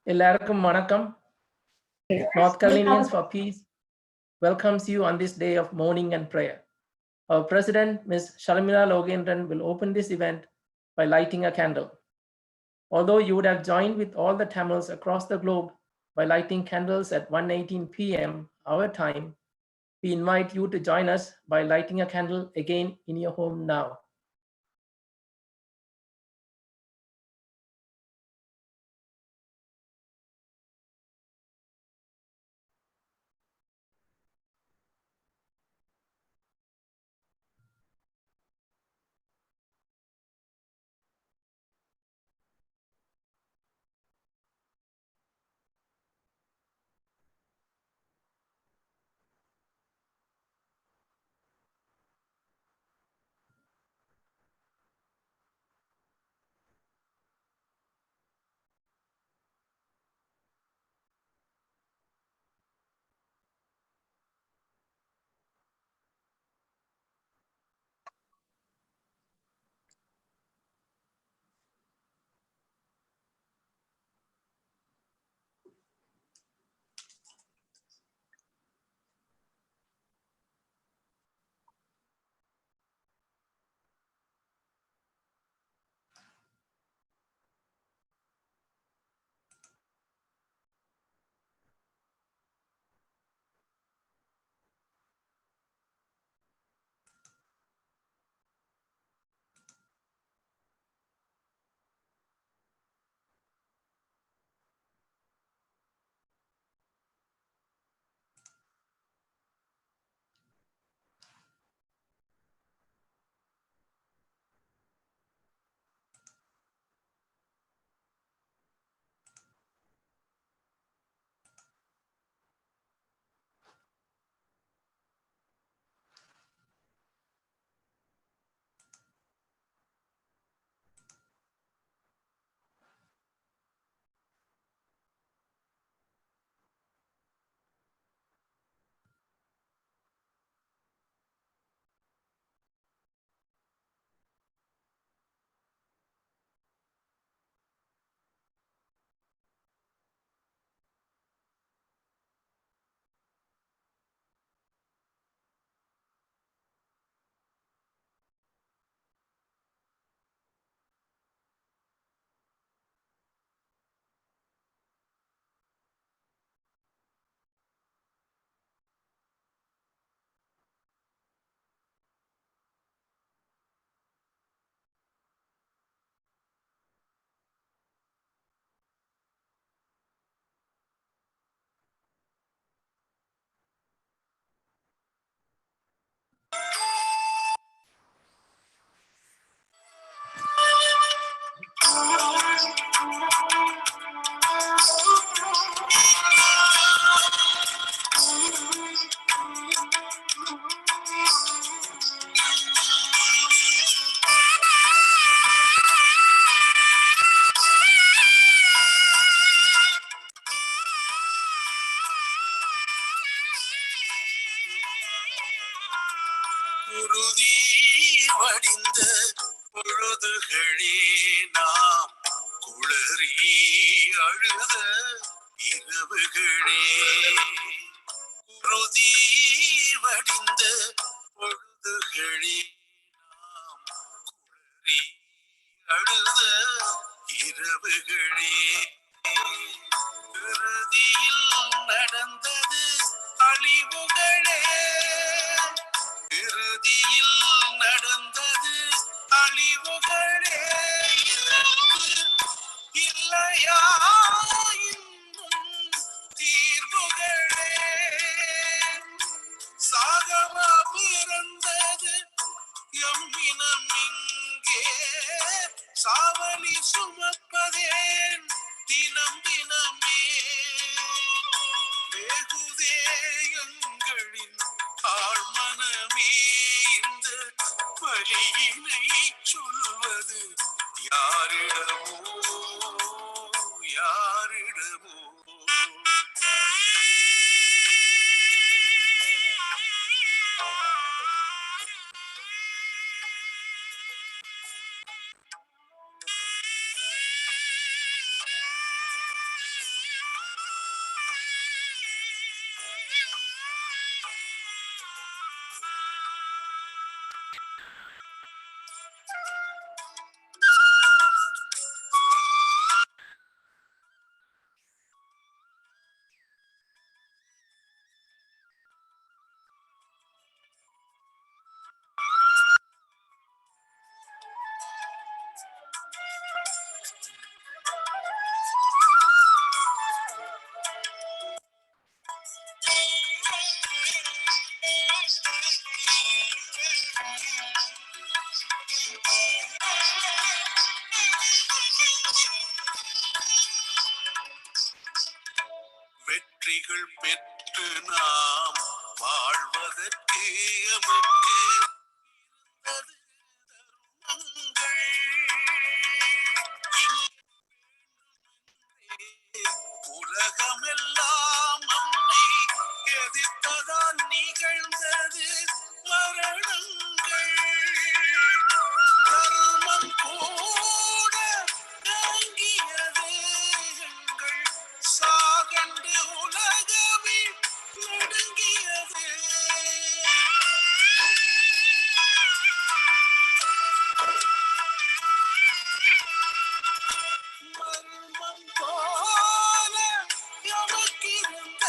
Ellarkum Manakam, North Carolinians for Peace, welcomes you on this day of mourning and prayer. Our president, Ms. Shalimila Logendran, will open this event by lighting a candle. Although you would have joined with all the Tamils across the globe by lighting candles at 1:18 p.m. our time, we invite you to join us by lighting a candle again in your home now. வெற்றிகள் பெற்று நாம் வாழ்வதற்கு எமக்கு உலகமெல்லாம் நம்மை எதிர்ப்பதால் நிகழ்ந்தது மரணங்கள். தர்மம் கூட தாங்கியது எங்கள் சாகண்டு உலகமே நடுங்கியது. மர்மம் போல எமக்கிருந்த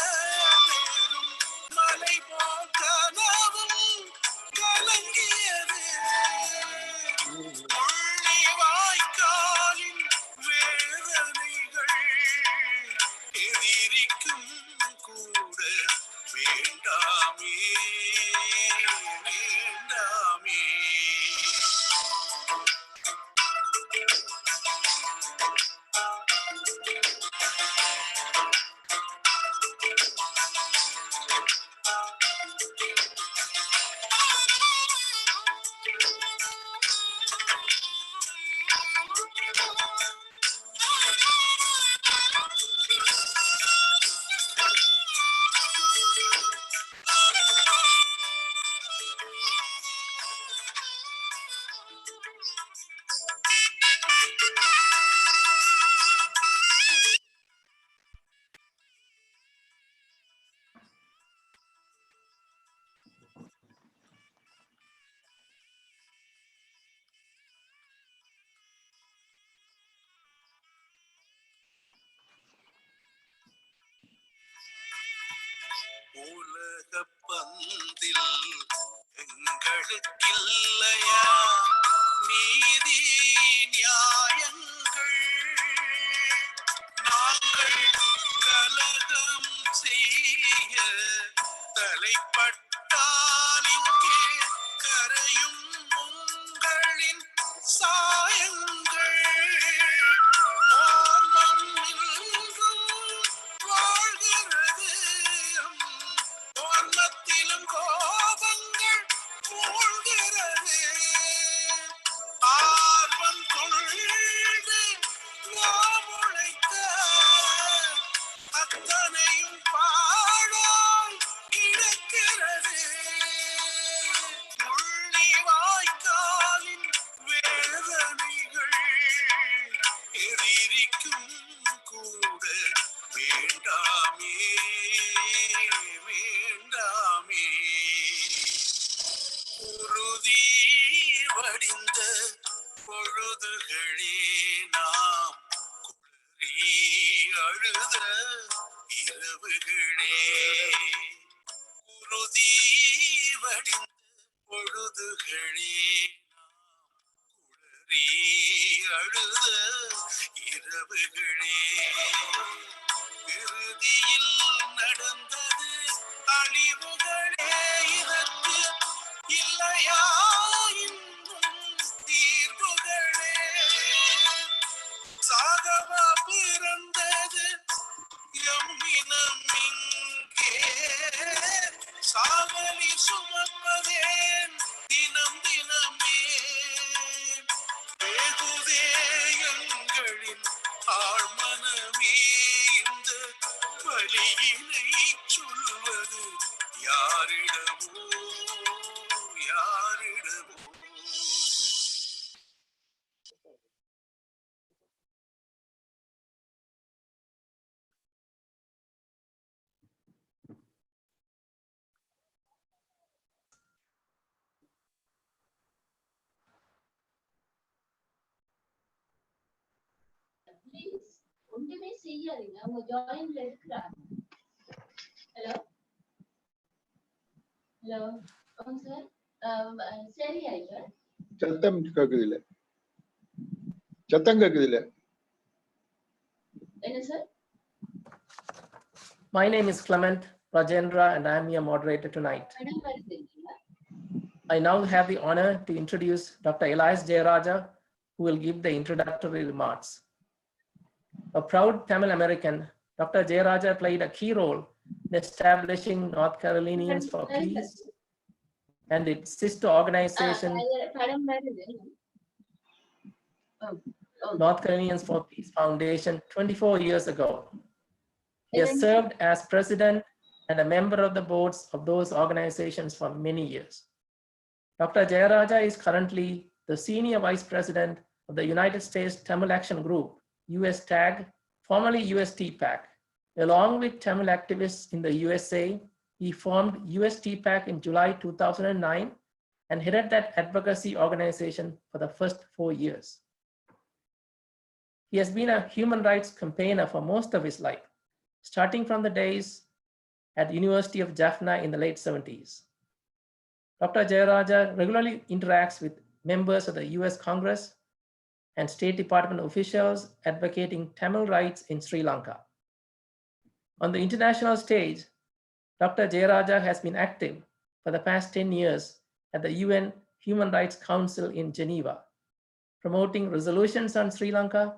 பெரும் மலை போல் கனவும் கலங்கியது. புள்ளி வாய்க்காலின் வேதனைகள் எதிரிக்கும் கூட வேண்டாமே வேண்டாமே. உலக பந்தில் எங்களுக்கில்லையா நீதி நியாயங்கள்? நாங்கள் கலகம் செய்ய தலைப்பட்டால் இங்கே கரையும் உங்களின் சாயங்கள். ஓர் மண்ணிலும் வாழ்கிறது ஓர்மத்திலும் கோபங்கள் மூழ்கிறது. ஆர்வம் கொண்டு நாம் உழைத்த அத்தனையும் பாழாய் கிடக்கிறது. புள்ளி வாய்க்காலின் வேதனைகள் எதிரிக்கும் கூட வேண்டாமே வேண்டாமே. உறுதி வடிந்த பொழுதுகளே நாம் குளறி அழுத இரவுகளே. உறுதி வடிந்த பொழுதுகளே குளறி அழுத இரவுகளே. இறுதியில் நடந்தது அழிவுகளே. இதற்கு இல்லையா இன்னும் தீர்வுகளே? சாகவா பிறந்தது எம்மினம் இங்கே? சாவலி சுமப்பதேன் தினம் தினமே? வெகுதே எங்களின் ஆழ்மனமே இந்த வலியினை சொல்வது யாரிடமோ யாரிடமோ. ஒன்றுமே செய்யாதீங்க. அவங்க ஜாயின்ல இருக்கிறாங்க. ஹலோ ஹலோ சார், சரி ஆயிட்டா? சத்தம் கேக்குது இல்ல? சத்தம் கேக்குது இல்ல? என்ன sir? My name is Clement Rajendra and I am your moderator tonight. I now have the honor to introduce Dr. Elias Jayaraja, who will give the introductory remarks. A proud Tamil American, Dr. Jayaraja played a key role in establishing North Carolinians for Peace and its sister organization, படம் வருது. North Carolinians for Peace Foundation, 24 years ago. He has served as president and a member of the boards of those organizations for many years. Dr. Jayaraja is currently the senior vice president of the United States Tamil Action Group, US TAG, formerly US TPAC. Along with Tamil activists in the USA, he formed US TPAC in July 2009 and headed that advocacy organization for the first 4 years. He has been a human rights campaigner for most of his life, starting from the days at University of Jaffna in the late 70s. Dr. Jayaraja regularly interacts with members of the US Congress and State Department officials advocating Tamil rights in Sri Lanka. On the international stage, Dr. Jayaraja has been active for the past 10 years at the UN Human Rights Council in Geneva, promoting resolutions on Sri Lanka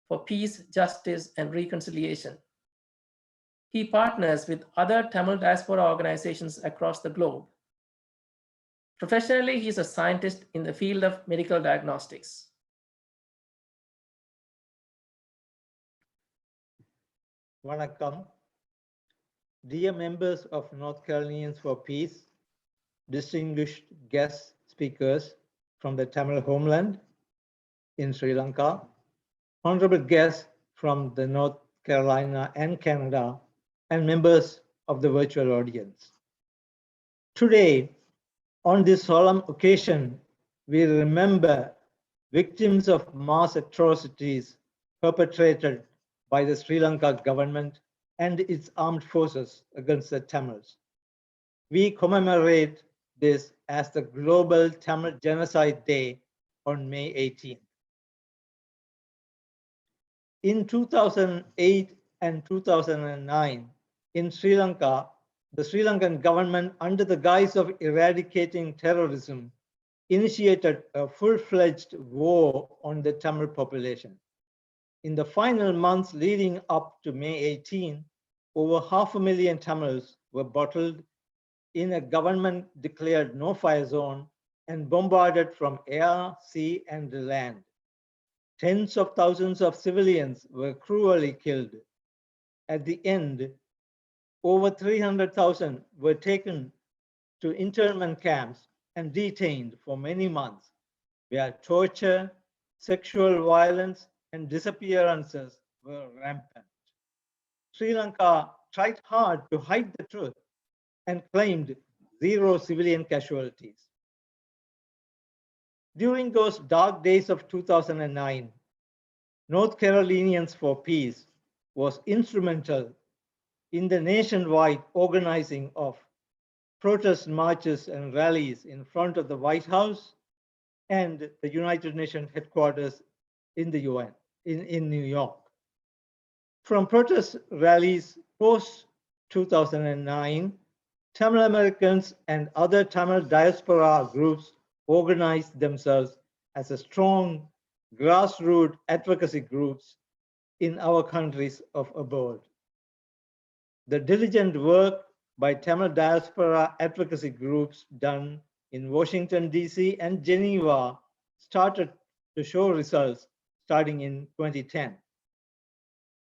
for peace, justice, and reconciliation. He partners with other Tamil diaspora organizations across the globe. Professionally, he is a scientist in the field of medical diagnostics. Vanakkam. Dear members of North Carolinians for Peace, distinguished guest speakers from the Tamil homeland in Sri Lanka, honorable guests from the North Carolina and Canada, and members of the virtual audience. Today, on this solemn occasion, we remember victims of mass atrocities perpetrated by the Sri Lanka government and its armed forces against the Tamils. We commemorate this as the Global Tamil Genocide Day on May 18th. In 2008 and 2009, in Sri Lanka, the Sri Lankan government, under the guise of eradicating terrorism, initiated a full-fledged war on the Tamil population. In the final months leading up to May 18, over 500,000 Tamils were bottled in a government-declared no-fire zone and bombarded from air, sea, and land. Tens of thousands of civilians were cruelly killed. At the end, over 300,000 were taken to internment camps and detained for many months, where torture, sexual violence, and disappearances were rampant. Sri Lanka tried hard to hide the truth and claimed 0 civilian casualties. During those dark days of 2009, North Carolinians for Peace was instrumental in the nationwide organizing of protest marches and rallies in front of the White House and the United Nations headquarters in the UN, in New York. From protest rallies post-2009, Tamil Americans and other Tamil diaspora groups organized themselves as a strong grassroots advocacy groups in our countries of abode. The diligent work by Tamil diaspora advocacy groups done in Washington, D.C. and Geneva started to show results starting in 2010.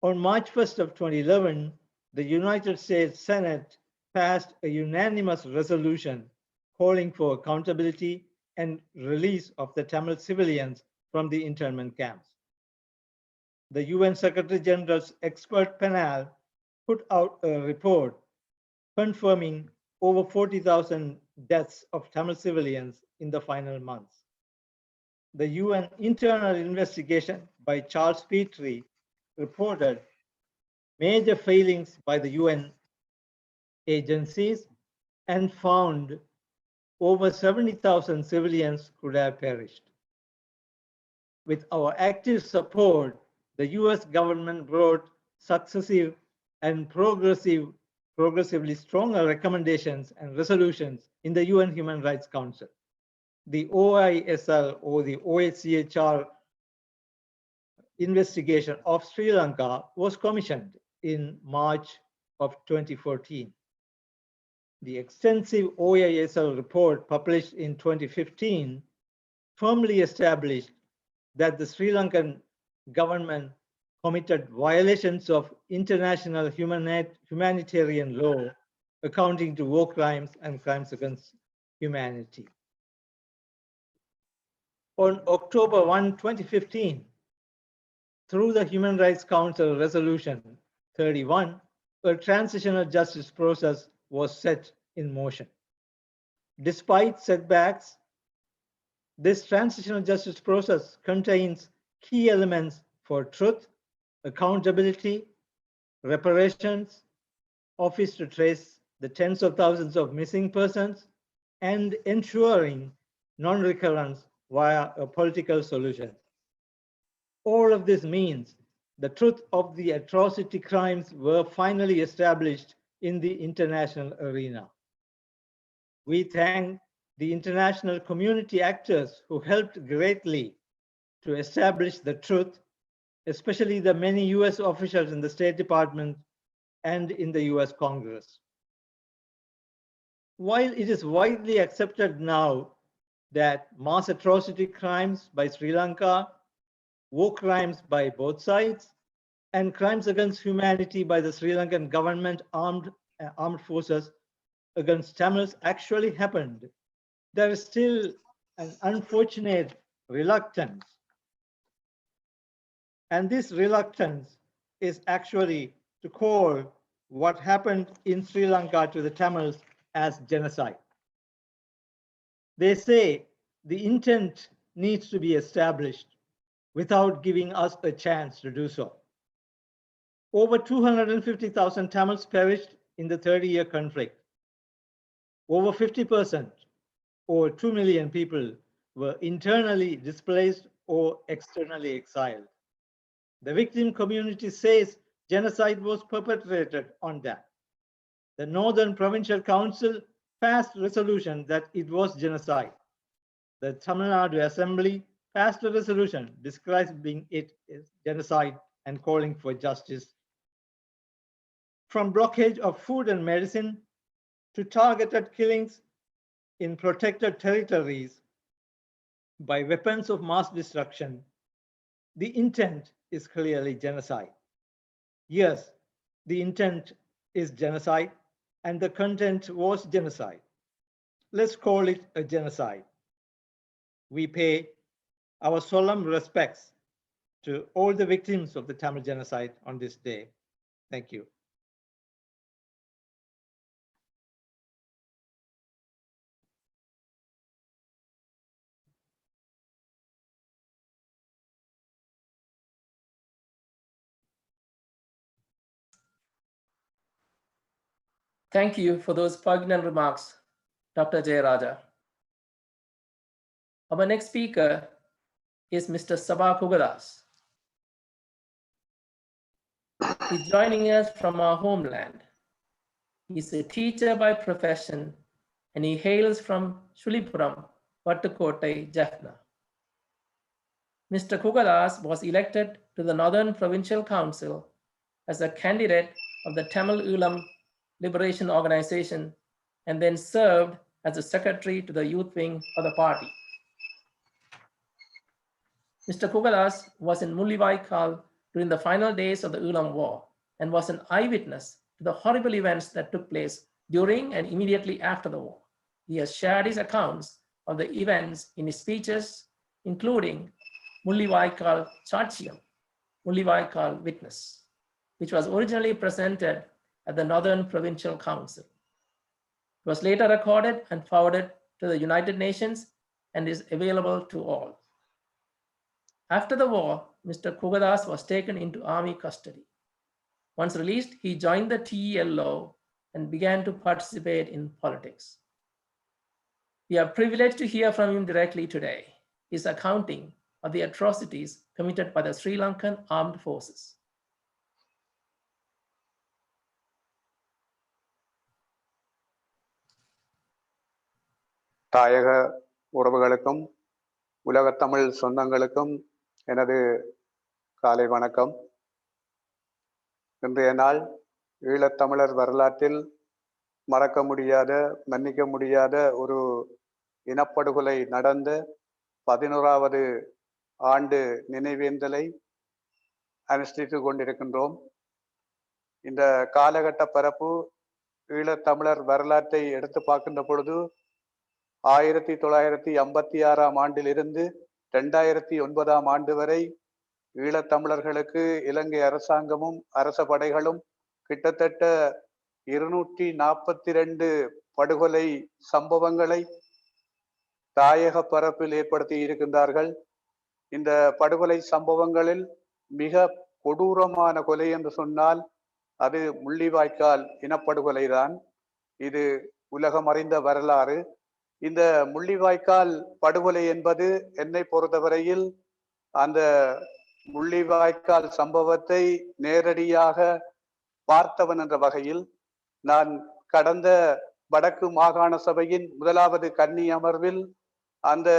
On March 1st of 2011, the United States Senate passed a unanimous resolution calling for accountability and release of the Tamil civilians from the internment camps. The UN Secretary General's expert panel put out a report confirming over 40,000 deaths of Tamil civilians in the final months. The UN internal investigation by Charles Petrie reported major failings by the UN agencies and found over 70,000 civilians could have perished. With our active support, the US government brought successive and progressively stronger recommendations and resolutions in the UN Human Rights Council. The OISL or the OHCHR investigation of Sri Lanka was commissioned in March of 2014. The extensive OISL report published in 2015 firmly established that the Sri Lankan government committed violations of international humanitarian law, accounting to war crimes and crimes against humanity. On October 1, 2015, through the Human Rights Council Resolution 31, a transitional justice process was set in motion. Despite setbacks, this transitional justice process contains key elements for truth, accountability, reparations, office to trace the tens of thousands of missing persons, and ensuring non-recurrence via a political solution. All of this means the truth of the atrocity crimes were finally established in the international arena. We thank the international community actors who helped greatly to establish the truth, especially the many US officials in the State Department and in the US Congress. While it is widely accepted now that mass atrocity crimes by Sri Lanka, war crimes by both sides, and crimes against humanity by the Sri Lankan government armed forces against Tamils actually happened, there is still an unfortunate reluctance. And this reluctance is actually to call what happened in Sri Lanka to the Tamils as genocide. They say the intent needs to be established without giving us a chance to do so. Over 250,000 Tamils perished in the 30-year conflict. Over 50%, or 2 million people, were internally displaced or externally exiled. The victim community says genocide was perpetrated on them. The Northern Provincial Council passed a resolution that it was genocide. The Tamil Nadu Assembly passed a resolution describing it as genocide and calling for justice. From blockage of food and medicine to targeted killings in protected territories by weapons of mass destruction, the intent is clearly genocide. Yes, the intent is genocide and the content was genocide. Let's call it a genocide. We pay our solemn respects to all the victims of the Tamil genocide on this day. Thank you. Thank you for those poignant remarks, Dr. Jayaraja. Our next speaker is Mr. Sabha Kugadas. He's joining us from our homeland. He's a teacher by profession, and he hails from Shulipuram, Vattukottai, Jaffna. Mr. Kugadas was elected to the Northern Provincial Council as a candidate of the Tamil Ulam Liberation Organization and then served as a secretary to the youth wing of the party. Mr. Kugadas was in Mullivaikkal during the final days of the Ulam War and was an eyewitness to the horrible events that took place during and immediately after the war. He has shared his accounts of the events in his speeches, including Mullivaikkal Charchiyam, Mullivaikkal Witness, which was originally presented at the Northern Provincial Council. It was later recorded and forwarded to the United Nations and is available to all. After the war, Mr. Kugadas was taken into army custody. Once released, he joined the TELO and began to participate in politics. We are privileged to hear from him directly today, his accounting of the atrocities committed by the Sri Lankan armed forces. தாயக உறவுகளுக்கும் உலகத் தமிழ் சொந்தங்களுக்கும் எனது காலை வணக்கம். இன்றைய நாள் ஈழத்தமிழர் வரலாற்றில் மறக்க முடியாத, மன்னிக்க முடியாத ஒரு இனப்படுகொலை நடந்த 11வது ஆண்டு நினைவேந்தலை அனுஷ்டித்துக் கொண்டிருக்கின்றோம். இந்த காலகட்ட பரப்பு ஈழத்தமிழர் வரலாற்றை எடுத்து பார்க்கின்ற பொழுது 1956ஆம் ஆண்டிலிருந்து 2009ஆம் ஆண்டு வரை ஈழத்தமிழர்களுக்கு இலங்கை அரசாங்கமும் அரச படைகளும் கிட்டத்தட்ட 242 படுகொலை சம்பவங்களை தாயக பரப்பில் ஏற்படுத்தி இருக்கின்றார்கள். இந்த படுகொலை சம்பவங்களில் மிக கொடூரமான கொலை என்று சொன்னால் அது முள்ளிவாய்க்கால் இனப்படுகொலைதான். இது உலகம் அறிந்த வரலாறு. இந்த முள்ளிவாய்க்கால் படுகொலை என்பது என்னை பொறுத்தவரையில் அந்த முள்ளிவாய்க்கால் சம்பவத்தை நேரடியாக பார்த்தவன் என்ற வகையில் நான் கடந்த வடக்கு மாகாண சபையின் 1வது கன்னி அமர்வில் அந்த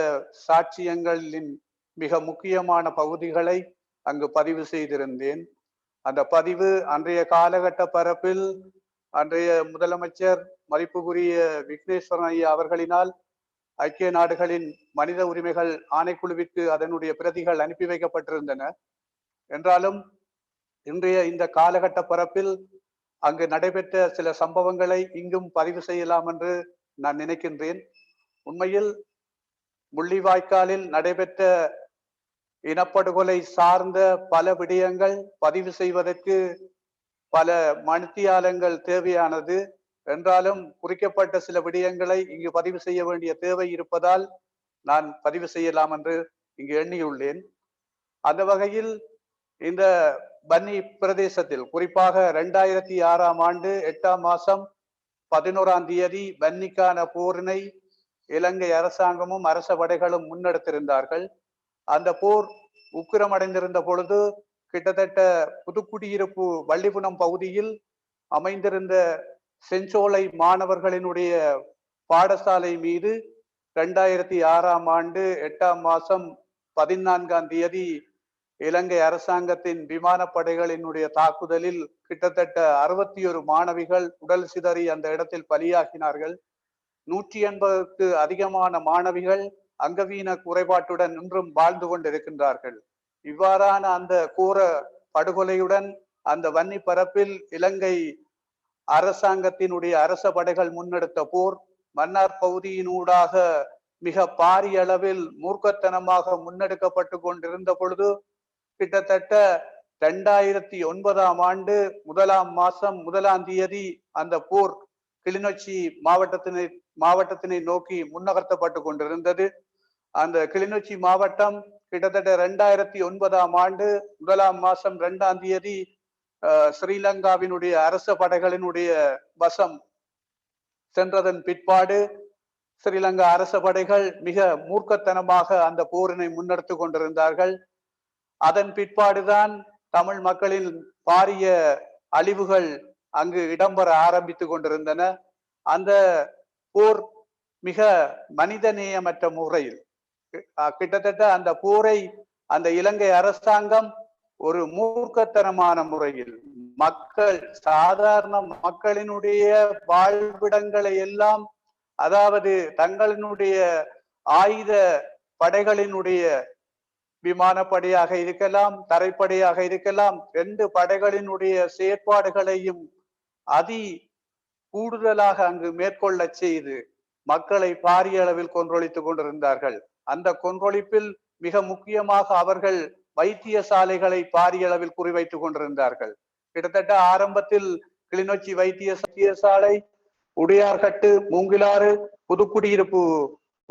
சாட்சியங்களின் மிக முக்கியமான பகுதிகளை அங்கு பதிவு செய்திருந்தேன். அந்த பதிவு அன்றைய காலகட்ட பரப்பில் அன்றைய முதலமைச்சர் மதிப்புக்குரிய விக்னேஸ்வரன் ஐயா அவர்களினால் ஐக்கிய நாடுகளின் மனித உரிமைகள் ஆணைக்குழுவிற்கு அதனுடைய பிரதிகள் அனுப்பி வைக்கப்பட்டிருந்தன. என்றாலும் இன்றைய இந்த காலகட்ட பரப்பில் அங்கு நடைபெற்ற சில சம்பவங்களை இங்கும் பதிவு செய்யலாம் என்று நான் நினைக்கின்றேன். உண்மையில் முள்ளிவாய்க்காலில் நடைபெற்ற இனப்படுகொலை சார்ந்த பல விடயங்கள் பதிவு செய்வதற்கு பல மணித்தியாலங்கள் தேவையானது. என்றாலும் குறிக்கப்பட்ட சில விடயங்களை இங்கு பதிவு செய்ய வேண்டிய தேவை இருப்பதால் நான் பதிவு செய்யலாம் என்று இங்கு எண்ணியுள்ளேன். அந்த வகையில் இந்த பன்னி பிரதேசத்தில் குறிப்பாக 2006ஆம் ஆண்டு 8ஆம் மாதம் 11ஆம் தேதி பன்னிக்கான போரினை இலங்கை அரசாங்கமும் அரச படைகளும் முன்னெடுத்திருந்தார்கள். அந்த போர் உக்கிரமடைந்திருந்த பொழுது கிட்டத்தட்ட புதுக்குடியிருப்பு வள்ளிபுனம் பகுதியில் அமைந்திருந்த செஞ்சோலை மாணவர்களினுடைய பாடசாலை மீது 2006ஆம் ஆண்டு 8ஆம் மாதம் 14ஆம் தேதி இலங்கை அரசாங்கத்தின் விமானப்படைகளினுடைய தாக்குதலில் கிட்டத்தட்ட 61 மாணவிகள் உடல் சிதறி அந்த இடத்தில் பலியாகினார்கள். 180க்கு அதிகமான மாணவிகள் அங்கவீன குறைபாட்டுடன் இன்றும் வாழ்ந்து கொண்டிருக்கின்றார்கள். இவ்வாறான அந்த கோர படுகொலையுடன் அந்த வன்னி பரப்பில் இலங்கை அரசாங்கத்தினுடைய அரச படைகள் முன்னெடுத்த போர் மன்னார் பகுதியினூடாக மிக பாரிய அளவில் மூர்க்கத்தனமாக முன்னெடுக்கப்பட்டு கொண்டிருந்த பொழுது கிட்டத்தட்ட 2009ஆம் ஆண்டு 1ஆம் மாதம் 1ஆம் தேதி அந்த போர் கிளிநொச்சி மாவட்டத்தினை நோக்கி முன்னகர்த்தப்பட்டு கொண்டிருந்தது. அந்த கிளிநொச்சி மாவட்டம் கிட்டத்தட்ட 2009ஆம் ஆண்டு 1ஆம் மாதம் 2ஆம் தேதி ஸ்ரீலங்காவினுடைய அரச படைகளினுடைய வசம் சென்றதன் பிற்பாடு ஸ்ரீலங்கா அரச படைகள் மிக மூர்க்கத்தனமாக அந்த போரினை முன்னெடுத்து கொண்டிருந்தார்கள். அதன் பிற்பாடுதான் தமிழ் மக்களின் பாரிய அழிவுகள் அங்கு இடம்பெற ஆரம்பித்து கொண்டிருந்தன. அந்த போர் மிக மனிதநேயமற்ற முறையில் கிட்டத்தட்ட அந்த போரை அந்த இலங்கை அரசாங்கம் ஒரு மூர்க்கத்தனமான முறையில் மக்கள் சாதாரண மக்களினுடைய வாழ்விடங்களை எல்லாம், அதாவது தங்களினுடைய ஆயுத படைகளினுடைய விமானப்படையாக இருக்கலாம், தரைப்படையாக இருக்கலாம், 2 படைகளினுடைய செயற்பாடுகளையும் அதி கூடுதலாக அங்கு மேற்கொள்ள செய்து மக்களை பாரிய அளவில் கொன்றொழித்துக் கொண்டிருந்தார்கள். அந்த கொன்றொழிப்பில் மிக முக்கியமாக அவர்கள் வைத்தியசாலைகளை பாரிய அளவில் குறிவைத்துக் கொண்டிருந்தார்கள். கிட்டத்தட்ட ஆரம்பத்தில் கிளிநொச்சி வைத்தியசாலை, உடையார்கட்டு, மூங்கிலாறு, புதுக்குடியிருப்பு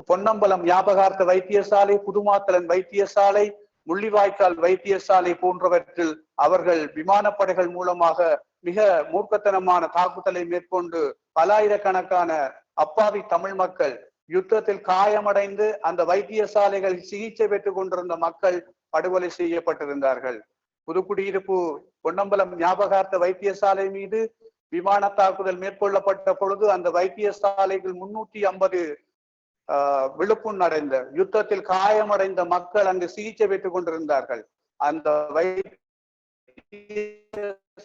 பொன்னம்பலம் ஞாபகார்த்த வைத்தியசாலை, புதுமாத்தலன் வைத்தியசாலை, முள்ளிவாய்க்கால் வைத்தியசாலை போன்றவற்றில் அவர்கள் விமானப்படைகள் மூலமாக மிக மூர்க்கத்தனமான தாக்குதலை மேற்கொண்டு பலாயிரக்கணக்கான அப்பாவி தமிழ் மக்கள், யுத்தத்தில் காயமடைந்து அந்த வைத்தியசாலைகள் சிகிச்சை பெற்றுக் கொண்டிருந்த மக்கள் படுகொலை செய்யப்பட்டிருந்தார்கள். புதுக்குடியிருப்பு பொன்னம்பலம் ஞாபகார்த்த வைத்தியசாலை மீது விமான தாக்குதல் மேற்கொள்ளப்பட்ட பொழுது அந்த வைத்தியசாலைகள் 350 விழுப்புண் அடைந்த யுத்தத்தில் காயமடைந்த மக்கள் அங்கு சிகிச்சை பெற்றுக் கொண்டிருந்தார்கள். அந்த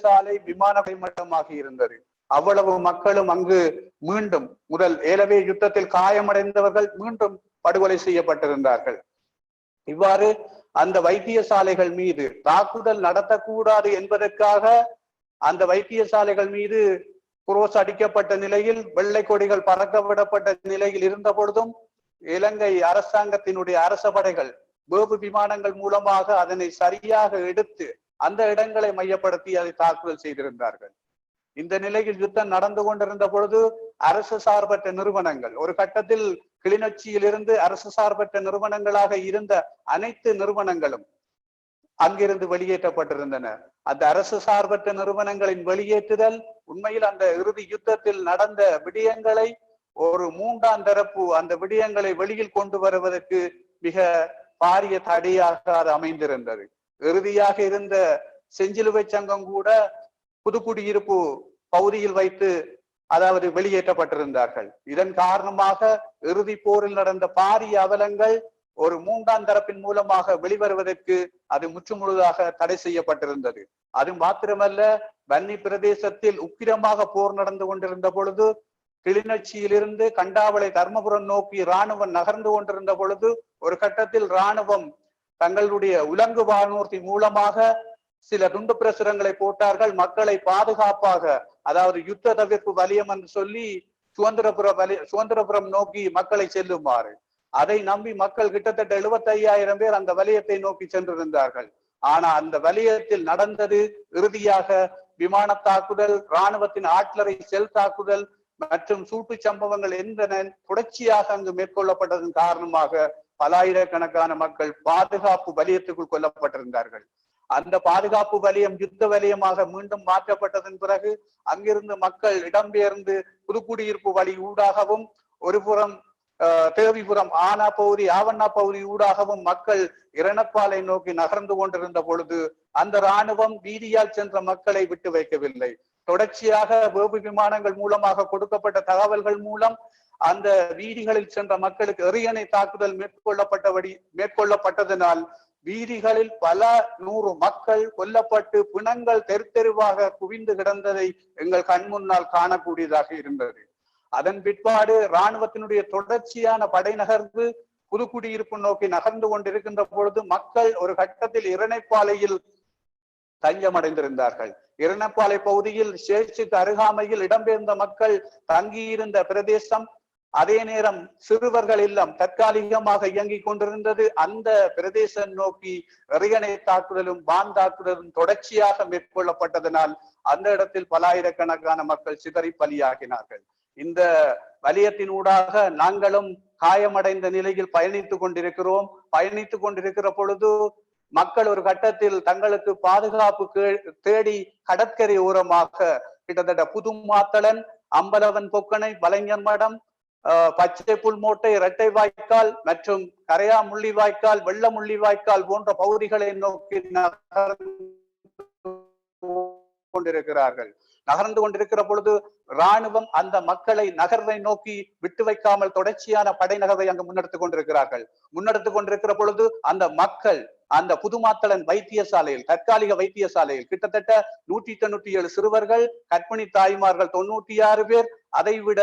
சாலை விமான மட்டமாகி இருந்தது. அவ்வளவு மக்களும் அங்கு மீண்டும் முதல் ஏலவே யுத்தத்தில் காயமடைந்தவர்கள் மீண்டும் படுகொலை செய்யப்பட்டிருந்தார்கள். இவ்வாறு அந்த வைத்தியசாலைகள் மீது தாக்குதல் நடத்தக்கூடாது என்பதற்காக அந்த வைத்தியசாலைகள் மீது குரோஸ் அடிக்கப்பட்ட நிலையில் வெள்ளை கொடிகள் பறக்க விடப்பட்ட நிலையில் இருந்த பொழுதும் இலங்கை அரசாங்கத்தினுடைய அரச படைகள் வேவு விமானங்கள் மூலமாக அதனை சரியாக எடுத்து அந்த இடங்களை மையப்படுத்தி அதை தாக்குதல் செய்திருந்தார்கள். இந்த நிலையில் யுத்தம் நடந்து கொண்டிருந்த பொழுது அரசு சார்பற்ற நிறுவனங்கள் ஒரு கட்டத்தில் கிளிநொச்சியில் இருந்து அரசு சார்பற்ற நிறுவனங்களாக இருந்த அனைத்து நிறுவனங்களும் அங்கிருந்து வெளியேற்றப்பட்டிருந்தன. அந்த அரசு சார்பற்ற நிறுவனங்களின் வெளியேற்றுதல் உண்மையில் அந்த இறுதி யுத்தத்தில் நடந்த விடயங்களை ஒரு மூன்றாம் தரப்பு அந்த விடயங்களை வெளியில் கொண்டு வருவதற்கு மிக பாரிய தடையாக அது அமைந்திருந்தது. இறுதியாக இருந்த செஞ்சிலுவை சங்கம் கூட புதுக்குடியிருப்பு பகுதியில் வைத்து அதாவது வெளியேற்றப்பட்டிருந்தார்கள். இதன் காரணமாக இறுதி போரில் நடந்த பாரிய அவலங்கள் ஒரு மூன்றாம் தரப்பின் மூலமாக வெளிவருவதற்கு அது முற்றுமுழுதாக தடை செய்யப்பட்டிருந்தது. அது மாத்திரமல்ல, வன்னி பிரதேசத்தில் உக்கிரமாக போர் நடந்து கொண்டிருந்த பொழுது கிளிநொச்சியிலிருந்து கண்டாவளை தர்மபுரம் நோக்கி இராணுவம் நகர்ந்து கொண்டிருந்த பொழுது ஒரு கட்டத்தில் இராணுவம் தங்களுடைய உலங்கு வானூர்தி மூலமாக சில துண்டு பிரசுரங்களை போட்டார்கள். மக்களை பாதுகாப்பாக அதாவது யுத்த தவிர்ப்பு வலயம் என்று சொல்லி சுதந்திரபுரம் நோக்கி மக்களை செல்லுமாறு. அதை நம்பி மக்கள் கிட்டத்தட்ட 75,000 பேர் அந்த வலயத்தை நோக்கி சென்றிருந்தார்கள். ஆனா அந்த வலயத்தில் நடந்தது இறுதியாக விமான தாக்குதல், இராணுவத்தின் ஆட்லரை செல் தாக்குதல் மற்றும் சூட்டு சம்பவங்கள் என்பன தொடர்ச்சியாக அங்கு மேற்கொள்ளப்பட்டதன் காரணமாக பலாயிரக்கணக்கான மக்கள் பாதுகாப்பு வலயத்துக்குள் கொல்லப்பட்டிருந்தார்கள். அந்த பாதுகாப்பு வலயம் யுத்த வலயமாக மீண்டும் மாற்றப்பட்டதன் பிறகு அங்கிருந்து மக்கள் இடம்பெயர்ந்து புதுக்குடியிருப்பு வழி ஊடாகவும் ஒருபுறம் தேவிபுரம் ஆனா பகுதி ஆவண்ணா பகுதி ஊடாகவும் மக்கள் இரணப்பாலை நோக்கி நகர்ந்து கொண்டிருந்த பொழுது அந்த இராணுவம் வீதியால் சென்ற மக்களை விட்டு வைக்கவில்லை. தொடர்ச்சியாக வேவு விமானங்கள் மூலமாக கொடுக்கப்பட்ட தகவல்கள் மூலம் அந்த வீதிகளில் சென்ற மக்களுக்கு எறியணை தாக்குதல் மேற்கொள்ளப்பட்டதனால் வீதிகளில் பல 100 மக்கள் கொல்லப்பட்டு பிணங்கள் தெருவாக குவிந்து கிடந்ததை எங்கள் கண் முன்னால் காணக்கூடியதாக இருந்தது. அதன் பிற்பாடு இராணுவத்தினுடைய தொடர்ச்சியான படை நகர்வு புதுக்குடியிருப்பு நோக்கி நகர்ந்து கொண்டிருக்கின்ற பொழுது மக்கள் ஒரு கட்டத்தில் இரணைப்பாலையில் தஞ்சமடைந்திருந்தார்கள். இரணைப்பாலை பகுதியில் சேர்ச்சுக்கு அருகாமையில் இடம்பெயர்ந்த மக்கள் தங்கியிருந்த பிரதேசம், அதே நேரம் சிறுவர்கள் இல்லம் தற்காலிகமாக இயங்கிக் கொண்டிருந்தது. அந்த பிரதேசம் நோக்கி எறிகணை தாக்குதலும் வான் தாக்குதலும் தொடர்ச்சியாக மேற்கொள்ளப்பட்டதனால் அந்த இடத்தில் பலாயிரக்கணக்கான மக்கள் சிதறி பலியாகினார்கள். இந்த வலயத்தின் ஊடாக நாங்களும் காயமடைந்த நிலையில் பயணித்துக் கொண்டிருக்கிற பொழுது மக்கள் ஒரு கட்டத்தில் தங்களுக்கு பாதுகாப்பு தேடி கடற்கரை ஓரமாக கிட்டத்தட்ட புதுமாத்தளன், அம்பலவன் பொக்கனை, வலைஞர் மடம், பச்சை புல்மோட்டை, இரட்டை வாய்க்கால் மற்றும் கரையா முள்ளிவாய்க்கால், வெள்ள முள்ளிவாய்க்கால் போன்ற பகுதிகளை நோக்கி நகர்ந்து கொண்டிருக்கிற பொழுது இராணுவம் அந்த மக்களை நகர்வை நோக்கி விட்டு வைக்காமல் தொடர்ச்சியான படை நகர்வை அங்கு முன்னெடுத்துக் கொண்டிருக்கிற பொழுது அந்த மக்கள் அந்த புதுமாத்தளன் வைத்தியசாலையில், தற்காலிக வைத்தியசாலையில் கிட்டத்தட்ட 197 சிறுவர்கள், கர்ப்பிணி தாய்மார்கள் 96 பேர், அதைவிட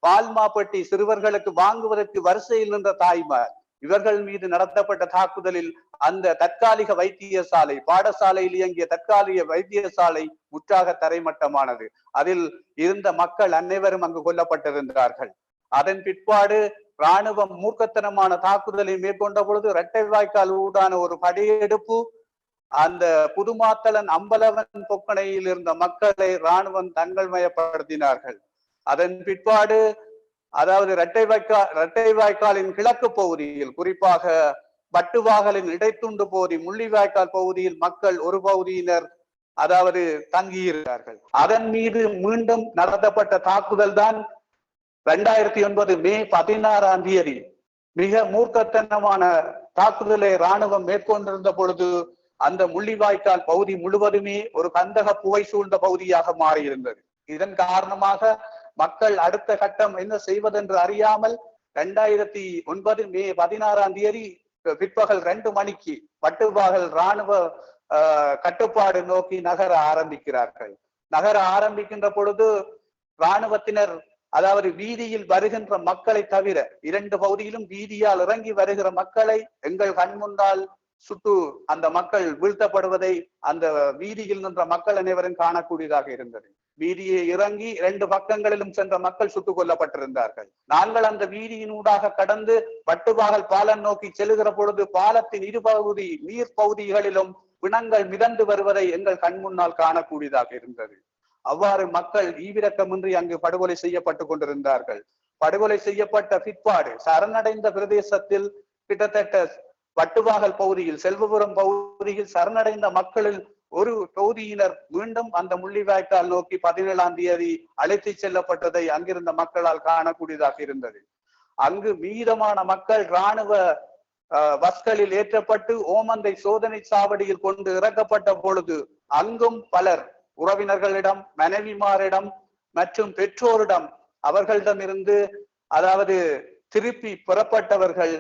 பால்மாப்பட்டி சிறுவர்களுக்கு வாங்குவதற்கு வரிசையில் நின்ற தாய்மார், இவர்கள் மீது நடத்தப்பட்ட தாக்குதலில் அந்த தற்காலிக வைத்தியசாலை, பாடசாலையில் இயங்கிய தற்காலிக வைத்தியசாலை முற்றாக தரைமட்டமானது. அதில் இருந்த மக்கள் அனைவரும் அங்கு கொல்லப்பட்டிருந்தார்கள். அதன் பிற்பாடு இராணுவம் மூர்க்கத்தனமான தாக்குதலை மேற்கொண்ட பொழுது இரட்டை வாய்க்கால் ஊடான ஒரு படையெடுப்பு அந்த புதுமாத்தளன், அம்பலவன் பொக்கனையில் இருந்த மக்களை இராணுவம் தங்கள் மயப்படுத்தினார்கள். அதன் பிற்பாடு அதாவது இரட்டை வாய்க்காலின் கிழக்கு பகுதியில், குறிப்பாக வட்டுவாகலின் இடைத்துண்டு பகுதி, முள்ளிவாய்க்கால் பகுதியில் மக்கள் ஒரு பகுதியினர் அதாவது தங்கியிருந்தார்கள். அதன் மீது மீண்டும் நடத்தப்பட்ட தாக்குதல் தான் 2009 மே 16ஆம் தேதி மிக மூர்க்கத்தனமான தாக்குதலை இராணுவம் மேற்கொண்டிருந்த பொழுது அந்த முள்ளிவாய்க்கால் பகுதி முழுவதுமே ஒரு கந்தக புகை சூழ்ந்த பகுதியாக மாறியிருந்தது. இதன் காரணமாக மக்கள் அடுத்த கட்டம் என்ன செய்வதென்று அறியாமல் 2009 மே 16ஆம் தேதி பிற்பகல் 2 மணிக்கு வட்டுவாகல் இராணுவ கட்டுப்பாடு நோக்கி நகர ஆரம்பிக்கிறார்கள். நகர ஆரம்பிக்கின்ற பொழுது இராணுவத்தினர், அதாவது வீதியில் வருகின்ற மக்களை தவிர, 2 பகுதியிலும் வீதியால் இறங்கி வருகிற மக்களை எங்கள் கண் முன்னால் சுட்டு அந்த மக்கள் வீழ்த்தப்படுவதை அந்த வீதியில் நின்ற மக்கள் அனைவரும் காணக்கூடியதாக இருந்தது. வீதியை இறங்கி 2 பக்கங்களிலும் சென்ற மக்கள் சுட்டுக் கொல்லப்பட்டிருந்தார்கள். நாங்கள் அந்த வீதியினூடாக கடந்து வட்டுவாகல் பாலம் நோக்கி செல்லுகிற பொழுது பாலத்தின் இருபகுதி நீர் பகுதிகளிலும் பிணங்கள் மிதந்து வருவதை எங்கள் கண் முன்னால் காணக்கூடியதாக இருந்தது. அவ்வாறு மக்கள் ஈவிரக்கமின்றி அங்கு படுகொலை செய்யப்பட்டுக் கொண்டிருந்தார்கள். படுகொலை செய்யப்பட்ட பிற்பாடு சரணடைந்த பிரதேசத்தில் கிட்டத்தட்ட வட்டுவாகல் பகுதியில், செல்வபுரம் பகுதியில் சரணடைந்த மக்களில் ஒரு தொகுதியினர் மீண்டும் அந்த முள்ளிவாய்க்கால் நோக்கி 17ஆம் தேதி அழைத்து செல்லப்பட்டதை அங்கிருந்த மக்களால் காணக்கூடியதாக இருந்தது. அங்கு மீதமான மக்கள் இராணுவ பஸ்களில் ஏற்றப்பட்டு ஓமந்தை சோதனை சாவடியில் கொண்டு இறக்கப்பட்ட பொழுது அங்கும் பலர் உறவினர்களிடம், மனைவிமாரிடம் மற்றும் பெற்றோரிடம் அவர்களிடமிருந்து, அதாவது திருப்பி புறப்பட்டவர்கள்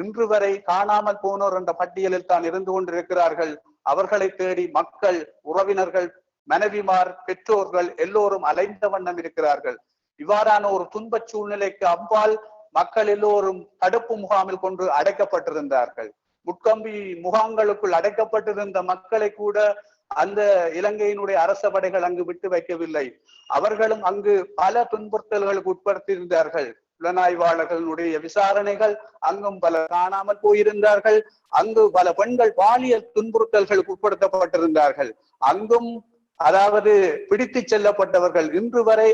இன்று வரை காணாமல் போனோர் என்ற பட்டியலில் தான் இருந்து கொண்டிருக்கிறார்கள். அவர்களை தேடி மக்கள், உறவினர்கள், மனைவிமார், பெற்றோர்கள் எல்லோரும் அலைந்த வண்ணம் இருக்கிறார்கள். இவ்வாறான ஒரு துன்பச் சூழ்நிலைக்கு அப்பால் மக்கள் எல்லோரும் தடுப்பு முகாமில் கொண்டு அடைக்கப்பட்டிருந்தார்கள். முட்கம்பி முகாம்களுக்குள் அடைக்கப்பட்டிருந்த மக்களை கூட அந்த இலங்கையினுடைய அரச படைகள் அங்கு விட்டு வைக்கவில்லை. அவர்களும் அங்கு பல துன்புறுத்தல்களுக்கு உட்படுத்தியிருந்தார்கள். புலனாய்வாளர்களுடைய விசாரணைகள் அங்கும் பல காணாமல் போயிருந்தார்கள். அங்கு பல பெண்கள் பாலியல் துன்புறுத்தல்களுக்கு உட்படுத்தப்பட்டிருந்தார்கள். அங்கும், அதாவது பிடித்து செல்லப்பட்டவர்கள் இன்று வரை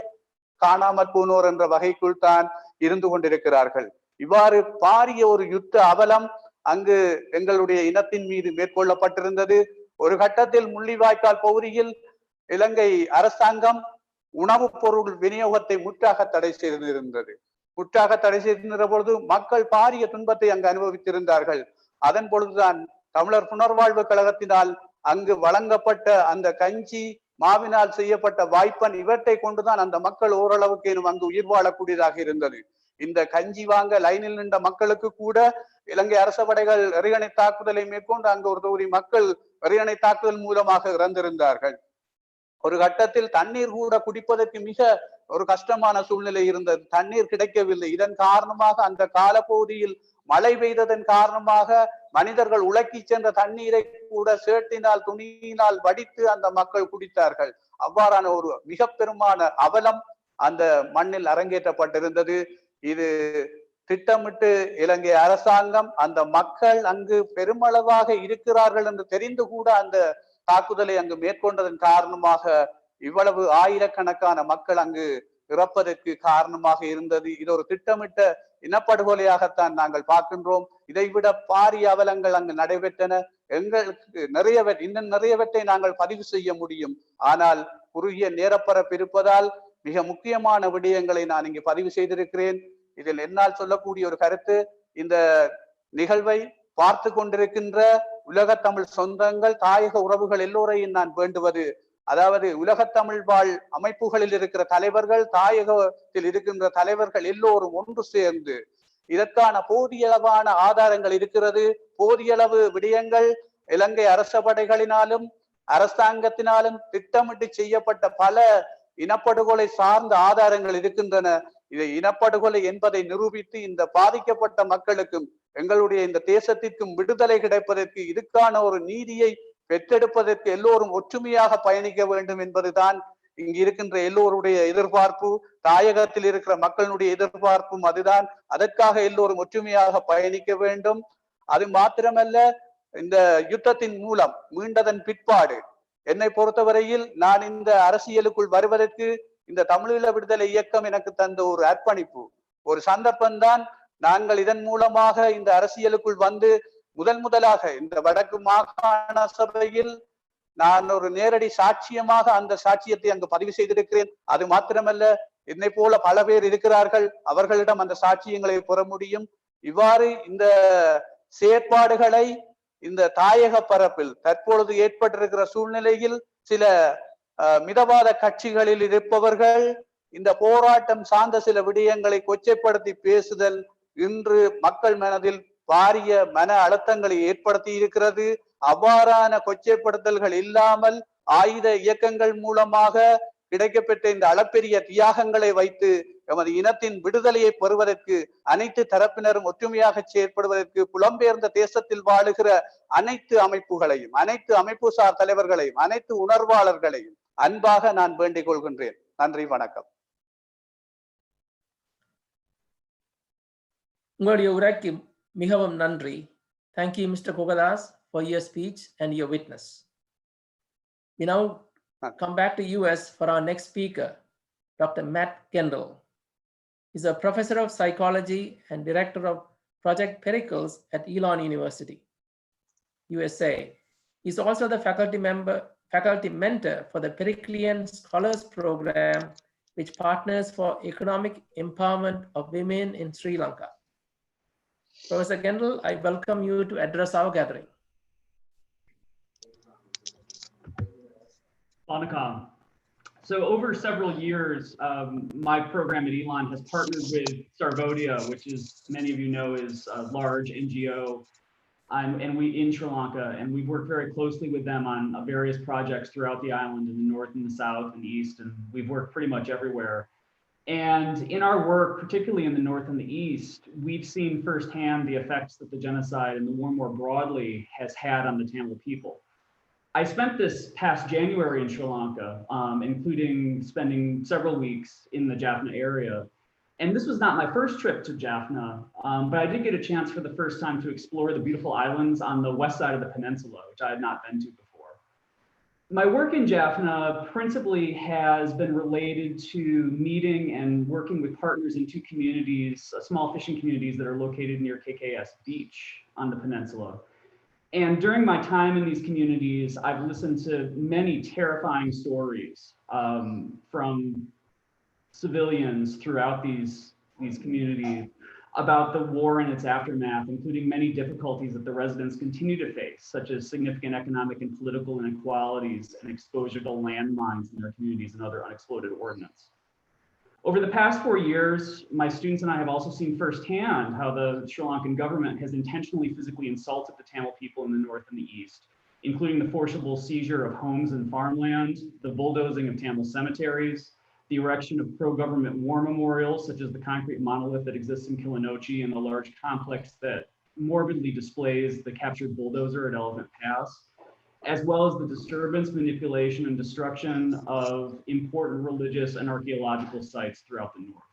காணாமல் போனோர் என்ற வகைக்குள் தான் இருந்து கொண்டிருக்கிறார்கள். இவ்வாறு பாரிய ஒரு யுத்த அவலம் அங்கு எங்களுடைய இனத்தின் மீது மேற்கொள்ளப்பட்டிருந்தது. ஒரு கட்டத்தில் முள்ளிவாய்க்கால் பகுதியில் இலங்கை அரசாங்கம் உணவுப் பொருள் விநியோகத்தை முற்றாக தடை செய்திருந்தது. முற்றாக தடை செய்திருந்த பொழுது மக்கள் பாரிய துன்பத்தை அங்கு அனுபவித்திருந்தார்கள். அதன் பொழுதுதான் தமிழர் புனர்வாழ்வு கழகத்தினால் அங்கு வழங்கப்பட்ட அந்த கஞ்சி, மாவினால் செய்யப்பட்ட வாய்ப்பன், இவற்றை கொண்டுதான் அந்த மக்கள் ஓரளவுக்கு அங்கு உயிர் வாழக்கூடியதாக இருந்தது. இந்த கஞ்சி வாங்க லைனில் நின்ற மக்களுக்கு கூட இலங்கை அரச படைகள் எறிகணை தாக்குதலை மேற்கொண்டு அங்கு ஒரு தொகுதி மக்கள் எறிகணை தாக்குதல் மூலமாக இறந்திருந்தார்கள். ஒரு கட்டத்தில் தண்ணீர் கூட குடிப்பதற்கு மிக ஒரு கஷ்டமான சூழ்நிலை இருந்தது. தண்ணீர் கிடைக்கவில்லை. இதன் காரணமாக அந்த காலப்பகுதியில் மழை பெய்ததன் காரணமாக மனிதர்கள் உலக்கி சென்ற தண்ணீரை கூட சேட்டினால், துணியினால் வடித்து அந்த மக்கள் குடித்தார்கள். அவ்வாறான ஒரு மிக பெருமான அவலம் அந்த மண்ணில் அரங்கேற்றப்பட்டிருந்தது. இது திட்டமிட்டு இலங்கை அரசாங்கம் அந்த மக்கள் அங்கு பெருமளவாக இருக்கிறார்கள் என்று தெரிந்து கூட அந்த தாக்குதலை அங்கு மேற்கொண்டதன் காரணமாக இவ்வளவு ஆயிரக்கணக்கான மக்கள் அங்கு இறப்பதற்கு காரணமாக இருந்தது. இது ஒரு திட்டமிட்ட இனப்படுகொலையாகத்தான் நாங்கள் பார்க்கின்றோம். இதைவிட பாரிய அவலங்கள் அங்கு நடைபெற்றன. எங்களுக்கு இன்னும் நிறையவற்றை நாங்கள் பதிவு செய்ய முடியும். ஆனால் குறுகிய நேரப்பரப்பு இருப்பதால் மிக முக்கியமான விடயங்களை நான் இங்கு பதிவு செய்திருக்கிறேன். இதில் என்னால் சொல்லக்கூடிய ஒரு கருத்து, இந்த நிகழ்வை பார்த்து கொண்டிருக்கின்ற உலக தமிழ் சொந்தங்கள், தாயக உறவுகள் எல்லோரையும் நான் வேண்டுவது, அதாவது உலகத்தமிழ் வாழ் அமைப்புகளில் இருக்கிற தலைவர்கள், தாயகத்தில் இருக்கின்ற தலைவர்கள் எல்லோரும் ஒன்று சேர்ந்து இதற்கான போதிய அளவான ஆதாரங்கள் இருக்கிறது. போதிய அளவு விடயங்கள் இலங்கை அரச படைகளினாலும் அரசாங்கத்தினாலும் திட்டமிட்டு செய்யப்பட்ட பல இனப்படுகொலை சார்ந்த ஆதாரங்கள் இருக்கின்றன. இதை இனப்படுகொலை என்பதை நிரூபித்து இந்த பாதிக்கப்பட்ட மக்களுக்கும் எங்களுடைய இந்த தேசத்திற்கும் விடுதலை கிடைப்பதற்கு, இதுக்கான ஒரு நீதியை பெற்றெடுப்பதற்கு எல்லோரும் ஒற்றுமையாக பயணிக்க வேண்டும் என்பதுதான் இங்கு இருக்கின்ற எல்லோருடைய எதிர்பார்ப்பு. தாயகத்தில் இருக்கிற மக்களுடைய எதிர்பார்ப்பும் அதுதான். அதற்காக எல்லோரும் ஒற்றுமையாக பயணிக்க வேண்டும். அது மாத்திரமல்ல, இந்த யுத்தத்தின் மூலம் மீண்டதன் பிற்பாடு என்னை பொறுத்தவரையில் நான் இந்த அரசியலுக்குள் வருவதற்கு இந்த தமிழீழ விடுதலை இயக்கம் எனக்கு தந்த ஒரு அர்ப்பணிப்பு, ஒரு சந்தர்ப்பம்தான். நாங்கள் இதன் மூலமாக இந்த அரசியலுக்குள் வந்து முதலாக இந்த வடக்கு மாகாண சபையில் நான் ஒரு நேரடி சாட்சியமாக அந்த சாட்சியத்தை அங்கு பதிவு செய்திருக்கிறேன். அது மாத்திரமல்ல, என்னை போல பல பேர் இருக்கிறார்கள், அவர்களிடம் அந்த சாட்சியங்களை பெற முடியும். இவ்வாறு இந்த செயற்பாடுகளை இந்த தாயக பரப்பில் தற்பொழுது ஏற்பட்டிருக்கிற சூழ்நிலையில் சில மிதவாத கட்சிகளில் இருப்பவர்கள் இந்த போராட்டம் சார்ந்த சில விடயங்களை கொச்சைப்படுத்தி பேசுதல் இன்று மக்கள் மனதில் பாரிய மன அழுத்தங்களை ஏற்படுத்தி இருக்கிறது. அவ்வாறான கொச்சைப்படுத்தல்கள் இல்லாமல் ஆயுத இயக்கங்கள் மூலமாக கிடைக்கப்பெற்ற இந்த அளப்பெரிய தியாகங்களை வைத்து எமது இனத்தின் விடுதலையை பெறுவதற்கு அனைத்து தரப்பினரும் ஒற்றுமையாக செயற்படுவதற்கு புலம்பெயர்ந்த தேசத்தில் வாழுகிற அனைத்து அமைப்புகளையும், அனைத்து அமைப்புசார் தலைவர்களையும், அனைத்து உணர்வாளர்களையும் அன்பாக நான் வேண்டிக் கொள்கின்றேன். நன்றி, வணக்கம். உங்களுடைய உரைக்கு மிகவும் நன்றி. Thank you, Mr. Kogadas, for your speech and your witness. We now come back to US for our next speaker, Dr. Matt Kendall. He's a professor of psychology and director of Project Pericles at Elon University, USA. He's also the faculty mentor for the Periclean Scholars Program, which partners for economic empowerment of women in Sri Lanka. Professor Kendall, I welcome you to address our gathering. Vanakkam. So over several years, my program at Elon has partnered with Sarvodia, which is, many of you know, is a large NGO and we in Sri Lanka, and we've worked very closely with them on various projects throughout the island in the north and the south and the east, and we've worked pretty much everywhere. And in our work, particularly in the north and the east, we've seen firsthand the effects that the genocide and the war more broadly has had on the Tamil people. I spent this past January in Sri Lanka, including spending several weeks in the Jaffna area. And this was not my first trip to Jaffna, but I did get a chance for the first time to explore the beautiful islands on the west side of the peninsula, which I had not been to before. My work in Jaffna principally has been related to meeting and working with partners in two communities, small fishing communities that are located near KKS Beach on the peninsula. And during my time in these communities, I've listened to many terrifying stories from civilians throughout these communities about the war and its aftermath, including many difficulties that the residents continue to face, such as significant economic and political inequalities and exposure to landmines in their communities and other unexploded ordnance. Over the past 4 years, my students and I have also seen firsthand how the Sri Lankan government has intentionally physically insulted the Tamil people in the north and the east, including the forcible seizure of homes and farmland, the bulldozing of Tamil cemeteries, the erection of pro-government war memorials, such as the concrete monolith that exists in Kilinochchi and the large complex that morbidly displays the captured bulldozer at Elephant Pass, as well as the disturbance, manipulation, and destruction of important religious and archaeological sites throughout the north.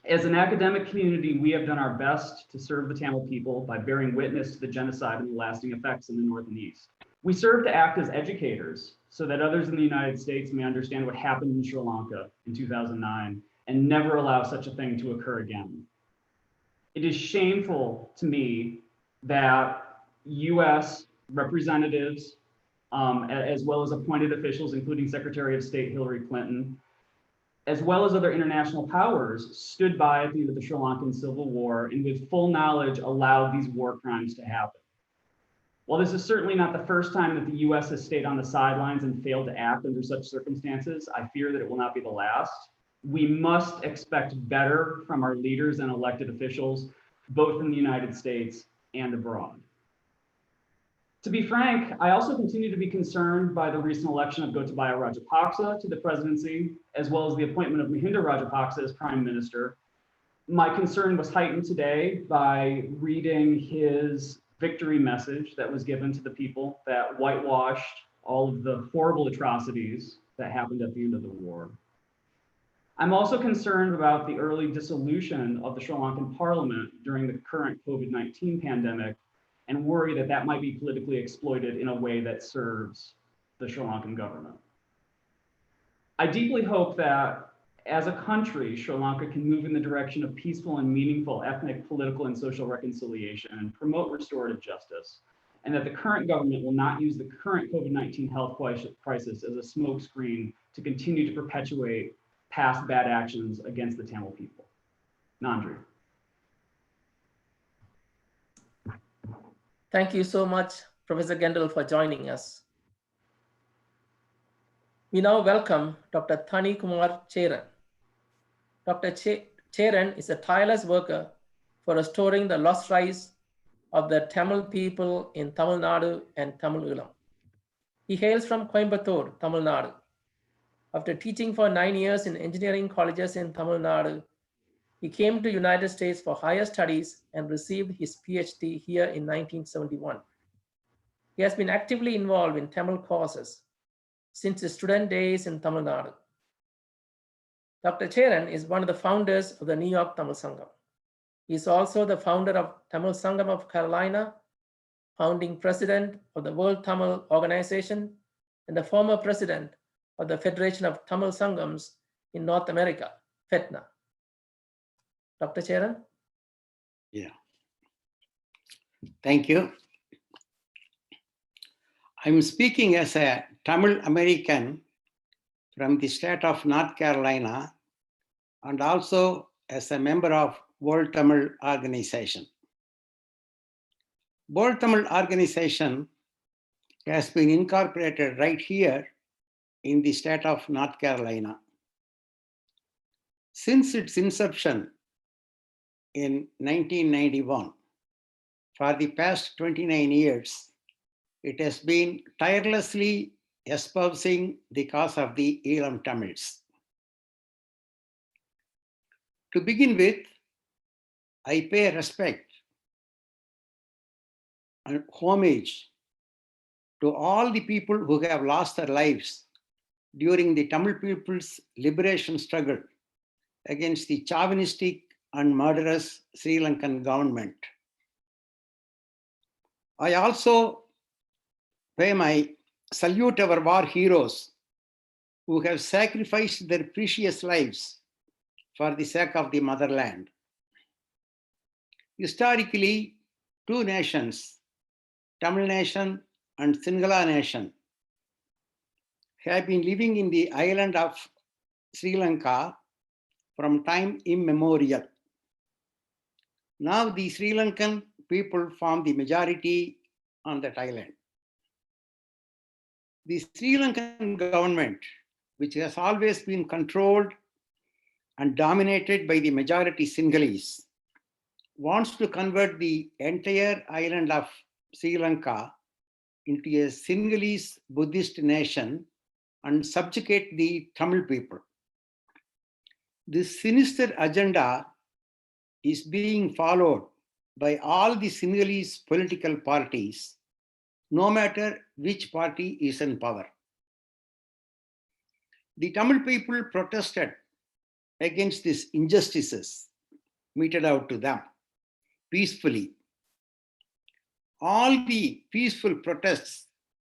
As an academic community, we have done our best to serve the Tamil people by bearing witness to the genocide and the lasting effects in the north and east. We serve to act as educators so that others in the United States may understand what happened in Sri Lanka in 2009 and never allow such a thing to occur again. It is shameful to me that US representatives, as well as appointed officials, including Secretary of State Hillary Clinton, as well as other international powers, stood by at the end of the Sri Lankan Civil War and with full knowledge allowed these war crimes to happen. While this is certainly not the first time that the US has stayed on the sidelines and failed to act under such circumstances, I fear that it will not be the last. We must expect better from our leaders and elected officials, both in the United States and abroad. To be frank, I also continue to be concerned by the recent election of Gotabaya Rajapaksa to the presidency, as well as the appointment of Mahinda Rajapaksa as prime minister. My concern was heightened today by reading his victory message that was given to the people that whitewashed all of the horrible atrocities that happened at the end of the war. I'm also concerned about the early dissolution of the Sri Lankan parliament during the current COVID-19 pandemic and worry that that might be politically exploited in a way that serves the Sri Lankan government. I deeply hope that as a country, Sri Lanka can move in the direction of peaceful and meaningful ethnic, political, and social reconciliation and promote restorative justice, and that the current government will not use the current COVID-19 health crisis as a smokescreen to continue to perpetuate past bad actions against the Tamil people. Nandri. Thank you so much, Professor Kendall, for joining us. We now welcome Dr. Thani Kumar Cheran. Dr. Cheran is a tireless worker for restoring the lost rights of the Tamil people in Tamil Nadu and Tamil Elam. He hails from Coimbatore, Tamil Nadu. After teaching for 9 years in engineering colleges in Tamil Nadu, he came to United States for higher studies and received his PhD here in 1971. He has been actively involved in Tamil causes since his student days in Tamil Nadu. Dr. Cheran is one of the founders of the New York Tamil Sangam. He is also the founder of Tamil Sangam of Carolina, founding president of the World Tamil Organization, and the former president of the Federation of Tamil Sangams in North America, FETNA. Dr. Cheran? Yeah. Thank you. I'm speaking as a Tamil American from the state of North Carolina and also as a member of World Tamil Organization. World Tamil Organization has been incorporated right here in the state of North Carolina. Since its inception in 1991, for the past 29 years, it has been tirelessly espousing the cause of the Elam Tamils. To begin with, I pay respect and homage to all the people who have lost their lives during the Tamil people's liberation struggle against the chauvinistic and murderous Sri Lankan government. I also pay my salute our war heroes who have sacrificed their precious lives for the sake of the motherland. Historically, two nations, Tamil nation and Sinhala nation, have been living in the island of Sri Lanka from time immemorial. Now the Sri Lankan people form the majority on that island. The Sri Lankan government, which has always been controlled and dominated by the majority Sinhalese, wants to convert the entire island of Sri Lanka into a Sinhalese Buddhist nation and subjugate the Tamil people. This sinister agenda is being followed by all the Sinhalese political parties, no matter which party is in power. The Tamil people protested against these injustices meted out to them peacefully. All the peaceful protests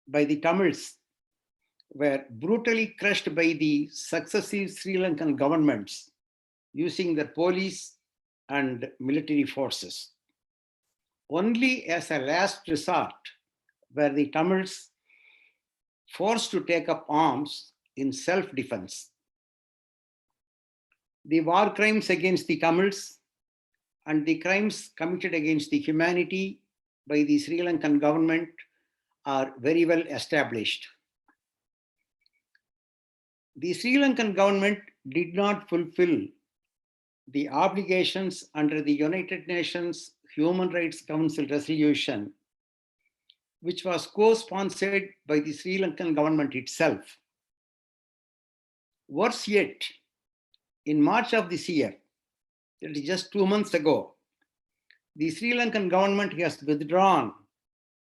by the Tamils were brutally crushed by the successive Sri Lankan governments using their police and military forces. Only as a last resort were the Tamils forced to take up arms in self-defense. The war crimes against the Tamils and the crimes committed against the humanity by the Sri Lankan government are very well established. The Sri Lankan government did not fulfill the obligations under the United Nations Human Rights Council resolution, which was co-sponsored by the Sri Lankan government itself. Worse yet, in March of this year, that is just 2 months ago, the Sri Lankan government has withdrawn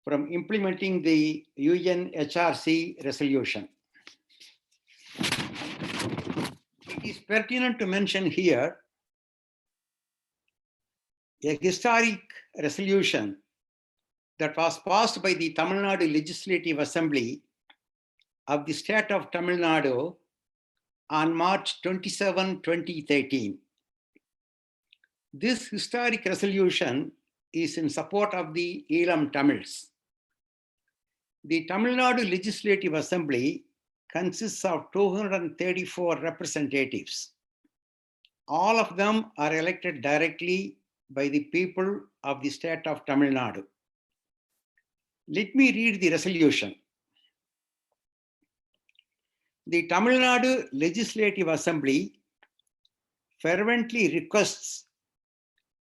from implementing the UNHRC resolution. It is pertinent to mention here a historic resolution that was passed by the Tamil Nadu Legislative Assembly of the state of Tamil Nadu on March 27, 2013. This historic resolution is in support of the Elam Tamils. The Tamil Nadu Legislative Assembly consists of 234 representatives. All of them are elected directly by the people of the state of Tamil Nadu. Let me read the resolution. The Tamil Nadu Legislative Assembly fervently requests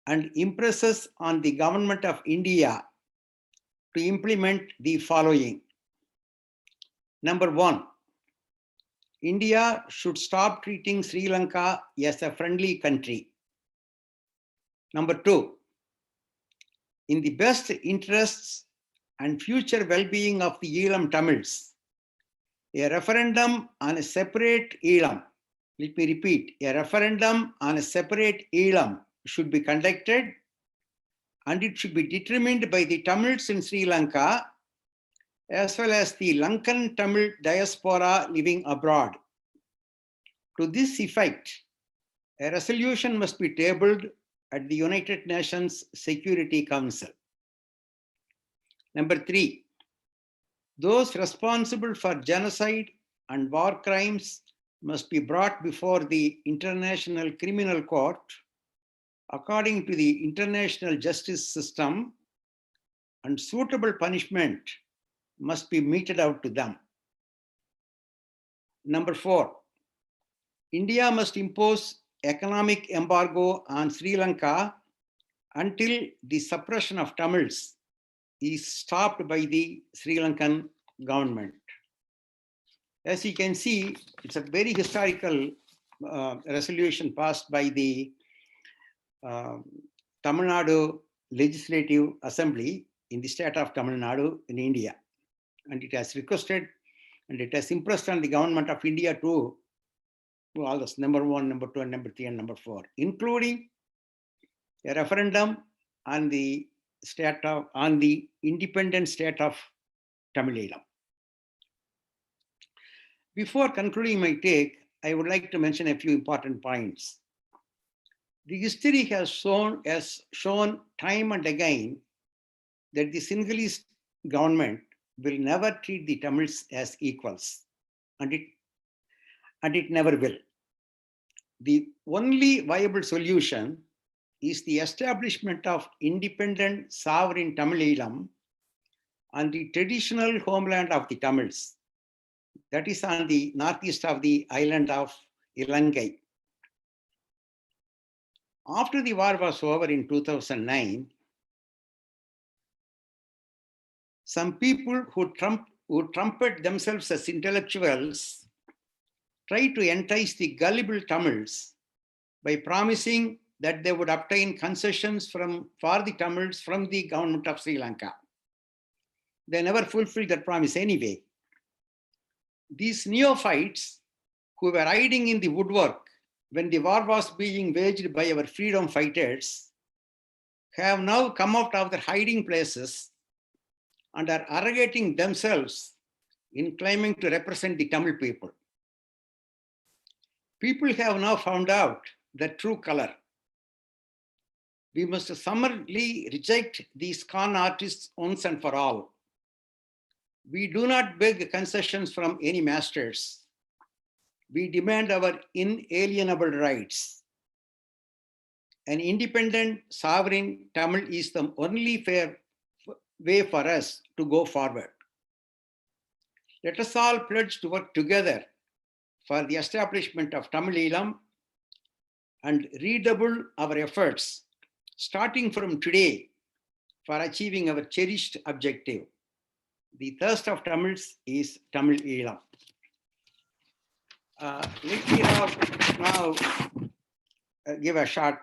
and impresses on the government of India to implement the following. Number 1, India should stop treating Sri Lanka as a friendly country. Number 2, in the best interests and future well-being of the Elam Tamils, a referendum on a separate Elam, let me repeat, a referendum on a separate Elam should be conducted, and it should be determined by the Tamils in Sri Lanka as well as the Lankan Tamil diaspora living abroad. To this effect, a resolution must be tabled at the United Nations Security Council. Number 3, those responsible for genocide and war crimes must be brought before the International Criminal Court according to the international justice system, and suitable punishment must be meted out to them. Number 4, India must impose economic embargo on Sri Lanka until the suppression of Tamils is stopped by the Sri Lankan government. As you can see, it's a very historical resolution passed by the Tamil Nadu Legislative Assembly in the state of Tamil Nadu in India. And it has requested and it has impressed on the government of India to all this number 1, number 2, and number 3, and number 4, including a referendum on the independent state of Tamil Elam. Before concluding my take, I would like to mention a few important points. The history has shown time and again that the Sinhalese government will never treat the Tamils as equals, and it never will. The only viable solution is the establishment of independent sovereign Tamil Elam on the traditional homeland of the Tamils, that is on the northeast of the island of Lanka. After the war was over in 2009, some people who trumpet themselves as intellectuals try to entice the gullible Tamils by promising that they would obtain concessions for the Tamils from the government of Sri Lanka. They never fulfilled that promise anyway. These neophytes who were hiding in the woodwork when the war was being waged by our freedom fighters have now come out of their hiding places and are arrogating themselves in claiming to represent the Tamil people. People have now found out the true color. We must summarily reject these con artists once and for all. We do not beg concessions from any masters. We demand our inalienable rights. An independent, sovereign Tamil is the only fair way for us to go forward. Let us all pledge to work together for the establishment of Tamil Elam and redouble our efforts, starting from today, for achieving our cherished objective. The thirst of Tamils is Tamil Elam. Let me now give a short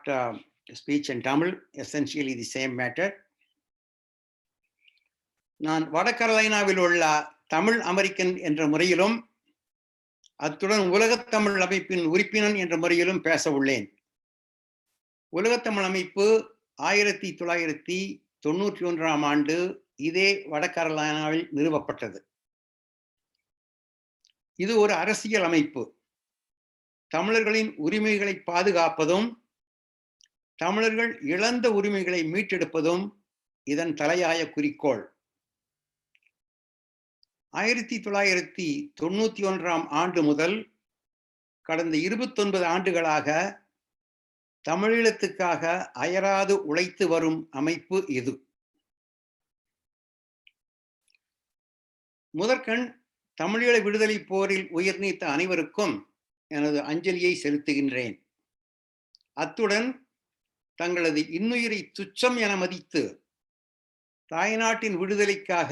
speech in Tamil, essentially the same matter. நான் வடகரலைனாவில் உள்ள Tamil American என்ற முறையிலும் அத்துடன் உலகத்தமிழ் அமைப்பின் உறுப்பினர் என்ற முறையிலும் பேச உள்ளேன். உலகத்தமிழ் அமைப்பு 1991 ஆண்டு இதே வடகரலைனாவில் நிறுவப்பட்டது. இது ஒரு அரசியல் அமைப்பு. தமிழர்களின் உரிமைகளை பாதுகாப்பதும் தமிழர்கள் இழந்த உரிமைகளை மீட்டெடுப்பதும் இதன் தலையாய குறிக்கோள். 1991 ஆண்டு முதல் கடந்த 29 ஆண்டுகளாக தமிழீழத்துக்காக அயராது உழைத்து வரும் அமைப்பு இது. முதற்கண் தமிழீழ விடுதலை போரில் உயிர் நீத்த அனைவருக்கும் எனது அஞ்சலியை செலுத்துகின்றேன். அத்துடன் தங்களது இன்னுயிரை துச்சம் என மதித்து தாய்நாட்டின் விடுதலைக்காக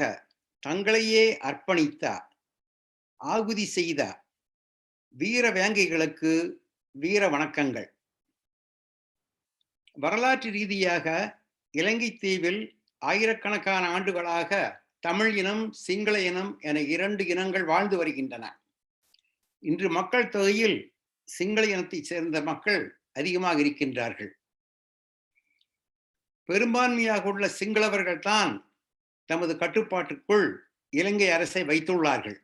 தங்களையே அர்ப்பணித்த ஆகுதி செய்த வீர வேங்கைகளுக்கு வீர வணக்கங்கள். வரலாற்று ரீதியாக இலங்கை தீவில் ஆயிரக்கணக்கான ஆண்டுகளாக தமிழ் இனம், சிங்கள இனம் என 2 இனங்கள் வாழ்ந்து வருகின்றன. இன்று மக்கள் தொகையில் சிங்கள இனத்தைச் சேர்ந்த மக்கள் அதிகமாக இருக்கின்றார்கள். பெரும்பான்மையாக உள்ள சிங்களவர்கள் தான் தமது கட்டுப்பாட்டுக்குள் இலங்கை அரசை வைத்துள்ளார்கள்.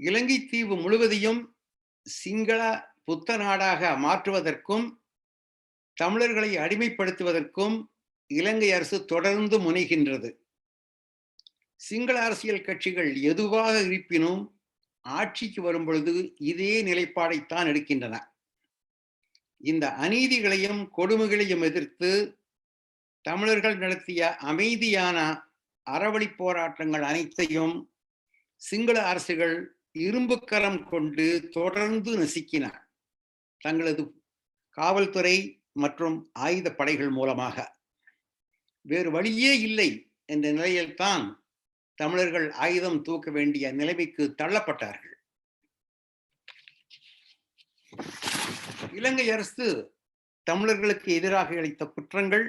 இலங்கை தீவு முழுவதையும் சிங்கள புத்த நாடாக மாற்றுவதற்கும் தமிழர்களை அடிமைப்படுத்துவதற்கும் இலங்கை அரசு தொடர்ந்து முனைகின்றது. சிங்கள அரசியல் கட்சிகள் எதுவாக இருப்பினும் ஆட்சிக்கு வரும் பொழுது இதே நிலைப்பாடைத்தான் எடுக்கின்றன. இந்த அநீதிகளையும் கொடுமைகளையும் எதிர்த்து தமிழர்கள் நடத்திய அமைதியான அறவழி போராட்டங்கள் அனைத்தையும் சிங்கள அரசுகள் இரும்புக்கரம் கொண்டு தொடர்ந்து நசுக்கின, தங்களது காவல்துறை மற்றும் ஆயுத படைகள் மூலமாக. வேறு வழியே இல்லை என்ற நிலையில்தான் தமிழர்கள் ஆயுதம் தூக்க வேண்டிய நிலைமைக்கு தள்ளப்பட்டார்கள். இலங்கை அரசு தமிழர்களுக்கு எதிராக இழைத்த குற்றங்கள்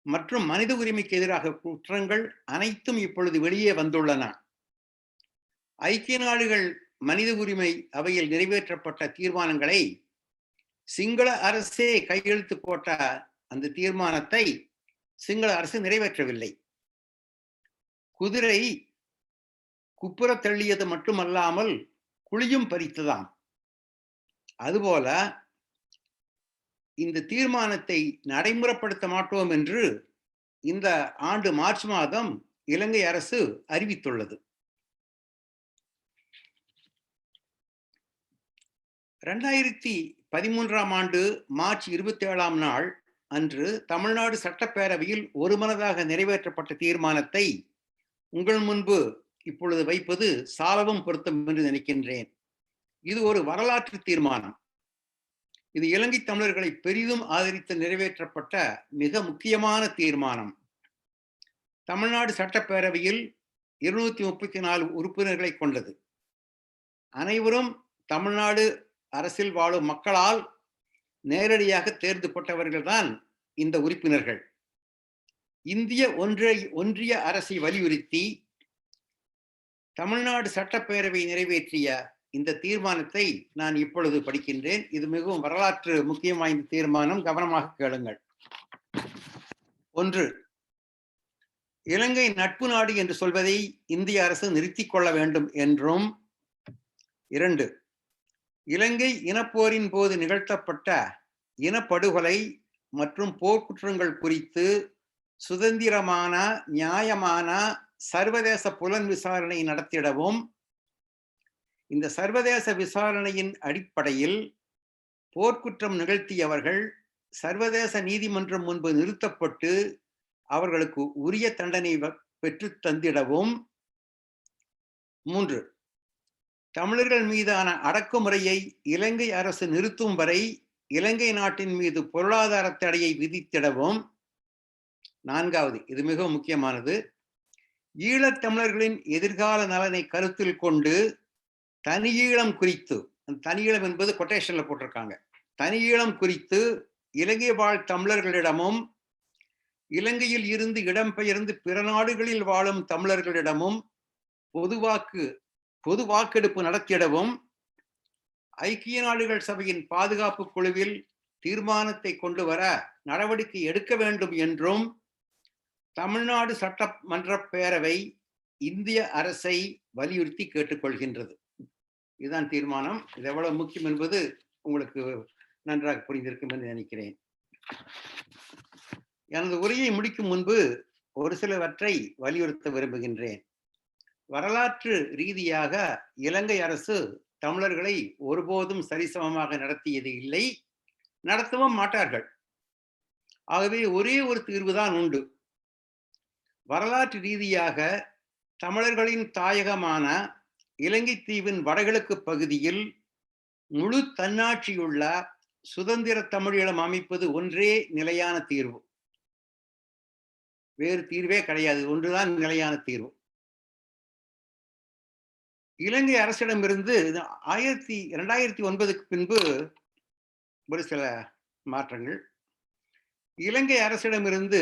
மற்றும் மனித உரிமைக்கு எதிராக குற்றங்கள் அனைத்தும் இப்பொழுது வெளியே வந்துள்ளன. ஐக்கிய நாடுகள் மனித உரிமை அவையில் நிறைவேற்றப்பட்ட தீர்மானங்களை சிங்கள அரசே கையெழுத்து போட்ட அந்த தீர்மானத்தை சிங்கள அரசு நிறைவேற்றவில்லை. குதிரை குப்புற தள்ளியது மட்டுமல்லாமல் குழியும் பறித்ததாம். அதுபோல இந்த தீர்மானத்தை நடைமுறைப்படுத்த மாட்டோம் என்று இந்த ஆண்டு மார்ச் மாதம் இலங்கை அரசு அறிவித்துள்ளது. 2013ஆம் ஆண்டு மார்ச் 27ஆம் நாள் அன்று தமிழ்நாடு சட்டப்பேரவையில் ஒருமனதாக நிறைவேற்றப்பட்ட தீர்மானத்தை உங்கள் முன்பு இப்பொழுது வைப்பது சாலவும் பொருத்தம் என்று நினைக்கின்றேன். இது ஒரு வரலாற்று தீர்மானம். இது இலங்கை தமிழர்களை பெரிதும் ஆதரித்து நிறைவேற்றப்பட்ட மிக முக்கியமான தீர்மானம். தமிழ்நாடு சட்டப்பேரவையில் 234 உறுப்பினர்களை கொண்டது. அனைவரும் தமிழ்நாடு அரசில் வாழும் மக்களால் நேரடியாக தேர்ந்தெடுக்கப்பட்டவர்கள்தான் இந்த உறுப்பினர்கள். இந்திய ஒன்றிய அரசை வலியுறுத்தி தமிழ்நாடு சட்டப்பேரவை நிறைவேற்றிய இந்த தீர்மானத்தை நான் இப்பொழுது படிக்கின்றேன். இது மிகவும் வரலாற்று முக்கியம் வாய்ந்த தீர்மானம், கவனமாக கேளுங்கள். 1. இலங்கை நட்பு நாடு என்று சொல்வதை இந்திய அரசு நிறுத்திக் கொள்ள வேண்டும் என்றும். 2. இலங்கை இனப்போரின் போது நிகழ்த்தப்பட்ட இனப்படுகொலை மற்றும் போர்க்குற்றங்கள் குறித்து சுதந்திரமான, நியாயமான சர்வதேச புலன் விசாரணை நடத்திடவும், இந்த சர்வதேச விசாரணையின் அடிப்படையில் போர்க்குற்றம் நிகழ்த்தியவர்கள் சர்வதேச நீதிமன்றம் முன்பு நிறுத்தப்பட்டு அவர்களுக்கு உரிய தண்டனை பெற்று தந்திடவும். 3. தமிழர்கள் மீதான அடக்குமுறையை இலங்கை அரசு நிறுத்தும் வரை இலங்கை நாட்டின் மீது பொருளாதார தடையை விதித்திடவும். 4வது, இது மிகவும் முக்கியமானது, ஈழத் தமிழர்களின் எதிர்கால நலனை கருத்தில் கொண்டு தனியீழம் குறித்து, தனியீழம் என்பது கொட்டேஷன்ல போட்டிருக்காங்க, தனியீழம் குறித்து இலங்கை வாழ் தமிழர்களிடமும் இலங்கையில் இருந்து இடம்பெயர்ந்து பிற நாடுகளில் வாழும் தமிழர்களிடமும் பொது வாக்கெடுப்பு நடத்திடவும் ஐக்கிய நாடுகள் சபையின் பாதுகாப்பு குழுவில் தீர்மானத்தை கொண்டு வர நடவடிக்கை எடுக்க வேண்டும் என்றும் தமிழ்நாடு சட்டமன்ற பேரவை இந்திய அரசை வலியுறுத்தி கேட்டுக்கொள்கின்றது. இதுதான் தீர்மானம். இது எவ்வளவு முக்கியம் என்பது உங்களுக்கு நன்றாக புரிந்திருக்கும் என்று நினைக்கிறேன். எனது உரையை முடிக்கும் முன்பு ஒரு சிலவற்றை வலியுறுத்த விரும்புகின்றேன். வரலாற்று ரீதியாக இலங்கை அரசு தமிழர்களை ஒருபோதும் சரிசமமாக நடத்தியது இல்லை, நடத்தவும் மாட்டார்கள். ஆகவே ஒரே ஒரு தீர்வுதான் உண்டு. வரலாற்று ரீதியாக தமிழர்களின் தாயகமான இலங்கை தீவின் வடகிழக்கு பகுதியில் முழு தன்னாட்சியுள்ள சுதந்திர தமிழீழம் அமைப்பது ஒன்றே நிலையான தீர்வு. வேறு தீர்வே கிடையாது. ஒன்றுதான் நிலையான தீர்வு. இலங்கை அரசிடமிருந்து 2009க்கு பின்பு ஒரு சில மாற்றங்கள். இலங்கை அரசிடமிருந்து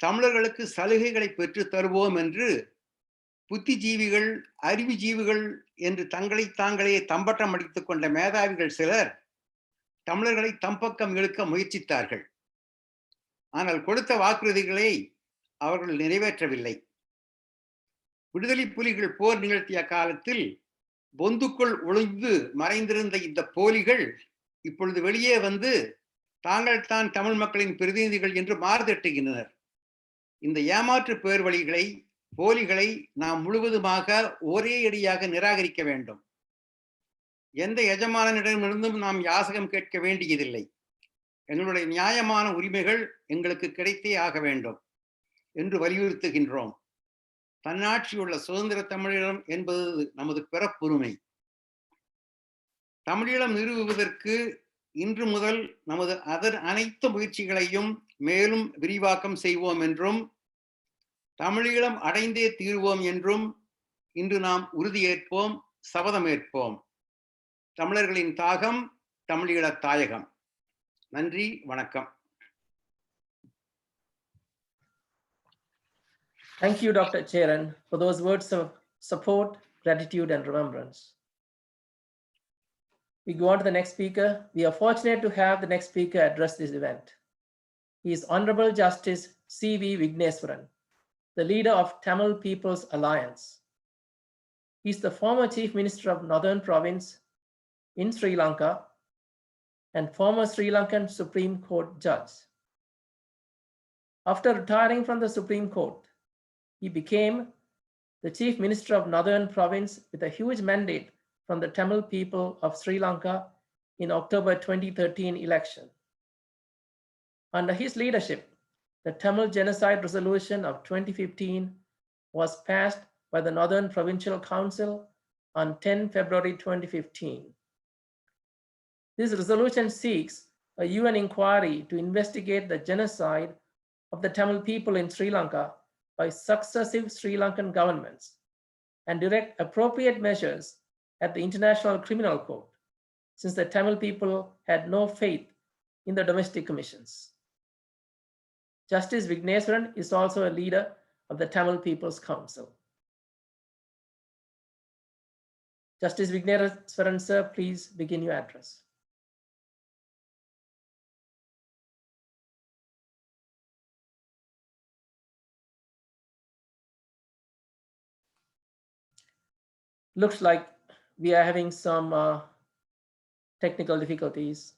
தமிழர்களுக்கு சலுகைகளை பெற்று தருவோம் என்று புத்திஜீவிகள், அறிவுஜீவிகள் என்று தங்களை தாங்களே தம்பட்டம் அடித்துக் கொண்ட மேதாவிகள் சிலர் தமிழர்களை தம்பக்கம் இழுக்க முயற்சித்தார்கள். ஆனால் கொடுத்த வாக்குறுதிகளை அவர்கள் நிறைவேற்றவில்லை. விடுதலை புலிகள் போர் நிகழ்த்திய காலத்தில் பொந்துக்குள் ஒளிந்து மறைந்திருந்த இந்த போலிகள் இப்பொழுது வெளியே வந்து தாங்கள் தான் தமிழ் மக்களின் பிரதிநிதிகள் என்று மாறுதட்டுகின்றனர். இந்த ஏமாற்று பேர் வழிகளை, போலிகளை நாம் முழுவதுமாக ஒரே அடியாக நிராகரிக்க வேண்டும். எந்த எஜமானனிடமிருந்தும் நாம் யாசகம் கேட்க வேண்டியதில்லை. எங்களுடைய நியாயமான உரிமைகள் எங்களுக்கு கிடைத்தே ஆக வேண்டும் என்று வலியுறுத்துகின்றோம். தன்னாட்சியுள்ள சுதந்திர தமிழீழம் என்பது நமது பிறப்புரிமை. தமிழீழம் நிறுவுவதற்கு இன்று முதல் நமது அனைத்து முயற்சிகளையும் மேலும் விரிவாக்கம் செய்வோம் என்றும், தமிழீழம் அடைந்தே தீர்வோம் என்றும் இன்று நாம் உறுதியேற்போம், சபதமேற்போம். தமிழர்களின் தாகம், தமிழீழ தாயகம். நன்றி, வணக்கம். Thank you, Dr. Cheran, for those words of support, gratitude, and remembrance. We go on to the next speaker. We are fortunate to have the next speaker address this event. He is Honorable Justice C.V. Vigneswaran, the leader of Tamil People's Alliance. He is the former Chief Minister of Northern Province in Sri Lanka and former Sri Lankan Supreme Court judge. After retiring from the Supreme Court, he became the Chief Minister of Northern Province with a huge mandate from the Tamil people of Sri Lanka in October 2013 election. Under his leadership, the Tamil Genocide Resolution of 2015 was passed by the Northern Provincial Council on 10 February 2015. This resolution seeks a UN inquiry to investigate the genocide of the Tamil people in Sri Lanka by successive Sri Lankan governments and direct appropriate measures at the International Criminal Court, since the Tamil people had no faith in the domestic commissions. Justice Vigneswaran is also a leader of the Tamil People's Council. Justice Vigneswaran, sir, please begin your address. Looks like we are having some technical difficulties.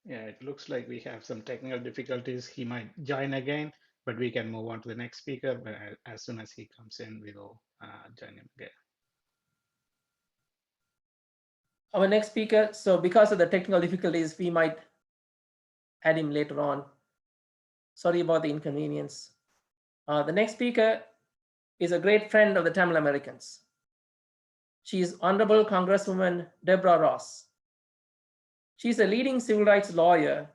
Yeah, it looks like we have some technical difficulties. He might join again, but we can move on to the next speaker. But as soon as he comes in, we will join him again. Our next speaker, so because of the technical difficulties, we might add him later on. Sorry about the inconvenience. The next speaker is a great friend of the Tamil Americans. She is Honorable Congresswoman Deborah Ross. She is a leading civil rights lawyer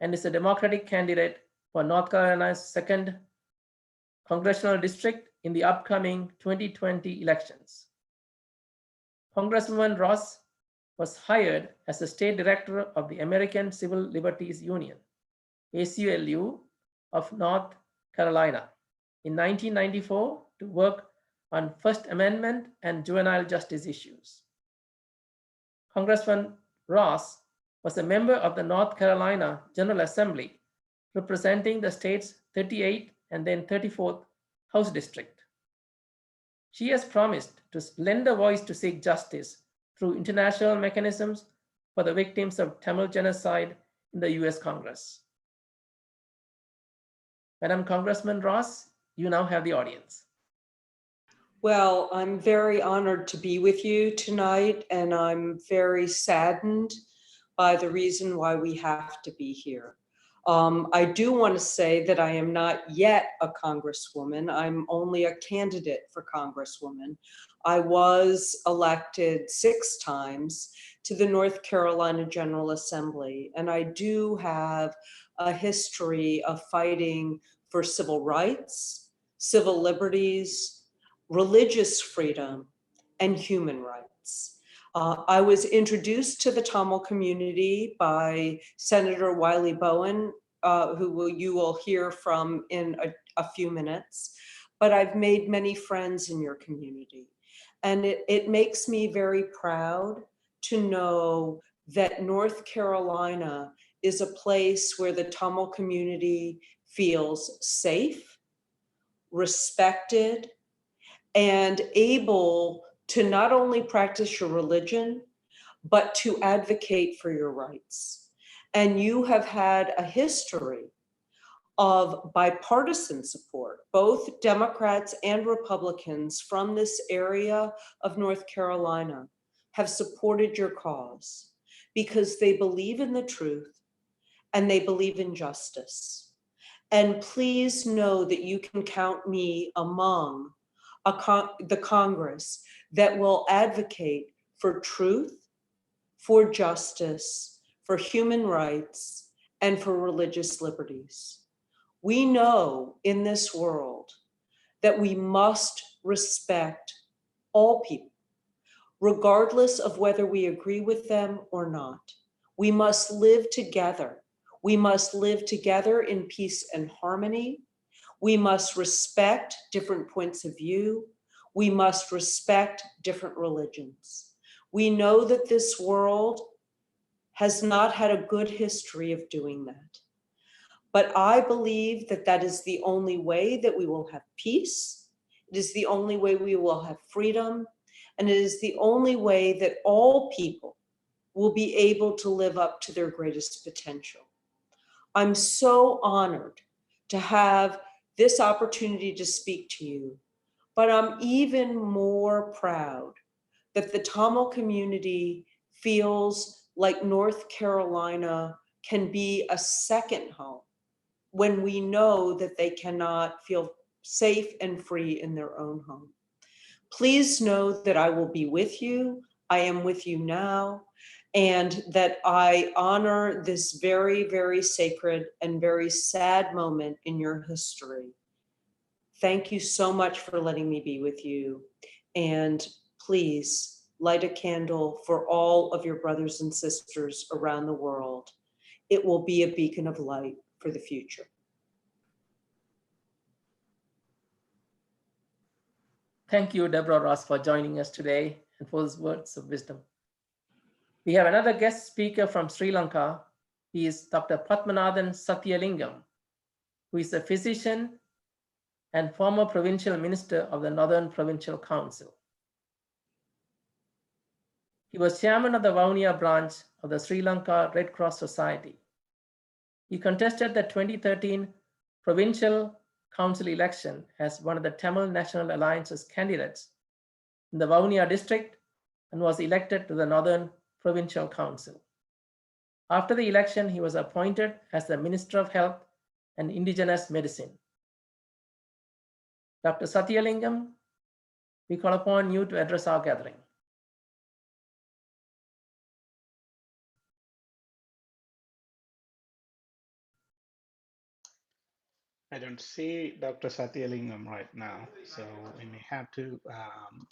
and is a Democratic candidate for North Carolina's 2nd Congressional District in the upcoming 2020 elections. Congresswoman Ross was hired as the State Director of the American Civil Liberties Union, ACLU, of North Carolina in 1994 to work on First Amendment and juvenile justice issues. Congressman Ross was a member of the North Carolina General Assembly, representing the state's 38th and then 34th House District. She has promised to lend a voice to seek justice through international mechanisms for the victims of Tamil genocide in the US Congress. Madam Congressman Ross, you now have the audience. Well, I'm very honored to be with you tonight, and I'm very saddened by the reason why we have to be here. I do want to say that I am not yet a congresswoman. I'm only a candidate for congresswoman. I was elected 6 times to the North Carolina General Assembly, and I do have a history of fighting for civil rights, civil liberties, religious freedom, and human rights. I was introduced to the Tamil community by Senator Wiley Bowen, who you will hear from in a few minutes, but I've made many friends in your community. And it makes me very proud to know that North Carolina is a place where the Tamil community feels safe, respected, and able to not only practice your religion, but to advocate for your rights. And you have had a history of bipartisan support, both Democrats and Republicans from this area of North Carolina have supported your cause because they believe in the truth and they believe in justice. And please know that you can count me among the Congress that will advocate for truth, for justice, for human rights, and for religious liberties. We know in this world that we must respect all people, regardless of whether we agree with them or not. We must live together. We must live together in peace and harmony. We must respect different points of view. We must respect different religions. We know that this world has not had a good history of doing that. But I believe that that is the only way that we will have peace. It is the only way we will have freedom. And it is the only way that all people will be able to live up to their greatest potential. I'm so honored to have this opportunity to speak to you, but I'm even more proud that the Tamil community feels like North Carolina can be a second home when we know that they cannot feel safe and free in their own home. Please know that I will be with you. I am with you now, and that I honor this very, very sacred and very sad moment in your history. Thank you so much for letting me be with you. And please light a candle for all of your brothers and sisters around the world. It will be a beacon of light for the future. Thank you, Deborah Ross, for joining us today and for those words of wisdom. We have another guest speaker from Sri Lanka. He is Dr. Padmanathan Sathiyalingam, who is a physician and former provincial minister of the Northern Provincial Council. He was chairman of the Vavuniya branch of the Sri Lanka Red Cross Society. He contested the 2013 provincial council election as one of the Tamil National Alliance's candidates in the Vavuniya district and was elected to the Northern Provincial Council. After the election, he was appointed as the Minister of Health and Indigenous Medicine. Dr. Sathiyalingam, we call upon you to address our gathering. I don't see Dr. Sathiyalingam right now, so we may have to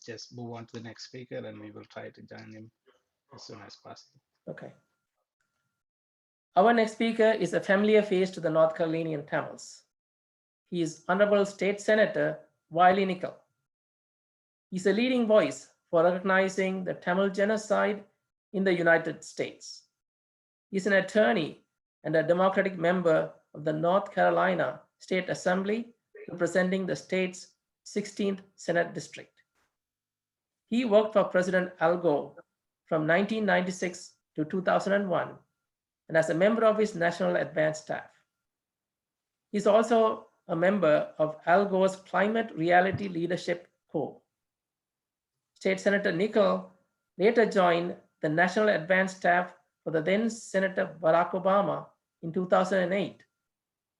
just move on to the next speaker, and we will try to join him as soon as possible. Okay. Our next speaker is a familiar face to the North Carolinian Tamils. He is Honorable State Senator Wiley Nicol. He's a leading voice for recognizing the Tamil genocide in the United States. He's an attorney and a Democratic member of the North Carolina State Assembly, representing the state's 16th Senate District. He worked for President Al Gore from 1996 to 2001 and as a member of his National Advance Staff. He's also a member of Al Gore's Climate Reality Leadership Corps. State Senator Nicol later joined the National Advance Staff for the then Senator Barack Obama in 2008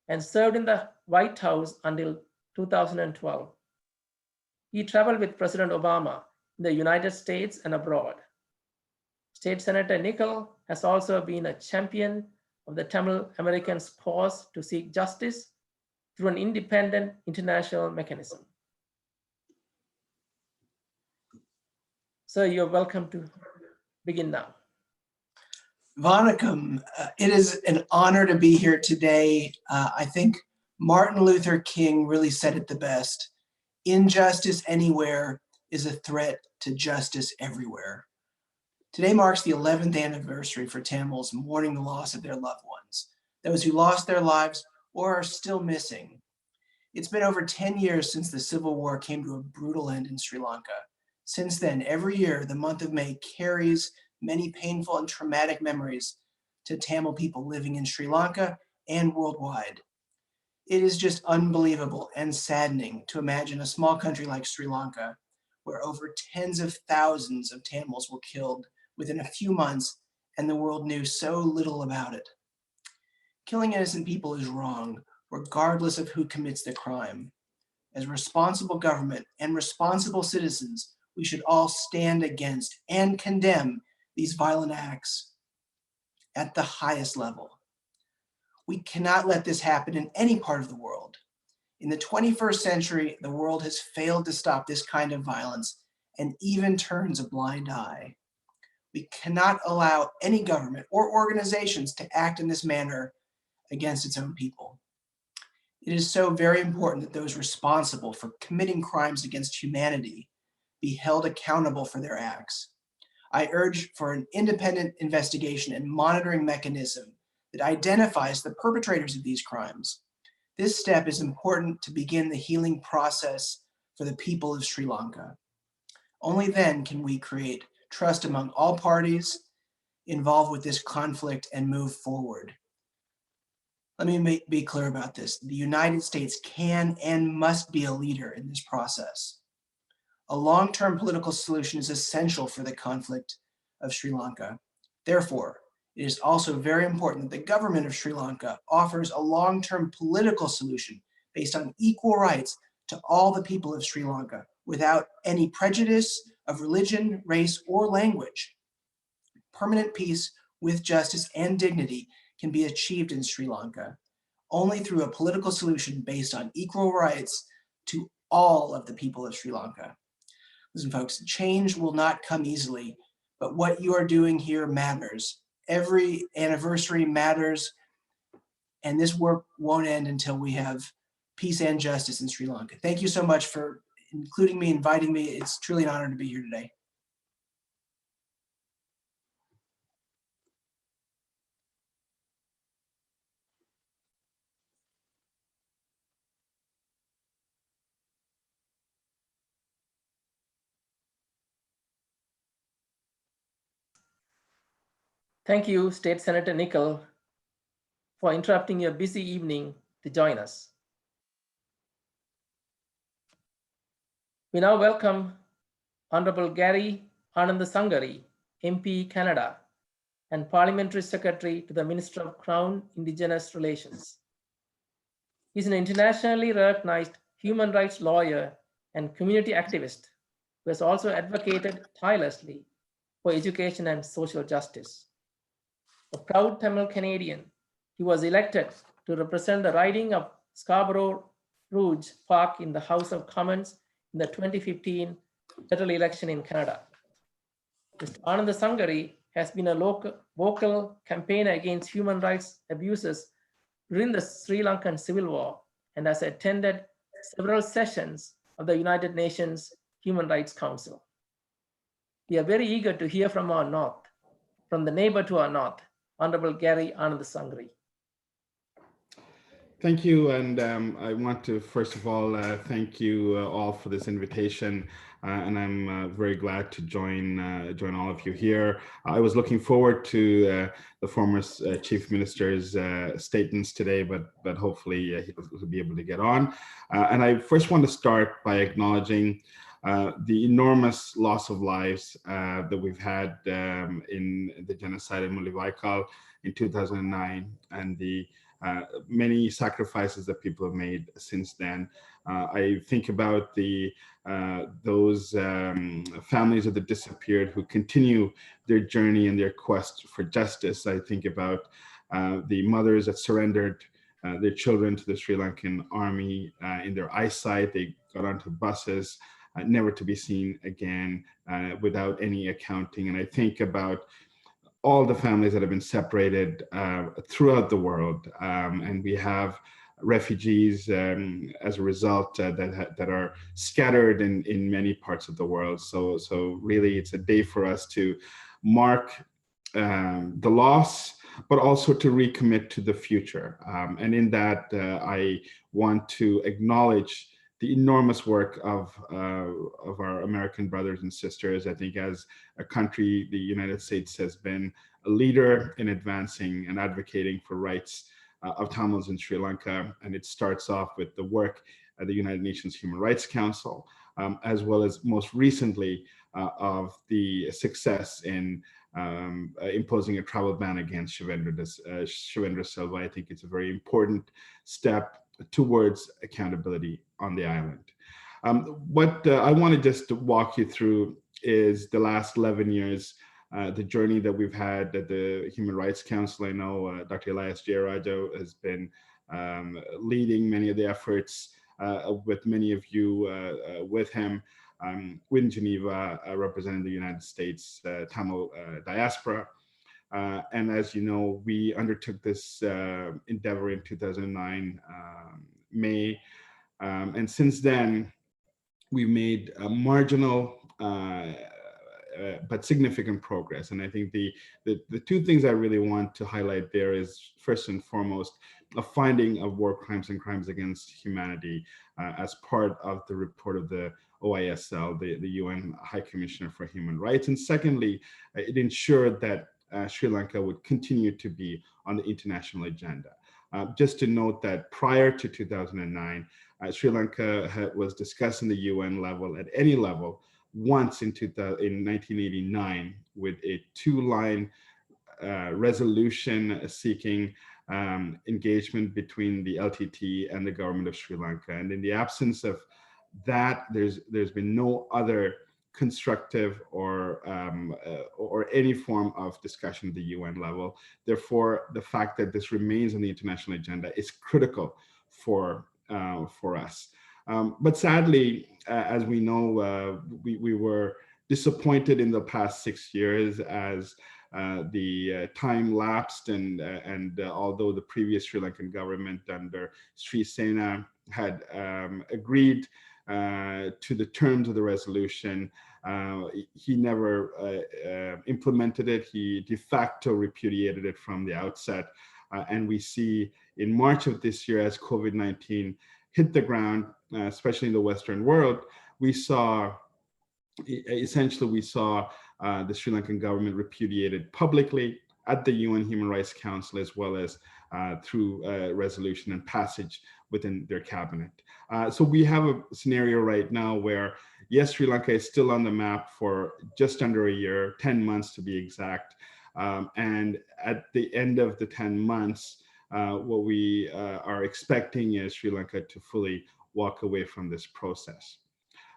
and served in the White House until 2012. He traveled with President Obama in the United States and abroad. State Senator Nickel has also been a champion of the Tamil Americans' cause to seek justice through an independent international mechanism. Sir, you're welcome to begin now. Vanakkam, it is an honor to be here today. I think Martin Luther King really said it the best. Injustice anywhere is a threat to justice everywhere. Today marks the 11th anniversary for Tamils mourning the loss of their loved ones, those who lost their lives or are still missing. It's been over 10 years since the Civil War came to a brutal end in Sri Lanka. Since then, every year, the month of May carries many painful and traumatic memories to Tamil people living in Sri Lanka and worldwide. It is just unbelievable and saddening to imagine a small country like Sri Lanka, where over tens of thousands of Tamils were killed within a few months, and the world knew so little about it. Killing innocent people is wrong, regardless of who commits the crime. As responsible government and responsible citizens, we should all stand against and condemn these violent acts at the highest level. We cannot let this happen in any part of the world. In the 21st century, the world has failed to stop this kind of violence and even turns a blind eye. We cannot allow any government or organizations to act in this manner against its own people. It is so very important that those responsible for committing crimes against humanity be held accountable for their acts. I urge for an independent investigation and monitoring mechanism that identifies the perpetrators of these crimes. This step is important to begin the healing process for the people of Sri Lanka. Only then can we create trust among all parties involved with this conflict and move forward. Let me be clear about this. The United States can and must be a leader in this process. A long-term political solution is essential for the conflict of Sri Lanka. Therefore, it is also very important that the government of Sri Lanka offers a long-term political solution based on equal rights to all the people of Sri Lanka without any prejudice of religion, race, or language. Permanent peace with justice and dignity can be achieved in Sri Lanka only through a political solution based on equal rights to all of the people of Sri Lanka. Listen, folks, change will not come easily, but what you are doing here matters. Every anniversary matters, and this work won't end until we have peace and justice in Sri Lanka. Thank you so much for including me, inviting me. It's truly an honor to be here today. Thank you, State Senator Nickel, for interrupting your busy evening to join us. We now welcome Honorable Gary Anandasangari, MP Canada, and Parliamentary Secretary to the Minister of Crown Indigenous Relations. He's an internationally recognized human rights lawyer and community activist who has also advocated tirelessly for education and social justice. A proud Tamil Canadian, he was elected to represent the riding of Scarborough Rouge Park in the House of Commons in the 2015 federal election in Canada. Mr. Anandasangari has been a vocal campaigner against human rights abuses during the Sri Lankan Civil War and has attended several sessions of the United Nations Human Rights Council. We are very eager to hear from our north, from the neighbor to our north, Honorable Gary Anandasangari. Thank you, and I want to first of all thank you all for this invitation, and I'm very glad to join all of you here. I was looking forward to the former Chief Minister's statements today, but hopefully he'll be able to get on. And I first want to start by acknowledging the enormous loss of lives that we've had in the genocide in Mullawaikal in 2009, and the many sacrifices that people have made since then. I think about those families of the disappeared who continue their journey and their quest for justice. I think about the mothers that surrendered their children to the Sri Lankan army in their eyesight. They got onto buses, never to be seen again, without any accounting. And I think about all the families that have been separated throughout the world. And we have refugees as a result that are scattered in many parts of the world. So really it's a day for us to mark the loss, but also to recommit to the future. And in that, I want to acknowledge the enormous work of our American brothers and sisters. I think as a country, the United States has been a leader in advancing and advocating for rights of Tamils in Sri Lanka. And it starts off with the work at the United Nations Human Rights Council, as well as most recently of the success in imposing a travel ban against Shivendra Silva. I think it's a very important step towards accountability on the island. What I want to just walk you through is the last 11 years, the journey that we've had at the Human Rights Council. I know Dr. Elias Jayaraja has been leading many of the efforts with many of you with him. In Geneva, representing the United States Tamil diaspora. And as you know, we undertook this endeavor in 2009, May. And since then, we made a marginal but significant progress. And I think the two things I really want to highlight there is, first and foremost, a finding of war crimes and crimes against humanity as part of the report of the OISL, the UN High Commissioner for Human Rights. And secondly, it ensured that Sri Lanka would continue to be on the international agenda. Just to note that prior to 2009, Sri Lanka was discussed in the UN level at any level once in 1989 with a two-line resolution seeking engagement between the LTT and the government of Sri Lanka. And in the absence of that, there's been no other constructive or any form of discussion at the UN level. Therefore, the fact that this remains on the international agenda is critical for us. But sadly, as we know, we were disappointed in the past 6 years as the time lapsed, and although the previous Sri Lankan government under Sri Sena had agreed to the terms of the resolution, he never implemented it. He de facto repudiated it from the outset. And we see in March of this year, as COVID-19 hit the ground, especially in the Western world, we saw the Sri Lankan government repudiated publicly at the UN Human Rights Council, as well as through resolution and passage within their cabinet. So we have a scenario right now where, yes, Sri Lanka is still on the map for just under a year, 10 months to be exact. And at the end of the 10 months, what we are expecting is Sri Lanka to fully walk away from this process.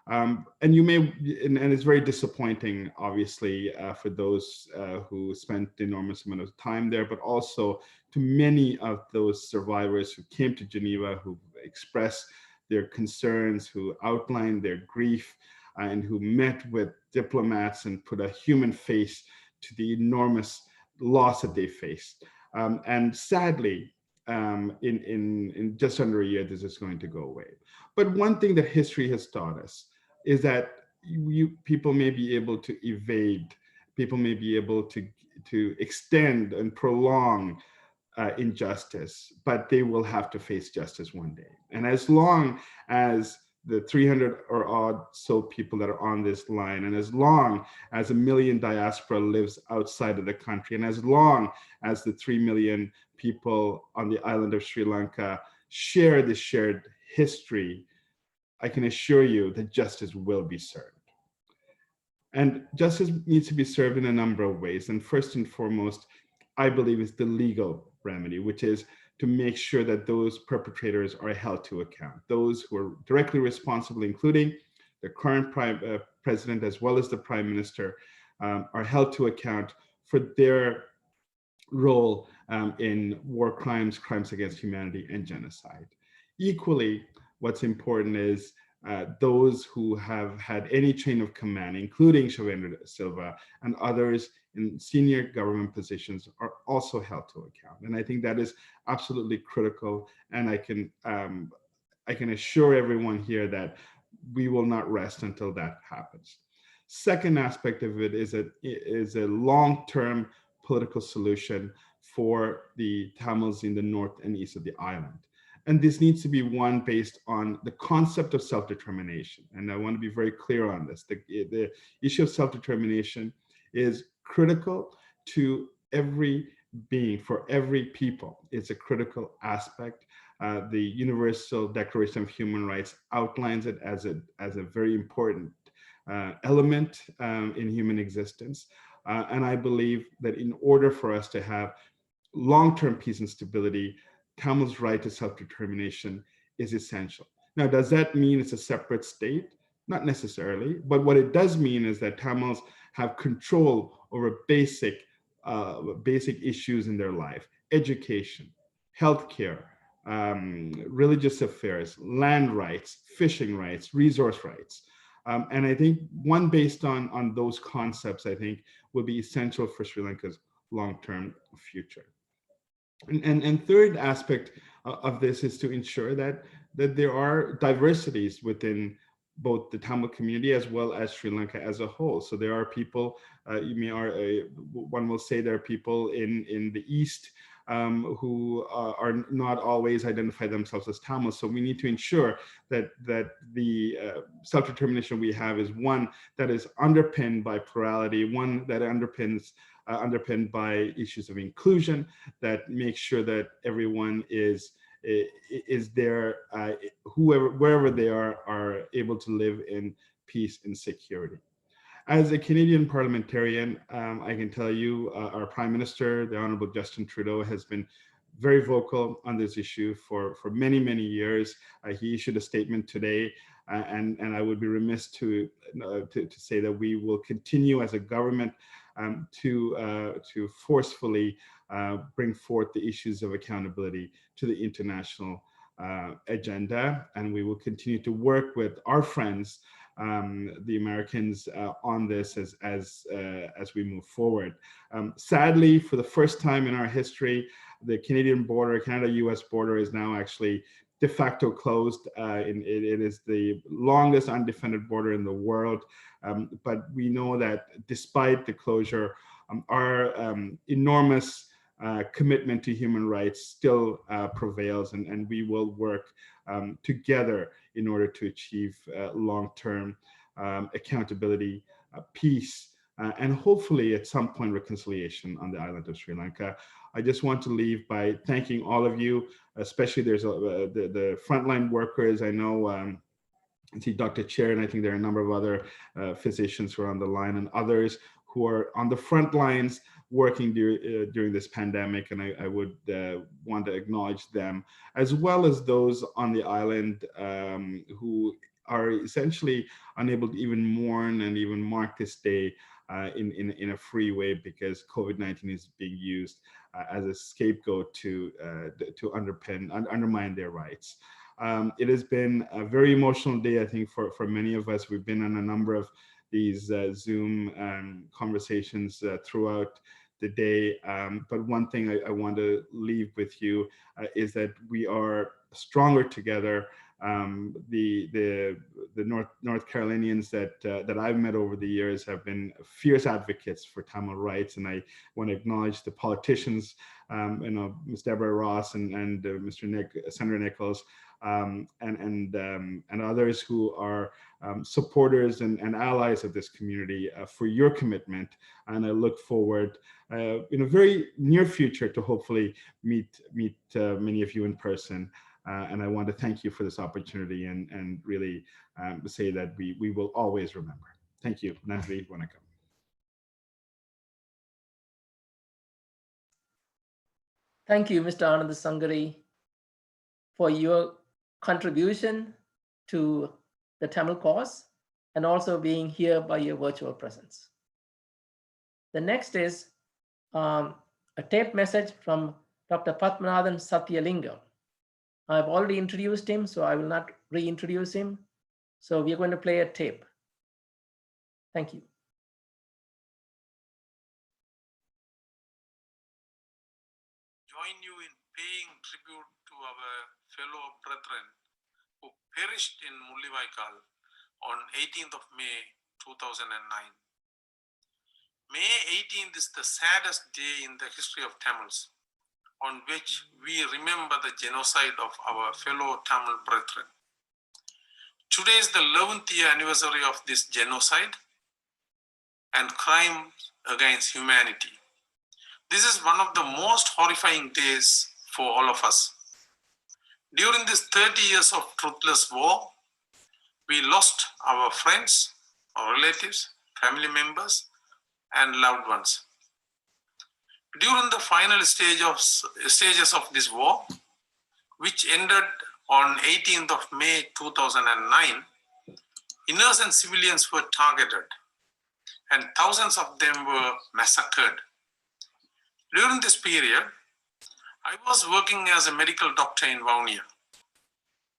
And it's very disappointing, obviously, for those who spent enormous amount of time there, but also to many of those survivors who came to Geneva, who expressed their concerns, who outlined their grief, and who met with diplomats and put a human face to the enormous loss that they faced. And sadly, in just under a year, this is going to go away. But one thing that history has taught us is that people may be able to evade, people may be able to extend and prolong injustice, but they will have to face justice one day. And as long as the 300 or odd so people that are on this line, and as long as 1 million diaspora lives outside of the country, and as long as the 3 million people on the island of Sri Lanka share this shared history, I can assure you that justice will be served. And justice needs to be served in a number of ways. And first and foremost, I believe, is the legal remedy, which is to make sure that those perpetrators are held to account. Those who are directly responsible, including the current president as well as the prime minister, are held to account for their role in war crimes, crimes against humanity, and genocide. Equally, what's important is those who have had any chain of command, including Shavendra Silva and others in senior government positions, are also held to account. And I think that is absolutely critical. And I can assure everyone here that we will not rest until that happens. Second aspect of it is a long-term political solution for the Tamils in the north and east of the island. And this needs to be one based on the concept of self-determination. And I want to be very clear on this. The issue of self-determination is critical to every being, for every people. It's a critical aspect. The Universal Declaration of Human Rights outlines it as a very important element in human existence. And I believe that in order for us to have long-term peace and stability, Tamil's right to self-determination is essential. Now, does that mean it's a separate state? Not necessarily, but what it does mean is that Tamils have control over basic issues in their life: education, healthcare, religious affairs, land rights, fishing rights, resource rights. And I think one based on those concepts, I think, will be essential for Sri Lanka's long-term future. And third aspect of this is to ensure that there are diversities within both the Tamil community as well as Sri Lanka as a whole. So there are people, one will say there are people in the East who are not always identify themselves as Tamil. So we need to ensure that the self-determination we have is one that is underpinned by plurality, one that underpinned by issues of inclusion, that makes sure that everyone is there, wherever they are able to live in peace and security. As a Canadian parliamentarian, I can tell you our Prime Minister, the Honorable Justin Trudeau, has been very vocal on this issue for many, many years. He issued a statement today, and I would be remiss to say that we will continue as a government to forcefully bring forth the issues of accountability to the international agenda, and we will continue to work with our friends, the Americans, on this as we move forward. Sadly, for the first time in our history, the Canadian border, Canada-US border, is now actually de facto closed. It is the longest undefended border in the world. But we know that despite the closure, our enormous commitment to human rights still prevails, and we will work together in order to achieve long-term accountability, peace, and hopefully at some point reconciliation on the island of Sri Lanka. I just want to leave by thanking all of you, especially there's the frontline workers. I know I see Dr. Chair, and I think there are a number of other physicians who are on the line, and others who are on the front lines working during this pandemic, and I would want to acknowledge them, as well as those on the island who are essentially unable to even mourn and even mark this day in a free way, because COVID-19 is being used as a scapegoat to undermine their rights. It has been a very emotional day, I think, for many of us. We've been on a number of these Zoom conversations throughout the day. But one thing I want to leave with you is that we are stronger together. The North Carolinians that I've met over the years have been fierce advocates for Tamil rights, and I want to acknowledge the politicians, Ms. Deborah Ross and Senator Nichols, and others who are supporters and allies of this community for your commitment. And I look forward in a very near future to hopefully meet many of you in person. And I want to thank you for this opportunity and really say that we will always remember. Thank you. Nandri, Vanakkam. Thank you, Mr. Anand Sangari, for your contribution to the Tamil cause and also being here by your virtual presence. The next is a tape message from Dr. Padmanathan Satyalingam. I've already introduced him, so I will not reintroduce him. So we are going to play a tape. Thank you. Join you in paying tribute to our fellow brethren who perished in Mullivaikal on 18th of May 2009. May 18th is the saddest day in the history of Tamils, on which we remember the genocide of our fellow Tamil brethren. Today is the 11th year anniversary of this genocide and crime against humanity. This is one of the most horrifying days for all of us. During this 30 years of truthless war, we lost our friends, our relatives, family members, and loved ones. During the final stages of this war, which ended on 18th of May 2009, innocent civilians were targeted and thousands of them were massacred. During this period, I was working as a medical doctor in Vaunia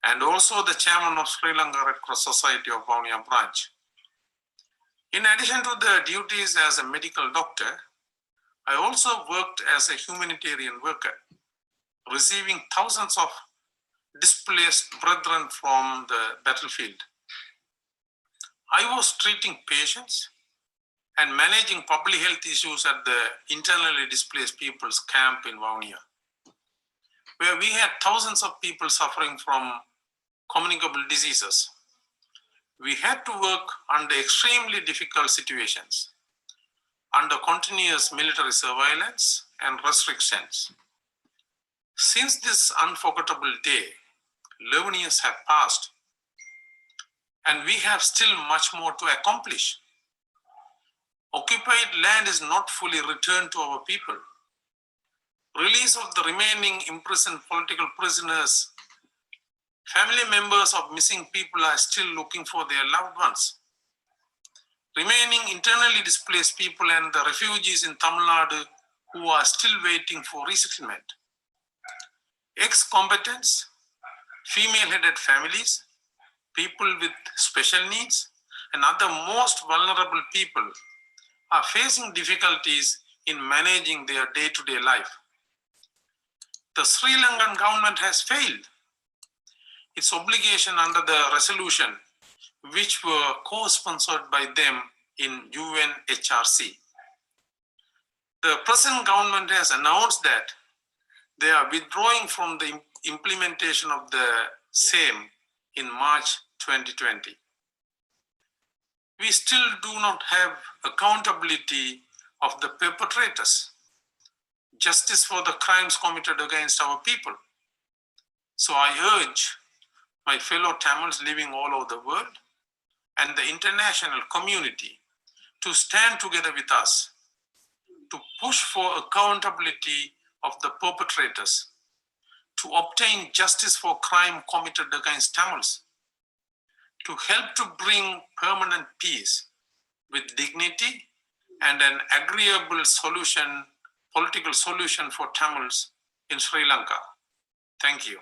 and also the chairman of Sri Lanka Red Cross Society of Vaunia branch. In addition to the duties as a medical doctor, I also worked as a humanitarian worker, receiving thousands of displaced brethren from the battlefield. I was treating patients and managing public health issues at the internally displaced people's camp in Vaunia, where we had thousands of people suffering from communicable diseases. We had to work under extremely difficult situations, under continuous military surveillance and restrictions. Since this unforgettable day, 11 years have passed, and we have still much more to accomplish. Occupied land is not fully returned to our people. Release of the remaining imprisoned political prisoners, family members of missing people are still looking for their loved ones. Remaining internally displaced people and the refugees in Tamil Nadu who are still waiting for resettlement. Ex-combatants, female-headed families, people with special needs, and other most vulnerable people are facing difficulties in managing their day-to-day life. The Sri Lankan government has failed its obligation under the resolution which were co-sponsored by them in UNHRC. The present government has announced that they are withdrawing from the implementation of the same in March 2020. We still do not have accountability of the perpetrators, justice for the crimes committed against our people. So I urge my fellow Tamils living all over the world and the international community to stand together with us to push for accountability of the perpetrators, to obtain justice for crime committed against Tamils, to help to bring permanent peace with dignity and an agreeable solution, political solution for Tamils in Sri Lanka. Thank you.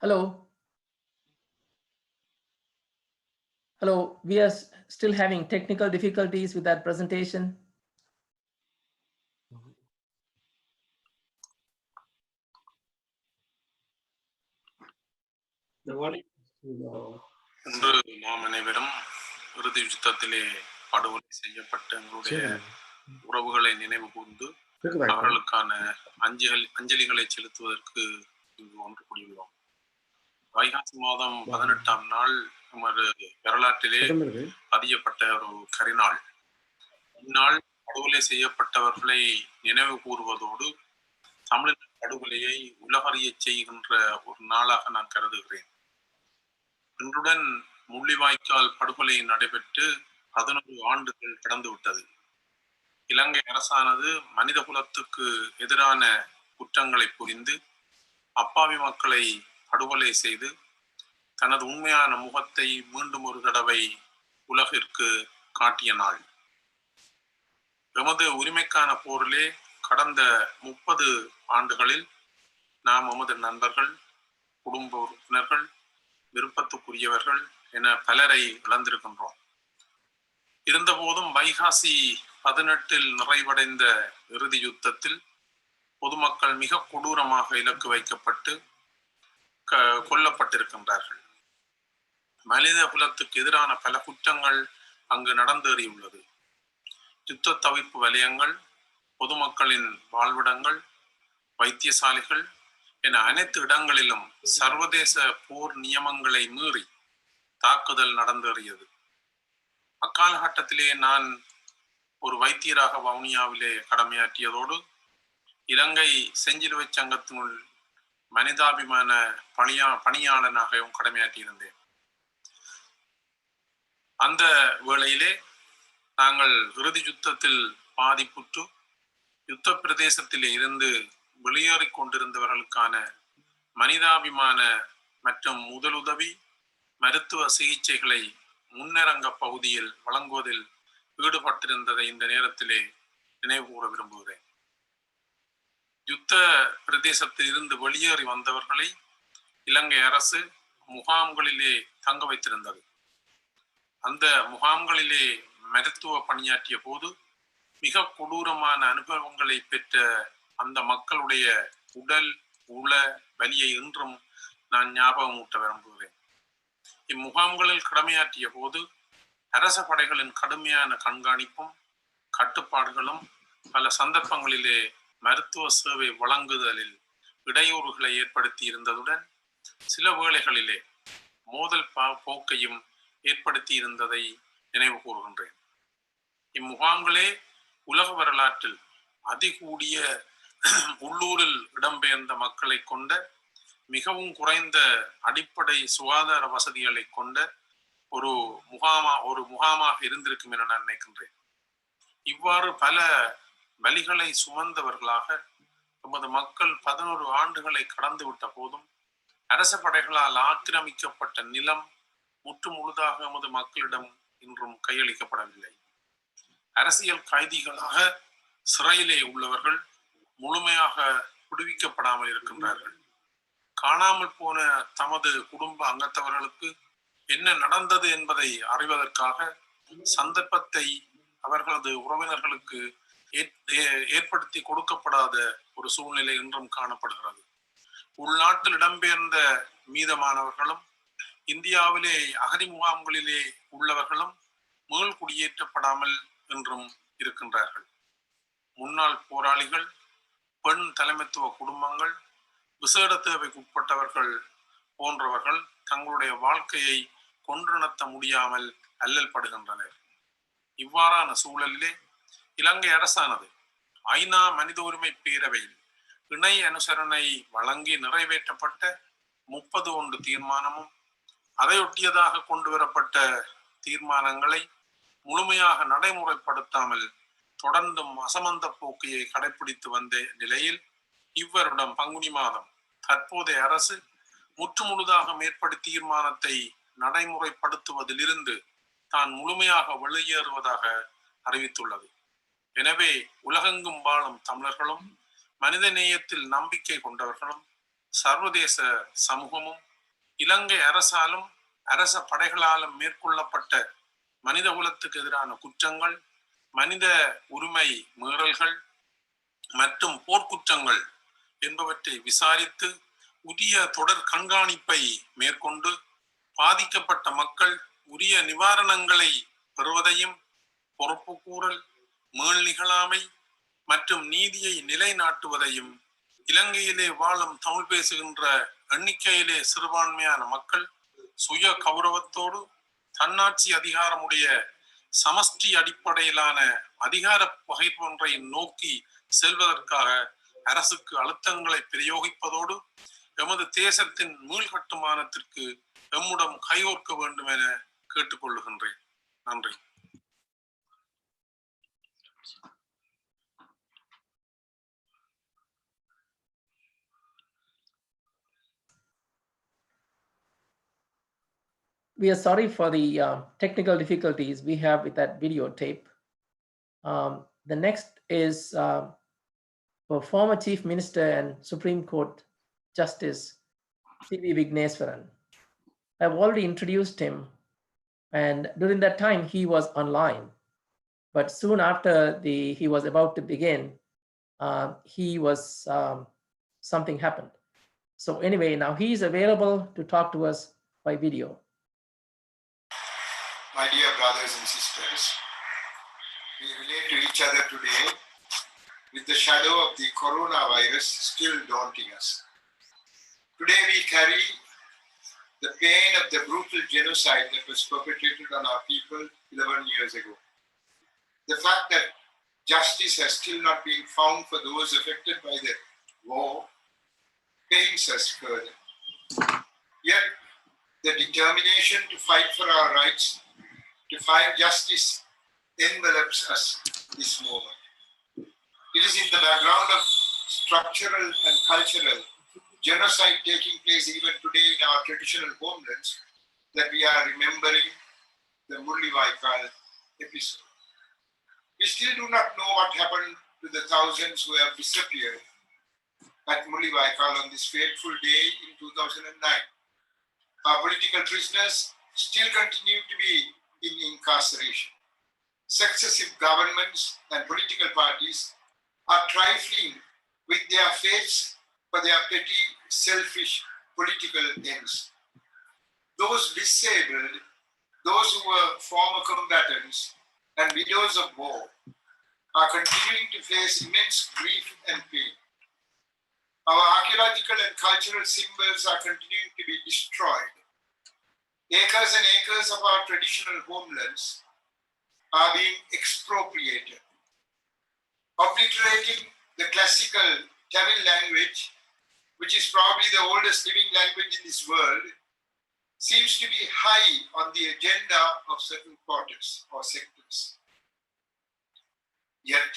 Hello. Hello, we are still having technical difficulties with that presentation. இன்று நாம் அனைவரும் இறுதி யுத்தத்திலே படுகொலை செய்யப்பட்ட எங்களுடைய உறவுகளை நினைவு கூர்ந்து அவர்களுக்கான அஞ்சலிகளை செலுத்துவதற்கு இங்கு ஒன்று கூடியுள்ளோம். வைகாசி மாதம் 18ஆம் நாள் நமது வரலாற்றிலே பதியப்பட்ட ஒரு கரிநாள். இந்நாள் படுகொலை செய்யப்பட்டவர்களை நினைவு கூறுவதோடு தமிழின் படுகொலையை உலகறிய செய்கின்ற ஒரு நாளாக நான் கருதுகிறேன். இன்றுடன் முள்ளிவாய்க்கால் படுகொலை நடைபெற்று 11 ஆண்டுகள் கடந்துவிட்டது. இலங்கை அரசானது மனித குலத்துக்கு எதிரான குற்றங்களை புரிந்து அப்பாவி மக்களை படுகொலை செய்து தனது உண்மையான முகத்தை மீண்டும் ஒரு தடவை உலகிற்கு காட்டிய நாள். எமது உரிமைக்கான போரிலே கடந்த 30 ஆண்டுகளில் நாம் எமது நண்பர்கள், குடும்ப உறுப்பினர்கள், விருப்பத்துக்குரியவர்கள் என பலரை இழந்திருக்கின்றோம். இருந்தபோதும் வைகாசி 18 நிறைவடைந்த இறுதி யுத்தத்தில் பொதுமக்கள் மிக கொடூரமாக இலக்கு வைக்கப்பட்டு கொல்லப்பட்டிருக்கின்றார்கள். மனித குலத்துக்கு எதிரான பல குற்றங்கள் அங்கு நடந்தேறியுள்ளது. யுத்த தவிர்ப்பு வலயங்கள், பொதுமக்களின் வாழ்விடங்கள், வைத்தியசாலைகள் என அனைத்து இடங்களிலும் சர்வதேச போர் நியமங்களை மீறி தாக்குதல் நடந்தேறியது. அக்காலகட்டத்திலே நான் ஒரு வைத்தியராக வவுனியாவிலே கடமையாற்றியதோடு இலங்கை செஞ்சிலுவை சங்கத்தினுள் மனிதாபிமான பணியாளனாகவும் கடமையாற்றியிருந்தேன். அந்த வேளையிலே நாங்கள் இறுதி யுத்தத்தில் பாதிப்புற்று யுத்த பிரதேசத்திலே இருந்து வெளியேறிக் கொண்டிருந்தவர்களுக்கான மனிதாபிமான மற்றும் முதலுதவி மருத்துவ சிகிச்சைகளை முன்னரங்க பகுதியில் வழங்குவதில் ஈடுபட்டிருந்ததை இந்த நேரத்திலே நினைவு கூற விரும்புகிறேன். யுத்த பிரதேசத்தில் இருந்து வெளியேறி வந்தவர்களை இலங்கை அரசு முகாம்களிலே தங்க வைத்திருந்தது. அந்த முகாம்களிலே மருத்துவ பணியாற்றிய போது மிக கொடூரமான அனுபவங்களை பெற்ற அந்த மக்களுடைய உடல் உள வலியை இன்றும் நான் ஞாபகமூட்ட விரும்புகிறேன். இம்முகாம்களில் கடமையாற்றிய போது அரச படைகளின் கடுமையான கண்காணிப்பும் கட்டுப்பாடுகளும் பல சந்தர்ப்பங்களிலே மருத்துவ சேவை வழங்குதலில் இடையூறுகளை ஏற்படுத்தி இருந்ததுடன் சில வேளைகளிலே மோதல் போக்கையும் ஏற்படுத்தி இருந்ததை நினைவு கூறுகின்றேன். இம்முகாம்களே உலக வரலாற்றில் அதிகூடிய உள்ளூரில் இடம்பெயர்ந்த மக்களை கொண்ட மிகவும் குறைந்த அடிப்படை சுகாதார வசதிகளை கொண்ட ஒரு முகாமாக இருந்திருக்கும் என நான் நினைக்கின்றேன். இவ்வாறு பல வலிகளை சுமந்தவர்களாக நமது மக்கள் 11 ஆண்டுகளை கடந்து விட்ட போதும் அரச படைகளால் ஆக்கிரமிக்கப்பட்ட நிலம் முற்று முழுதாக நமது மக்களிடம் இன்றும் கையளிக்கப்படவில்லை. அரசியல் கைதிகளாக சிறையிலே உள்ளவர்கள் முழுமையாக விடுவிக்கப்படாமல் இருக்கின்றார்கள். காணாமல் போன தமது குடும்ப அங்கத்தவர்களுக்கு என்ன நடந்தது என்பதை அறிவதற்காக சந்தர்ப்பத்தை அவர்களது உறவினர்களுக்கு ஏற்படுத்தி கொடுக்கப்படாத ஒரு சூழ்நிலை இன்றும் காணப்படுகிறது. உள்நாட்டில் இடம்பெயர்ந்த மீதமானவர்களும் இந்தியாவிலே அகதி முகாம்களிலே உள்ளவர்களும் மீள் குடியேற்றப்படாமல் இன்றும் இருக்கின்றார்கள். முன்னாள் போராளிகள், பெண் தலைமைத்துவ குடும்பங்கள், விசேட தேவைக்கு உட்பட்டவர்கள் போன்றவர்கள் தங்களுடைய வாழ்க்கையை கொண்டு நடத்த முடியாமல் அல்லல் படுகின்றனர். இவ்வாறான சூழலிலே இலங்கை அரசானது ஐநா மனித உரிமை பேரவையில் இணை அனுசரணை வழங்கி நிறைவேற்றப்பட்ட 31 தீர்மானமும் அதையொட்டியதாக கொண்டு வரப்பட்ட தீர்மானங்களை முழுமையாக நடைமுறைப்படுத்தாமல் தொடர்ந்தும் அசமந்த போக்கையை கடைபிடித்து வந்த நிலையில் இவ்வருடம் பங்குனி மாதம் தற்போதைய அரசு முற்றுமுழுதாக மேற்படி தீர்மானத்தை நடைமுறைப்படுத்துவதிலிருந்து தான் முழுமையாக வெளியேறுவதாக அறிவித்துள்ளது. எனவே உலகெங்கும் வாழும் தமிழர்களும் மனித நேயத்தில் நம்பிக்கை கொண்டவர்களும் சர்வதேச சமூகமும் இலங்கை அரசாலும் அரச படைகளாலும் மேற்கொள்ளப்பட்ட மனித குலத்துக்கு எதிரான குற்றங்கள், மனித உரிமை மீறல்கள் மற்றும் போர்க்குற்றங்கள் என்பவற்றை விசாரித்து உரிய தொடர் கண்காணிப்பை மேற்கொண்டு பாதிக்கப்பட்ட மக்கள் உரிய நிவாரணங்களை பெறுவதையும், பொறுப்பு கூறல், மீள் நிகழாமை மற்றும் நீதியை நிலைநாட்டுவதையும் இலங்கையிலே வாழும் தமிழ் பேசுகின்ற எண்ணிக்கையிலே சிறுபான்மையான மக்கள் சுய கௌரவத்தோடு தன்னாட்சி அதிகாரமுடைய சமஷ்டி அடிப்படையிலான அதிகார பகிர்வொன்றை நோக்கி செல்வதற்காக அரசுக்கு அழுத்தங்களை பிரயோகிப்பதோடு எமது தேசத்தின் மீள்கட்டுமானத்திற்கு எம்முடன் கைகோர்க்க வேண்டும் என கேட்டுக்கொள்ளுகின்றேன். நன்றி. We are sorry for the technical difficulties we have with that videotape. The next is for former Chief Minister and Supreme Court Justice C.V. Vigneswaran. I've already introduced him, and during that time he was online. But soon after he was about to begin, something happened. So anyway, now he is available to talk to us by video. My dear brothers and sisters, we relate to each other today with the shadow of the coronavirus still daunting us. Today we carry the pain of the brutal genocide that was perpetrated on our people 11 years ago. The fact that justice has still not been found for those affected by the war pains us further. Yet the determination to fight for our rights, to find justice, envelops us this moment. It is in the background of structural and cultural genocide taking place even today in our traditional homelands that we are remembering the Mullawaikal episode. We still do not know what happened to the thousands who have disappeared at Mullawaikal on this fateful day in 2009. Our political prisoners still continue to be in incarceration. Successive governments and political parties are trifling with their fates for their petty, selfish political ends. Those disabled, those who were former combatants and widows of war are continuing to face immense grief and pain. Our archaeological and cultural symbols are continuing to be destroyed. Acres and acres of our traditional homelands are being expropriated. Obliterating the classical Tamil language, which is probably the oldest living language in this world, seems to be high on the agenda of certain quarters or sectors. Yet,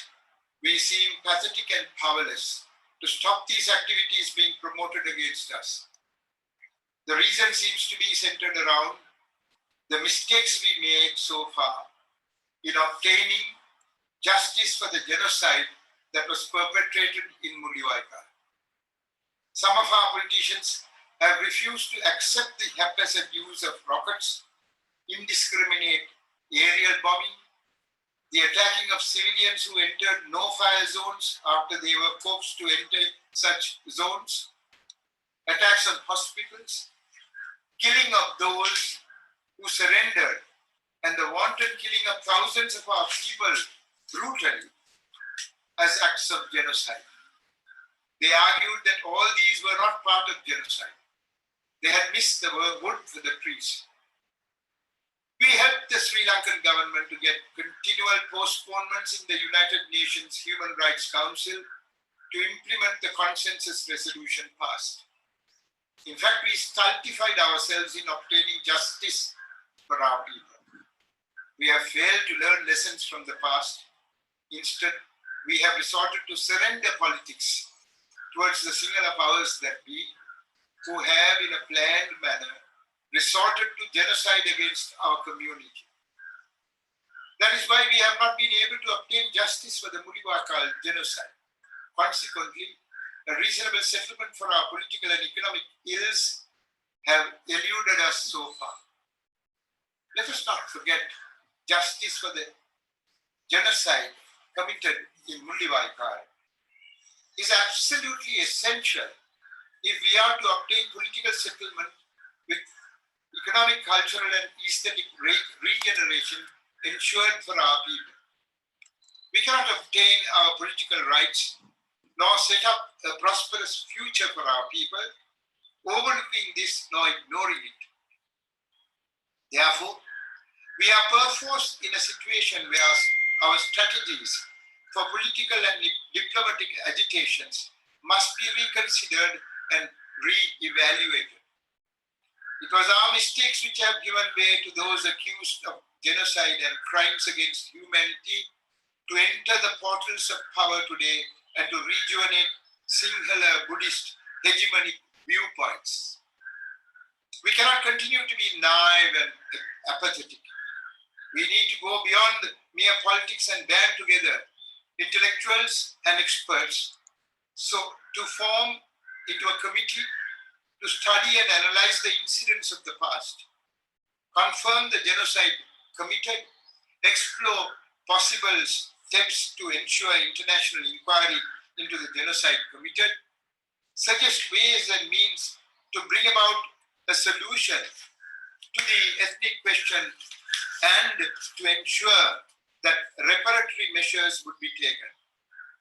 we seem pathetic and powerless to stop these activities being promoted against us. The reason seems to be centered around the mistakes we made so far in obtaining justice for the genocide that was perpetrated in Mullawaikal. Some of our politicians have refused to accept the haphazard use of rockets, indiscriminate aerial bombing, the attacking of civilians who entered no-fire zones after they were coaxed to enter such zones, attacks on hospitals, killing of those who surrendered, and the wanton killing of thousands of our people brutally as acts of genocide. They argued that all these were not part of genocide. They had missed the wood for the trees. We helped the Sri Lankan government to get continual postponements in the United Nations Human Rights Council to implement the consensus resolution passed. In fact, we stultified ourselves in obtaining justice for our people. We have failed to learn lessons from the past. Instead, we have resorted to surrender politics towards the singular powers that be, who have in a planned manner resorted to genocide against our community. That is why we have not been able to obtain justice for the Muliwaikal genocide. Consequently, a reasonable settlement for our political and economic ills have eluded us so far. Let us not forget justice for the genocide committed in Muliwaikal is absolutely essential if we are to obtain political settlement with economic, cultural, and aesthetic regeneration ensured for our people. We cannot obtain our political rights nor set up a prosperous future for our people, overlooking this nor ignoring it. Therefore, we are perforce in a situation where our strategies for political and diplomatic agitations must be reconsidered and re-evaluated. It was our mistakes which have given way to those accused of genocide and crimes against humanity to enter the portals of power today and to rejuvenate Sinhala Buddhist hegemonic viewpoints. We cannot continue to be naive and apathetic. We need to go beyond mere politics and band together intellectuals and experts so to form into a committee to study and analyze the incidents of the past, confirm the genocide committed, explore possible steps to ensure international inquiry into the genocide committed, suggest ways and means to bring about a solution to the ethnic question and to ensure that reparatory measures would be taken.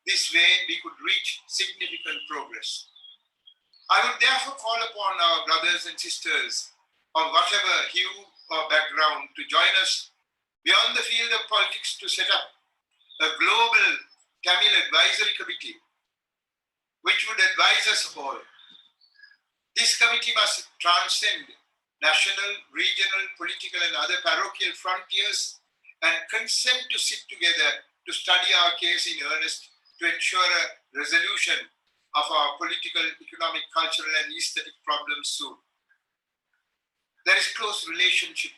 This way, we could reach significant progress. I would therefore call upon our brothers and sisters of whatever hue or background to join us beyond the field of politics to set up a global Tamil advisory committee which would advise us all. This committee must transcend national, regional, political, and other parochial frontiers and consent to sit together to study our case in earnest to ensure a resolution of our political, economic, cultural, and aesthetic problems soon. There is close relationship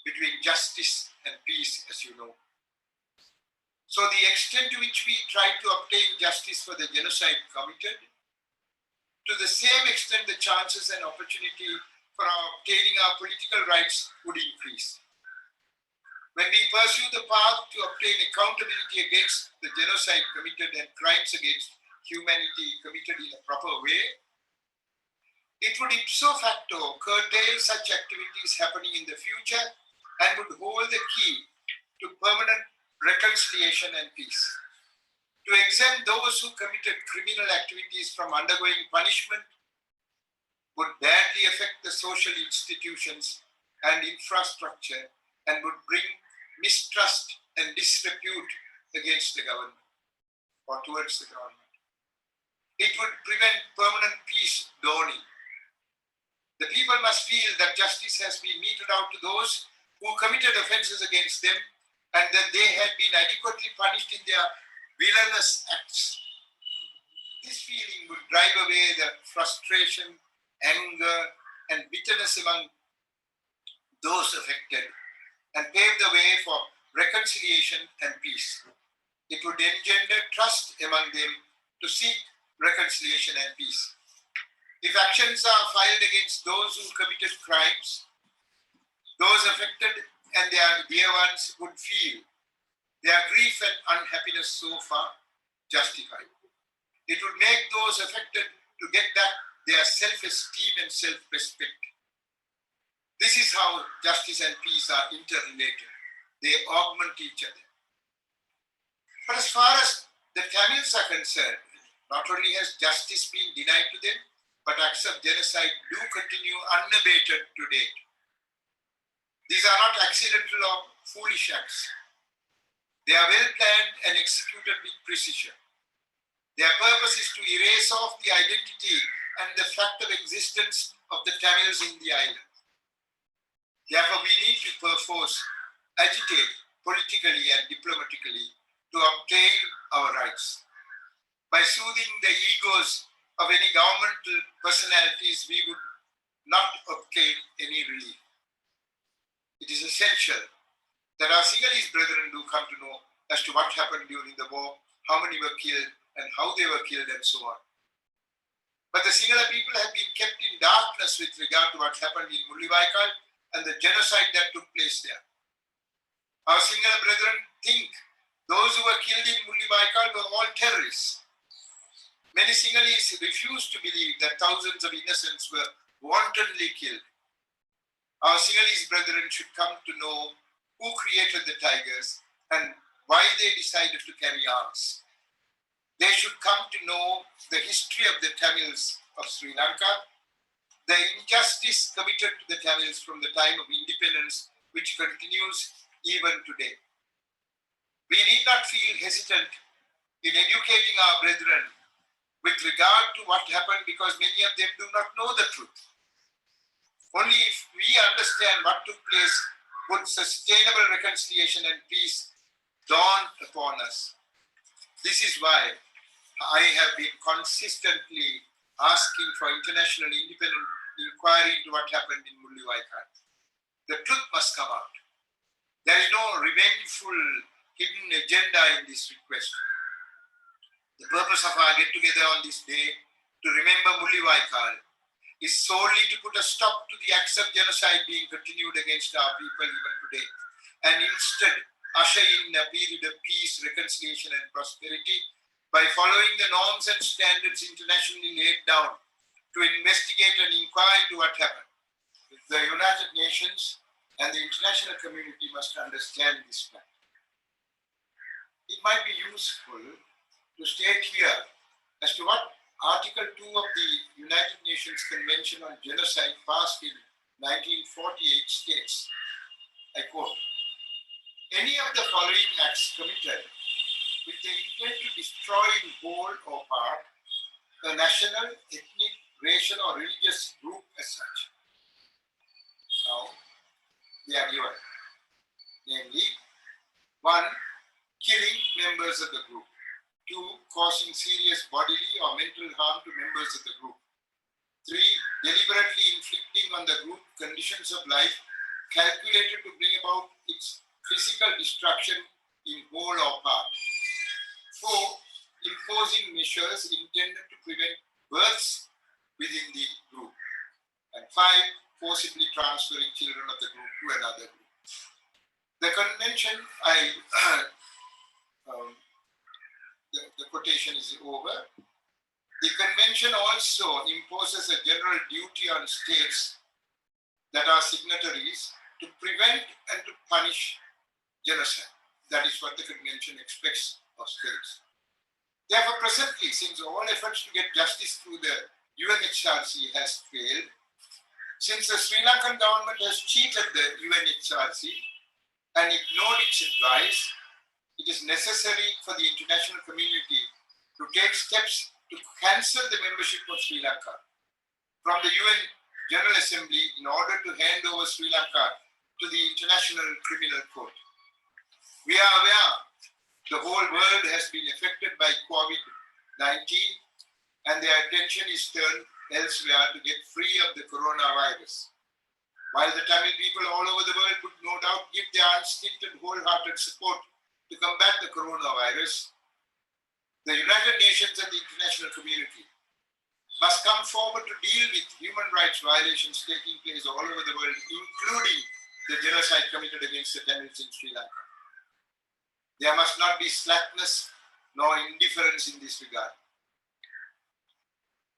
between justice and peace, as you know. So the extent to which we try to obtain justice for the genocide committed, to the same extent the chances and opportunity for obtaining our political rights would increase. When we pursue the path to obtain accountability against the genocide committed and crimes against humanity committed in a proper way, it would ipso facto curtail such activities happening in the future and would hold the key to permanent reconciliation and peace. To exempt those who committed criminal activities from undergoing punishment would badly affect the social institutions and infrastructure and would bring mistrust and disrepute against the government or towards the government. It would prevent permanent peace dawning. The people must feel that justice has been meted out to those who committed offenses against them and that they had been adequately punished in their villainous acts. This feeling would drive away the frustration, anger, and bitterness among those affected and pave the way for reconciliation and peace. It would engender trust among them to seek reconciliation and peace. If actions are filed against those who committed crimes, those affected and their dear ones would feel their grief and unhappiness so far justified. It would make those affected to get back their self-esteem and self-respect. This is how justice and peace are interrelated. They augment each other. But as far as the Tamils are concerned, not only has justice been denied to them, but acts of genocide do continue unabated to date. These are not accidental or foolish acts. They are well planned and executed with precision. Their purpose is to erase off the identity and the fact of existence of the Tamils in the island. Therefore, we need to perforce agitate politically and diplomatically to obtain our rights. By soothing the egos of any governmental personalities, we would not obtain any relief. It is essential that our Sinhalese brethren do come to know as to what happened during the war, how many were killed, and how they were killed, and so on. But the Sinhala people have been kept in darkness with regard to what happened in Mullawaikal and the genocide that took place there. Our Sinhala brethren think those who were killed in Mullawaikal were all terrorists. Many Sinhalese refuse to believe that thousands of innocents were wantonly killed. Our Sinhalese brethren should come to know who created the tigers and why they decided to carry arms. They should come to know the history of the Tamils of Sri Lanka, the injustice committed to the Tamils from the time of independence, which continues even today. We need not feel hesitant in educating our brethren with regard to what happened, because many of them do not know the truth. Only if we understand what took place would sustainable reconciliation and peace dawn upon us. This is why I have been consistently asking for international independent inquiry into what happened in Mullawaikal. The truth must come out. There is no revengeful hidden agenda in this request. The purpose of our get-together on this day to remember Mullawaikal is solely to put a stop to the acts of genocide being continued against our people even today, and instead usher in a period of peace, reconciliation, and prosperity by following the norms and standards internationally laid down to investigate and inquire into what happened. The United Nations and the international community must understand this fact. It might be useful to state here as to what Article 2 of the United Nations Convention on Genocide passed in 1948 states. I quote, "Any of the following acts committed with the intent to destroy in whole or part a national, ethnic, racial, or religious group as such." Now, they are given. Namely, 1. Killing members of the group. 2. Causing serious bodily or mental harm to members of the group. 3. Deliberately inflicting on the group conditions of life calculated to bring about its physical destruction in whole or part. 4. Imposing measures intended to prevent births within the group. And 5. Forcibly transferring children of the group to another group. The convention, the quotation is over. The convention also imposes a general duty on states that are signatories to prevent and to punish genocide. That is what the convention expects of states. Therefore, presently, since all efforts to get justice through the UNHRC has failed, since the Sri Lankan government has cheated the UNHRC and ignored its advice, it is necessary for the international community to take steps to cancel the membership of Sri Lanka from the UN General Assembly in order to hand over Sri Lanka to the International Criminal Court. We are aware the whole world has been affected by COVID-19 and their attention is turned elsewhere to get free of the coronavirus. While the Tamil people all over the world would no doubt give their unstinted, wholehearted support to combat the coronavirus, the United Nations and the international community must come forward to deal with human rights violations taking place all over the world, including the genocide committed against the Tamils in Sri Lanka. There must not be slackness nor indifference in this regard.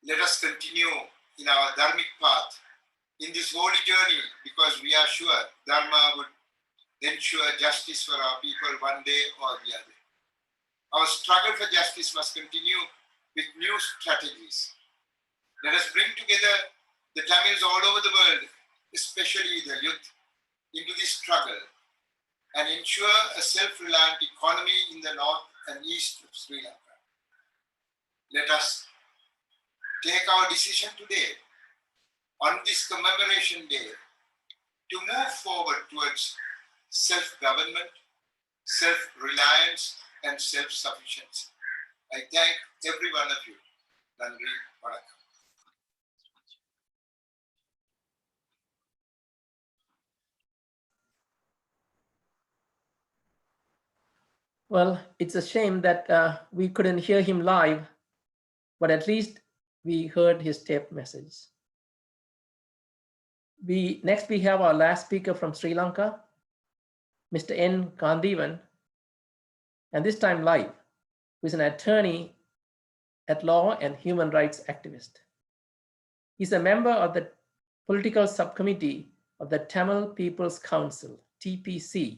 Let us continue in our dharmic path, in this holy journey, because we are sure Dharma would ensure justice for our people one day or the other. Our struggle for justice must continue with new strategies. Let us bring together the Tamils all over the world, especially the youth, into this struggle and ensure a self-reliant economy in the north and east of Sri Lanka. Let us take our decision today on this commemoration day to move forward towards self-government, self-reliance, and self-sufficiency. I thank every one of you. Nandri, vanakkam. Well, it's a shame that we couldn't hear him live, but at least we heard his tape message. Next we have our last speaker from Sri Lanka, Mr. N. Kandivan, and this time live, who is an attorney at law and human rights activist. He's a member of the political subcommittee of the Tamil People's Council, TPC,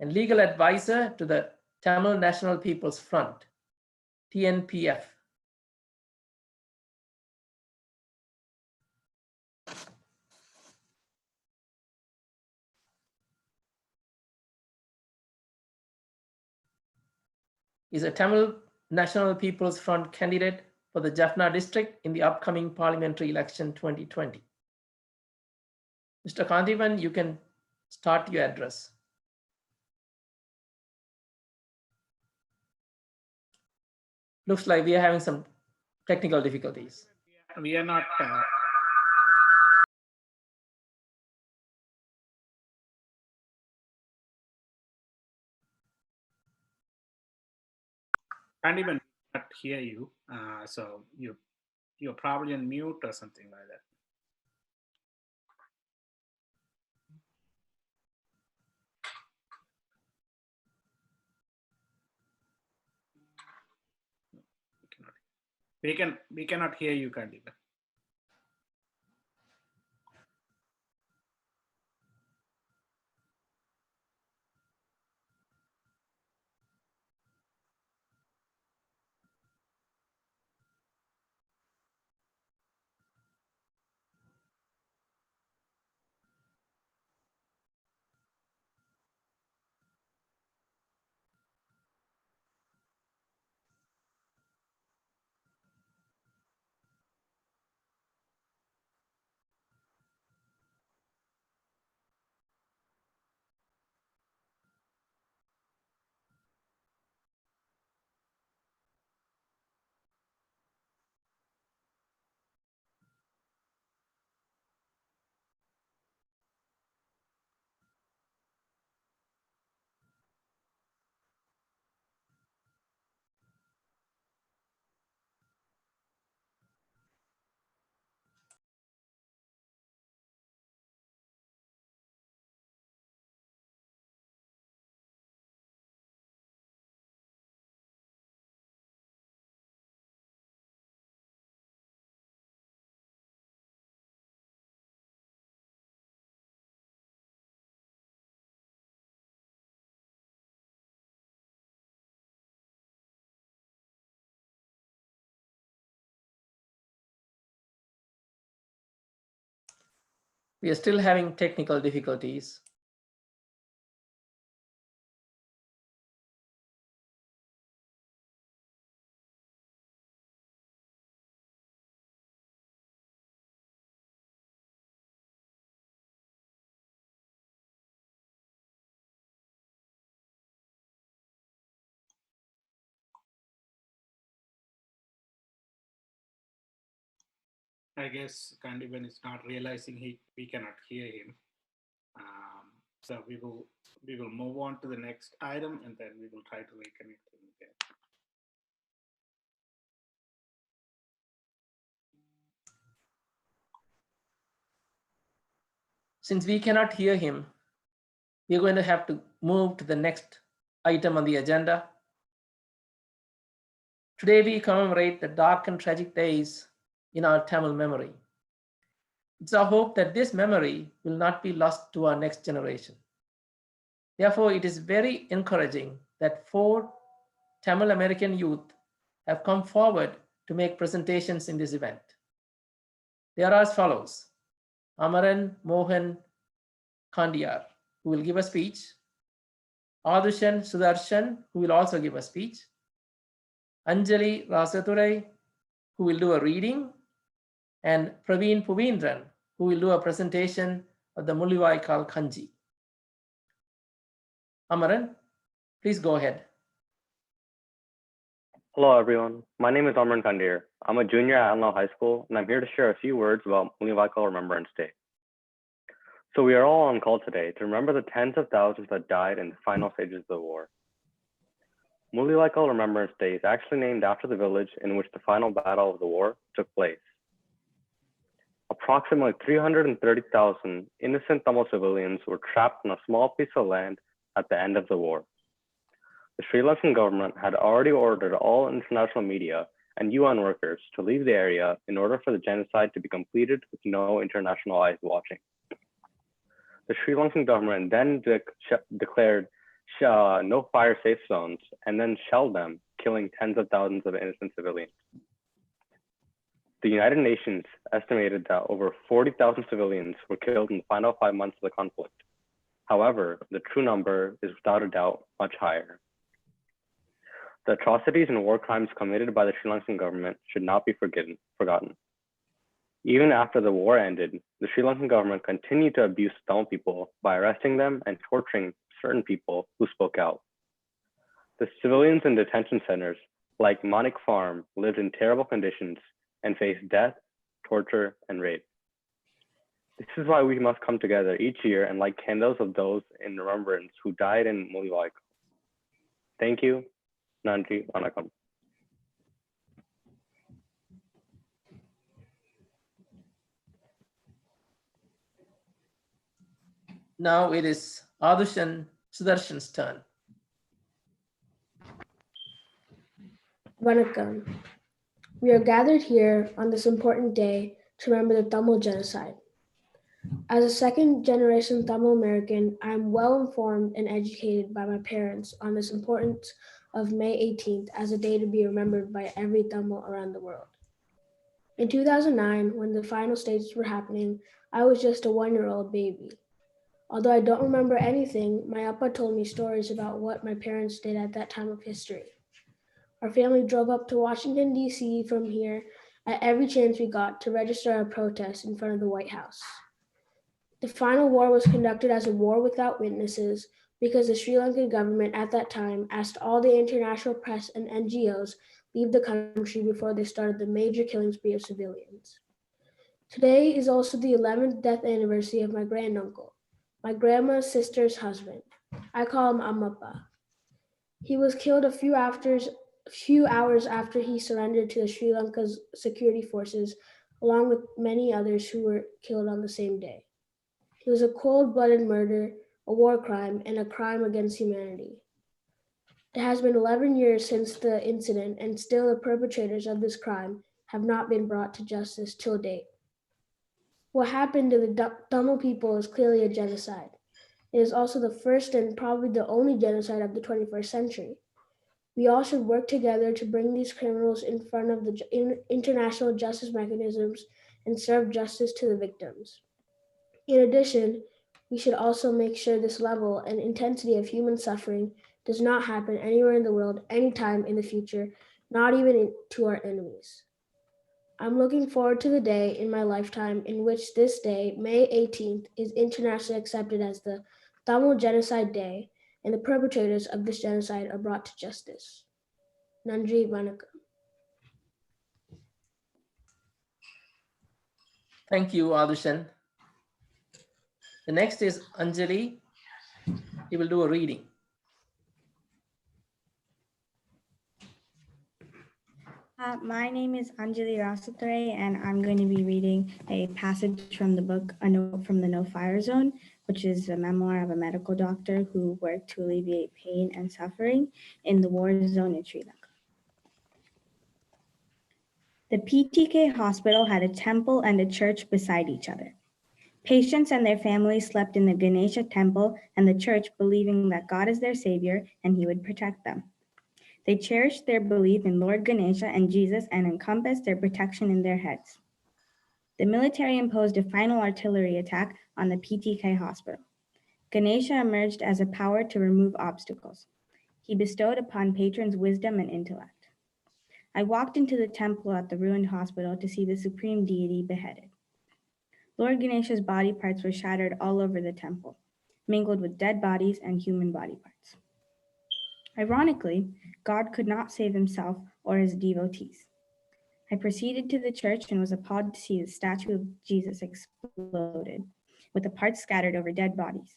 and legal advisor to the Tamil National People's Front, TNPF. Is a Tamil National People's Front candidate for the Jaffna district in the upcoming parliamentary election 2020. Mr. Kandivan, you can start your address. Looks like we are having some technical difficulties. We are not. Can't even not hear you. So you're probably on mute or something like that. We cannot hear you, can't even. We are still having technical difficulties. I guess Kandivan is not realizing we cannot hear him. So we will move on to the next item, and then we will try to reconnect him again. Since we cannot hear him, we're going to have to move to the next item on the agenda. Today we commemorate the dark and tragic days in our Tamil memory. It's our hope that this memory will not be lost to our next generation. Therefore, it is very encouraging that 4 Tamil American youth have come forward to make presentations in this event. They are as follows: Amaran Mohan Kandiyar, who will give a speech; Adushan Sudarshan, who will also give a speech; Anjali Rasathurai, who will do a reading; and Praveen Puvindran, who will do a presentation of the Mulivaikal Kanji. Amaran, please go ahead. Hello, everyone. My name is Amran Kandir. I'm a junior at Alnau High School, and I'm here to share a few words about Mulivaikal Remembrance Day. So we are all on call today to remember the tens of thousands that died in the final stages of the war. Mulivaikal Remembrance Day is actually named after the village in which the final battle of the war took place. Approximately 330,000 innocent Tamil civilians were trapped on a small piece of land at the end of the war. The Sri Lankan government had already ordered all international media and UN workers to leave the area in order for the genocide to be completed with no international eyes watching. The Sri Lankan government then declared no fire safe zones and then shelled them, killing tens of thousands of innocent civilians. The United Nations estimated that over 40,000 civilians were killed in the final 5 months of the conflict. However, the true number is without a doubt much higher. The atrocities and war crimes committed by the Sri Lankan government should not be forgotten. Even after the war ended, the Sri Lankan government continued to abuse Tamil people by arresting them and torturing certain people who spoke out. The civilians in detention centers, like Manik Farm, lived in terrible conditions and faced death, torture, and rape. This is why we must come together each year and light candles of those in remembrance who died in Mulivaikal. Thank you. Nandri, Vanakkam. Now it is Adushan Sudarshan's turn. Vanakkam. We are gathered here on this important day to remember the Tamil genocide. As a second-generation Tamil American, I am well informed and educated by my parents on this importance of May 18th as a day to be remembered by every Tamil around the world. In 2009, when the final stages were happening, I was just a 1-year-old baby. Although I don't remember anything, my appa told me stories about what my parents did at that time of history. Our family drove up to Washington, D.C. from here at every chance we got to register our protest in front of the White House. The final war was conducted as a war without witnesses because the Sri Lankan government at that time asked all the international press and NGOs leave the country before they started the major killing spree of civilians. Today is also the 11th death anniversary of my granduncle, my grandma's sister's husband. I call him Ammappa. He was killed a few hours after he surrendered to the Sri Lanka's security forces, along with many others who were killed on the same day. It was a cold-blooded murder, a war crime, and a crime against humanity. It has been 11 years since the incident, and still the perpetrators of this crime have not been brought to justice till date. What happened to the Tamil people is clearly a genocide. It is also the first and probably the only genocide of the 21st century. We all should work together to bring these criminals in front of the international justice mechanisms and serve justice to the victims. In addition, we should also make sure this level and intensity of human suffering does not happen anywhere in the world anytime in the future, not even to our enemies. I'm looking forward to the day in my lifetime in which this day, May 18th, is internationally accepted as the Tamil Genocide Day, and the perpetrators of this genocide are brought to justice. Nandri, Vanakkam. Thank you, Adushan. The next is Anjali. He will do a reading. My name is Anjali Rasathurai, and I'm going to be reading a passage from the book A Note from the No Fire Zone, which is a memoir of a medical doctor who worked to alleviate pain and suffering in the war zone in Sri Lanka. The PTK hospital had a temple and a church beside each other. Patients and their families slept in the Ganesha temple and the church, believing that God is their savior and he would protect them. They cherished their belief in Lord Ganesha and Jesus and encompassed their protection in their heads. The military imposed a final artillery attack on the PTK hospital. Ganesha emerged as a power to remove obstacles. He bestowed upon patrons wisdom and intellect. I walked into the temple at the ruined hospital to see the supreme deity beheaded. Lord Ganesha's body parts were shattered all over the temple, mingled with dead bodies and human body parts. Ironically, God could not save himself or his devotees. I proceeded to the church and was appalled to see the statue of Jesus exploded, with the parts scattered over dead bodies.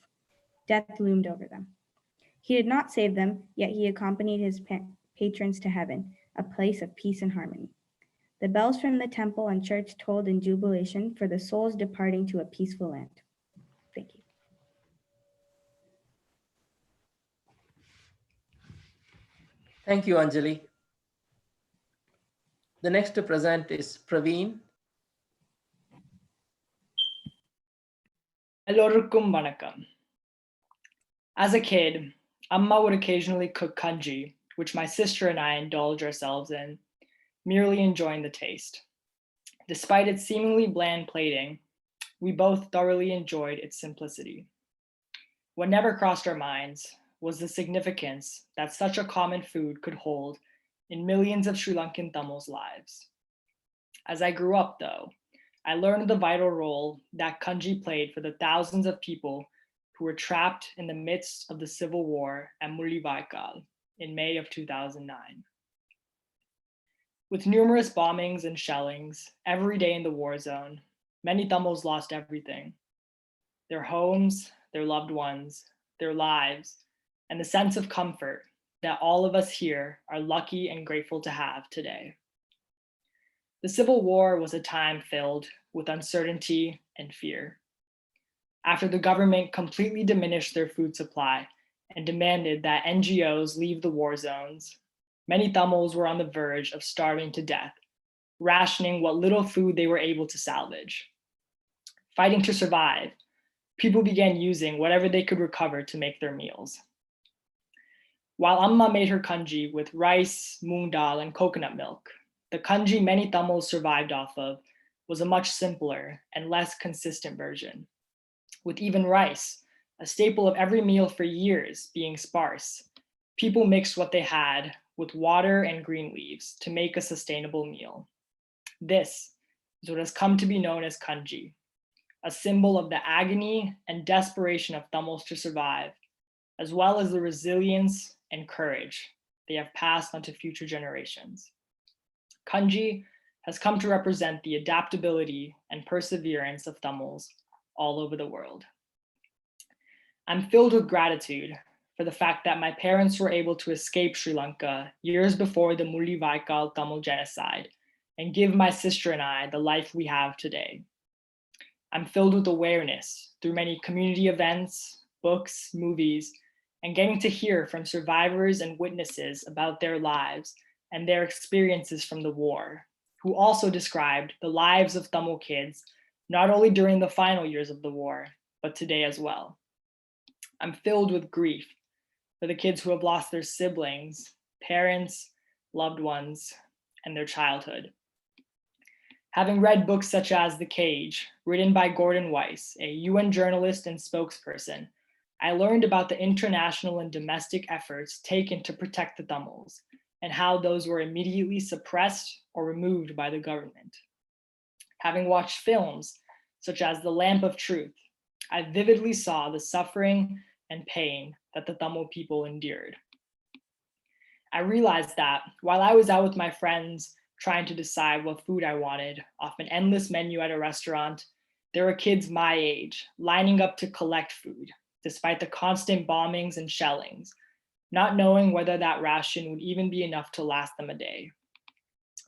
Death loomed over them. He did not save them, yet he accompanied his patrons to heaven, a place of peace and harmony. The bells from the temple and church tolled in jubilation for the souls departing to a peaceful land. Thank you. Thank you, Anjali. The next to present is Praveen. Elorukum Vanakkam. As a kid, Amma would occasionally cook kanji, which my sister and I indulge ourselves in, merely enjoying the taste. Despite its seemingly bland plating, we both thoroughly enjoyed its simplicity. What never crossed our minds was the significance that such a common food could hold in millions of Sri Lankan Tamils' lives. As I grew up, though, I learned the vital role that kanji played for the thousands of people who were trapped in the midst of the civil war at Mullawaikal in May of 2009. With numerous bombings and shellings every day in the war zone, many Tamils lost everything: their homes, their loved ones, their lives, and the sense of comfort that all of us here are lucky and grateful to have today. The Civil War was a time filled with uncertainty and fear. After the government completely diminished their food supply and demanded that NGOs leave the war zones, many Tamils were on the verge of starving to death, rationing what little food they were able to salvage. Fighting to survive, people began using whatever they could recover to make their meals. While Amma made her kanji with rice, moong dal, and coconut milk, the kanji many Tamils survived off of was a much simpler and less consistent version. With even rice, a staple of every meal for years, being sparse, people mixed what they had with water and green leaves to make a sustainable meal. This is what has come to be known as kanji, a symbol of the agony and desperation of Tamils to survive, as well as the resilience and courage they have passed on to future generations. Kanji has come to represent the adaptability and perseverance of Tamils all over the world. I'm filled with gratitude for the fact that my parents were able to escape Sri Lanka years before the Mullawaikal Tamil genocide and give my sister and I the life we have today. I'm filled with awareness through many community events, books, movies, and getting to hear from survivors and witnesses about their lives and their experiences from the war, who also described the lives of Tamil kids, not only during the final years of the war, but today as well. I'm filled with grief for the kids who have lost their siblings, parents, loved ones, and their childhood. Having read books such as The Cage, written by Gordon Weiss, a UN journalist and spokesperson, I learned about the international and domestic efforts taken to protect the Tamils and how those were immediately suppressed or removed by the government. Having watched films such as The Lamp of Truth, I vividly saw the suffering and pain that the Tamil people endured. I realized that while I was out with my friends trying to decide what food I wanted off an endless menu at a restaurant, there were kids my age lining up to collect food, despite the constant bombings and shellings, not knowing whether that ration would even be enough to last them a day.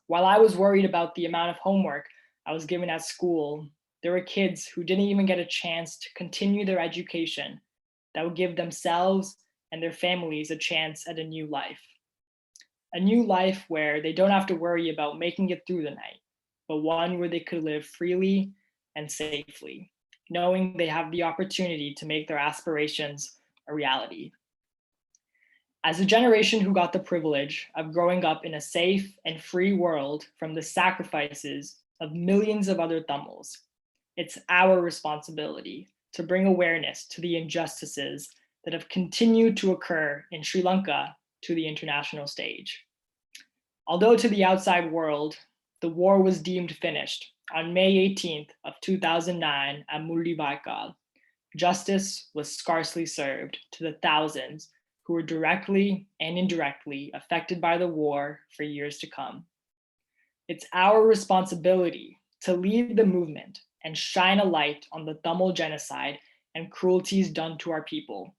While I was worried about the amount of homework I was given at school, there were kids who didn't even get a chance to continue their education that would give themselves and their families a chance at a new life. A new life where they don't have to worry about making it through the night, but one where they could live freely and safely, knowing they have the opportunity to make their aspirations a reality. As a generation who got the privilege of growing up in a safe and free world from the sacrifices of millions of other Tamils. It's our responsibility to bring awareness to the injustices that have continued to occur in Sri Lanka to the international stage. Although to the outside world, the war was deemed finished on May 18th of 2009 at Mullawaikal, justice was scarcely served to the thousands who were directly and indirectly affected by the war for years to come. It's our responsibility to lead the movement and shine a light on the Tamil genocide and cruelties done to our people,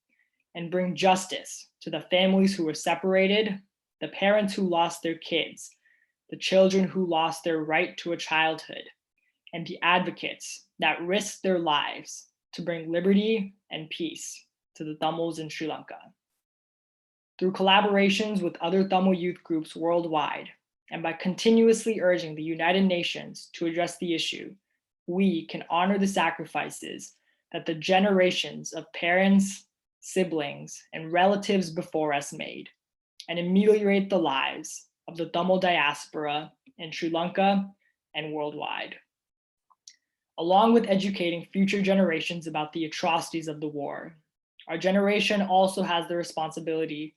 and bring justice to the families who were separated, the parents who lost their kids, the children who lost their right to a childhood, and the advocates that risked their lives to bring liberty and peace to the Tamils in Sri Lanka. Through collaborations with other Tamil youth groups worldwide, and by continuously urging the United Nations to address the issue, we can honor the sacrifices that the generations of parents, siblings, and relatives before us made, and ameliorate the lives of the Tamil diaspora in Sri Lanka and worldwide. Along with educating future generations about the atrocities of the war, our generation also has the responsibility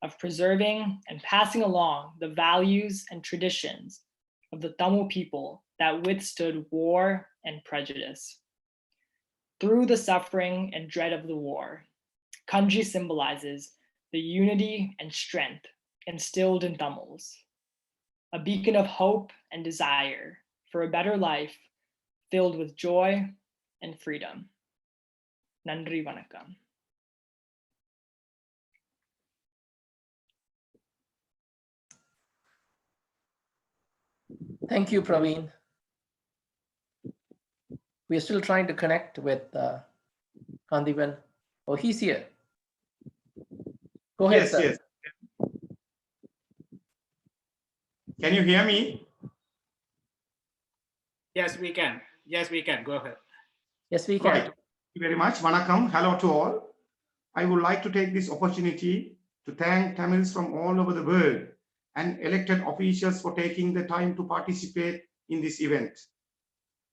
of preserving and passing along the values and traditions of the Tamil people that withstood war and prejudice. Through the suffering and dread of the war, Kanji symbolizes the unity and strength instilled in Tamils, a beacon of hope and desire for a better life filled with joy and freedom. Nandri Vanakkam. Thank you, Praveen. We are still trying to connect with Kandivan. Oh, he's here. Go ahead, sir. Yes. Can you hear me? Yes, we can. Yes, we can. Go ahead. Yes, we can. Right. Thank you very much. Vanakkam. Hello to all. I would like to take this opportunity to thank Tamils from all over the world and elected officials for taking the time to participate in this event.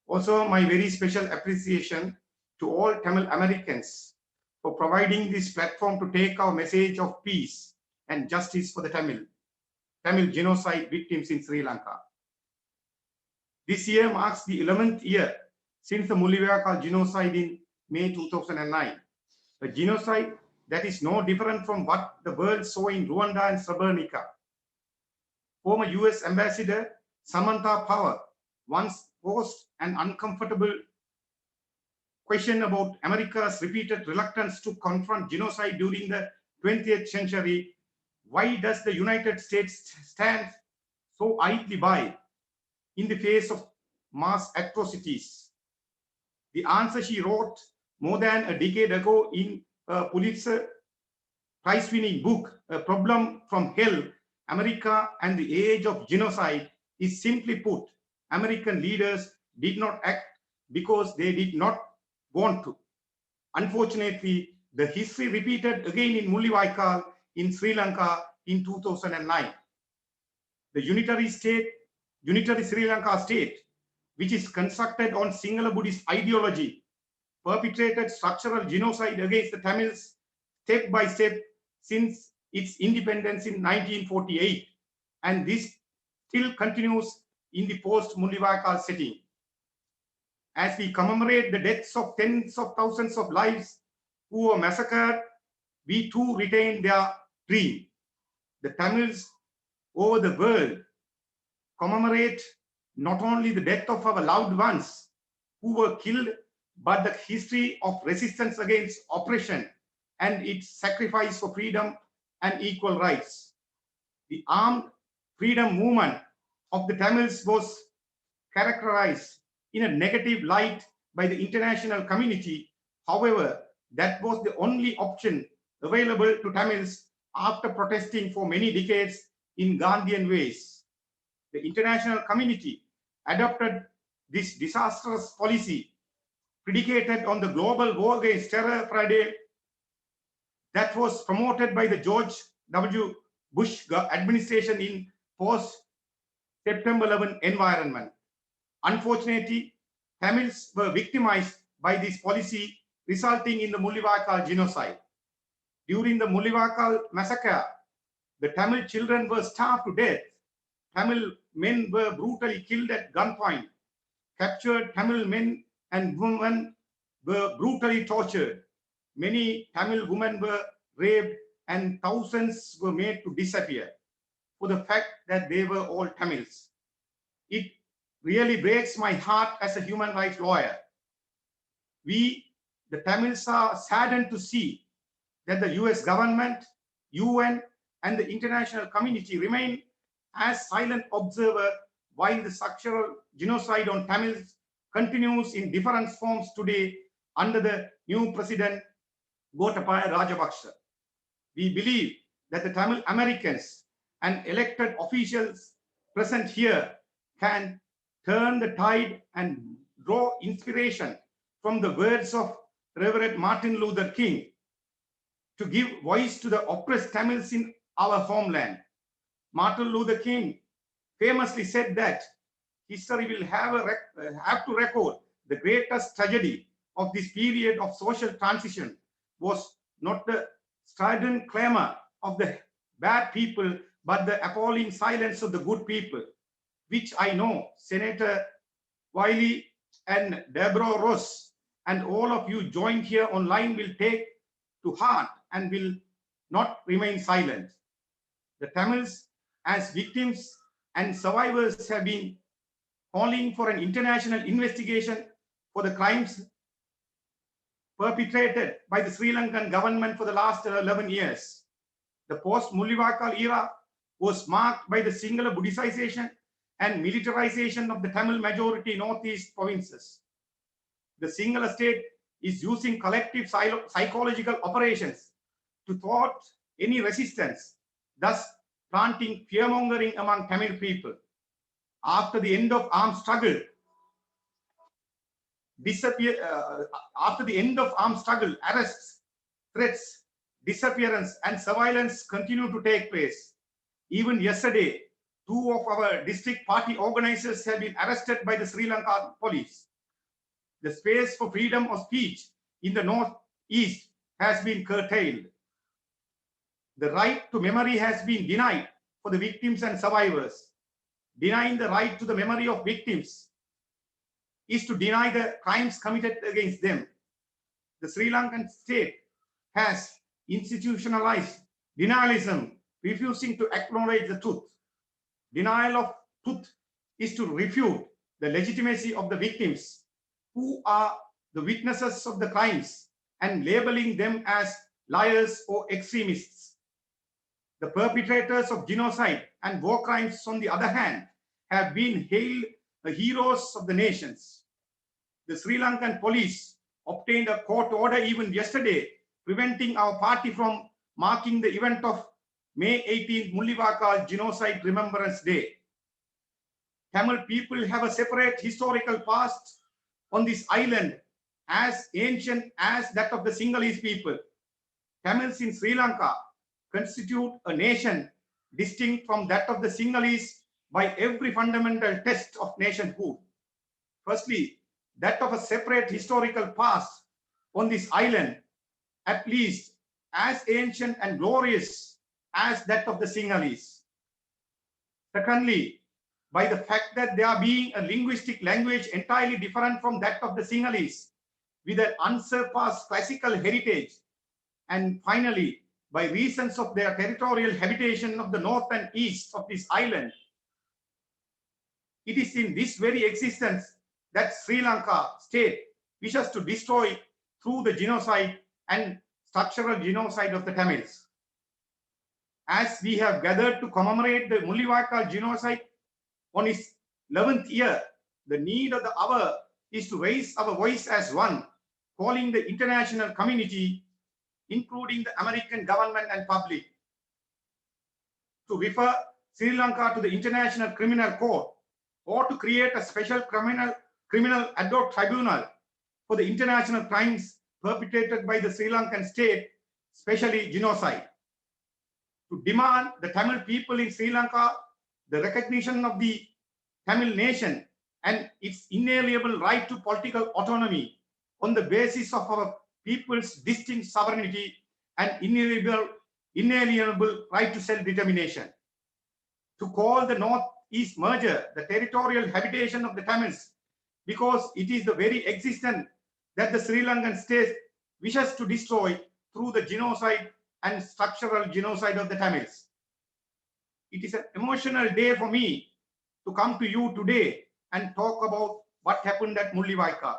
Also, my very special appreciation to all Tamil Americans for providing this platform to take our message of peace and justice for the Tamil genocide victims in Sri Lanka. This year marks the 11th year since the Mullawaikal genocide in May 2009. A genocide that is no different from what the world saw in Rwanda and Srebrenica. Former US Ambassador Samantha Power once posed an uncomfortable question about America's repeated reluctance to confront genocide during the 20th century. Why does the United States stand so idly by in the face of mass atrocities? The answer she wrote more than a decade ago in a Pulitzer Prize-winning book, A Problem from Hell, America and the Age of Genocide, is simply put, American leaders did not act because they did not want to. Unfortunately, the history repeated again in Mullawaikal in Sri Lanka in 2009. The unitary Sri Lanka state, which is constructed on Sinhala Buddhist ideology, perpetrated structural genocide against the Tamils step by step since its independence in 1948, and this still continues in the post-Mullawaikal setting. As we commemorate the deaths of tens of thousands of lives who were massacred, we too retain their dream. The Tamils over the world commemorate not only the death of our loved ones who were killed, but the history of resistance against oppression and its sacrifice for freedom and equal rights. The armed freedom movement of the Tamils was characterized in a negative light by the international community. However, that was the only option available to Tamils after protesting for many decades in Gandhian ways. The international community adopted this disastrous policy predicated on the global war against terror Friday that was promoted by the George W. Bush administration in post-September 11 environment. Unfortunately, Tamils were victimized by this policy, resulting in the Mullivakal genocide. During the Mullivakal massacre, the Tamil children were starved to death. Tamil men were brutally killed at gunpoint. Captured Tamil men and women were brutally tortured. Many Tamil women were raped and thousands were made to disappear for the fact that they were all Tamils. It really breaks my heart as a human rights lawyer. We, the Tamils, are saddened to see that the US government, UN, and the international community remain as silent observer while the structural genocide on Tamils continues in different forms today under the new president Gotabaya Rajapaksa. We believe that the Tamil Americans and elected officials present here can turn the tide and draw inspiration from the words of Reverend Martin Luther King to give voice to the oppressed Tamils in our homeland. Martin Luther King famously said that history will have to record the greatest tragedy of this period of social transition was not the strident clamor of the bad people, but the appalling silence of the good people, which I know Senator Wiley and Deborah Ross and all of you joined here online will take to heart and will not remain silent. The Tamils as victims and survivors have been calling for an international investigation for the crimes perpetrated by the Sri Lankan government for the last 11 years. The post-Mullivakal era was marked by the singular Buddhization and militarization of the Tamil majority northeast provinces. The singular state is using collective psychological operations to thwart any resistance, thus planting fear-mongering among Tamil people. After the end of armed struggle, arrests, threats, disappearance, and surveillance continue to take place. Even yesterday, 2 of our district party organizers have been arrested by the Sri Lankan police. The space for freedom of speech in the northeast has been curtailed. The right to memory has been denied for the victims and survivors. Denying the right to the memory of victims is to deny the crimes committed against them. The Sri Lankan state has institutionalized denialism, refusing to acknowledge the truth. Denial of truth is to refute the legitimacy of the victims, who are the witnesses of the crimes, and labeling them as liars or extremists. The perpetrators of genocide and war crimes, on the other hand, have been hailed the heroes of the nations. The Sri Lankan police obtained a court order even yesterday, preventing our party from marking the event of May 18th Mullivakal Genocide Remembrance Day. Tamil people have a separate historical past on this island as ancient as that of the Sinhalese people. Tamils in Sri Lanka constitute a nation distinct from that of the Sinhalese by every fundamental test of nationhood. Firstly, that of a separate historical past on this island, at least as ancient and glorious as that of the Sinhalese. Secondly, by the fact that there being a linguistic language entirely different from that of the Sinhalese, with an unsurpassed classical heritage. And finally, by reasons of their territorial habitation of the north and east of this island, it is in this very existence that Sri Lanka state wishes to destroy through the genocide and structural genocide of the Tamils. As we have gathered to commemorate the Mullivakal genocide on its 11th year, the need of the hour is to raise our voice as one, calling the international community, including the American government and public, to refer Sri Lanka to the International Criminal Court, or to create a special criminal ad hoc tribunal for the international crimes perpetrated by the Sri Lankan state, especially genocide. To demand the Tamil people in Sri Lanka the recognition of the Tamil nation and its inalienable right to political autonomy on the basis of our people's distinct sovereignty and inalienable right to self-determination. To call the North-East merger the territorial habitation of the Tamils, because it is the very existence that the Sri Lankan state wishes to destroy through the genocide and structural genocide of the Tamils. It is an emotional day for me to come to you today and talk about what happened at Mullawaikal.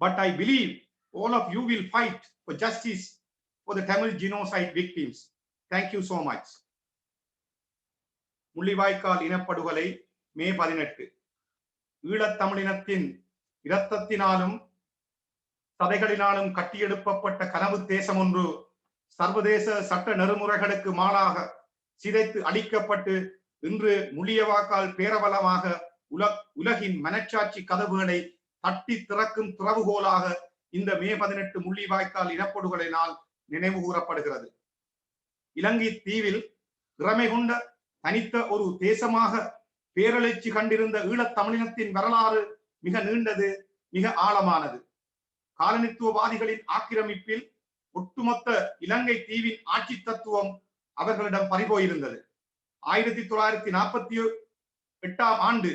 But I believe all of you will fight for justice for the Tamil genocide victims. Thank you so much. Mullivaikkal இனப்படுகொலை மே 18. ஈழத்தமிழினத்தின் இரத்தத்தினாலும் சதைகளினாலும் கட்டியெழுப்பப்பட்ட கனவு தேசம் ஒன்று சர்வதேச சட்ட நெறிமுறைகளுக்கு மாறாக சிதைத்து அழிக்கப்பட்டு இன்று முள்ளிவாய்க்கால் பேரவலமாக உலகின் மனச்சாட்சி கதவுகளை தட்டி திறக்கும் திறவுகோலாக இந்த மே 18 முள்ளிவாய்க்கால் இனப்படுகொலை நாள் நினைவு கூறப்படுகிறது. இலங்கை தீவில் திறமை கொண்ட தனித்த ஒரு தேசமாக பேரெழுச்சி கண்டிருந்த ஈழத் தமிழினத்தின் வரலாறு மிக நீண்டது, மிக ஆழமானது. காலனித்துவவாதிகளின் ஆக்கிரமிப்பில் ஒட்டுமொத்த இலங்கை தீவின் ஆட்சி தத்துவம் அவர்களிடம் பறிபோயிருந்தது. 1948 ஆண்டு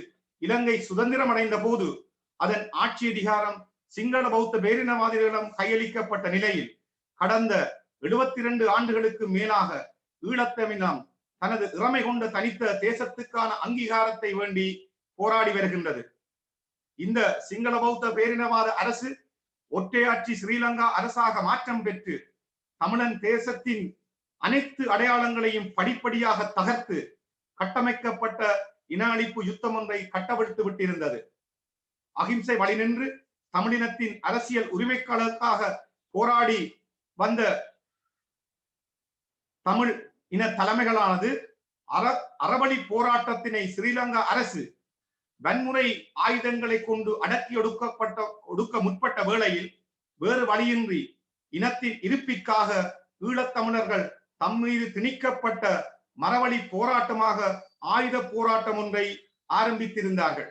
இலங்கை சுதந்திரம் அடைந்த போது அதன் ஆட்சி அதிகாரம் சிங்கள பௌத்த பேரினவாதிகளிடம் கையளிக்கப்பட்ட நிலையில் கடந்த 72 ஆண்டுகளுக்கு மேலாக ஈழத்தமிழம் தனது இறமை கொண்ட தனித்த தேசத்துக்கான அங்கீகாரத்தை வேண்டி போராடி வருகின்றது. இந்த சிங்கள பௌத்த பேரினவாத அரசு ஒற்றையாட்சி ஸ்ரீலங்கா அரசாக மாற்றம் பெற்று தமிழன் தேசத்தின் அனைத்து அடையாளங்களையும் படிப்படியாக தகர்த்து கட்டமைக்கப்பட்ட இன அழிப்பு யுத்தம் ஒன்றை கட்டவிழ்த்து விட்டிருந்தது. அகிம்சை வழி நின்று தமிழினத்தின் அரசியல் உரிமைகளுக்காக போராடி வந்த தமிழ் இன தலைமைகளானது அறவழி போராட்டத்தினை ஸ்ரீலங்கா அரசு வன்முறை ஆயுதங்களை கொண்டு அடக்கி ஒடுக்க முற்பட்ட வேளையில் வேறு வழியின்றி இனத்தின் இருப்பிற்காக ஈழத்தமிழர்கள் தம் மீது திணிக்கப்பட்ட மரவழி போராட்டமாக ஆயுத போராட்டம் ஒன்றை ஆரம்பித்திருந்தார்கள்.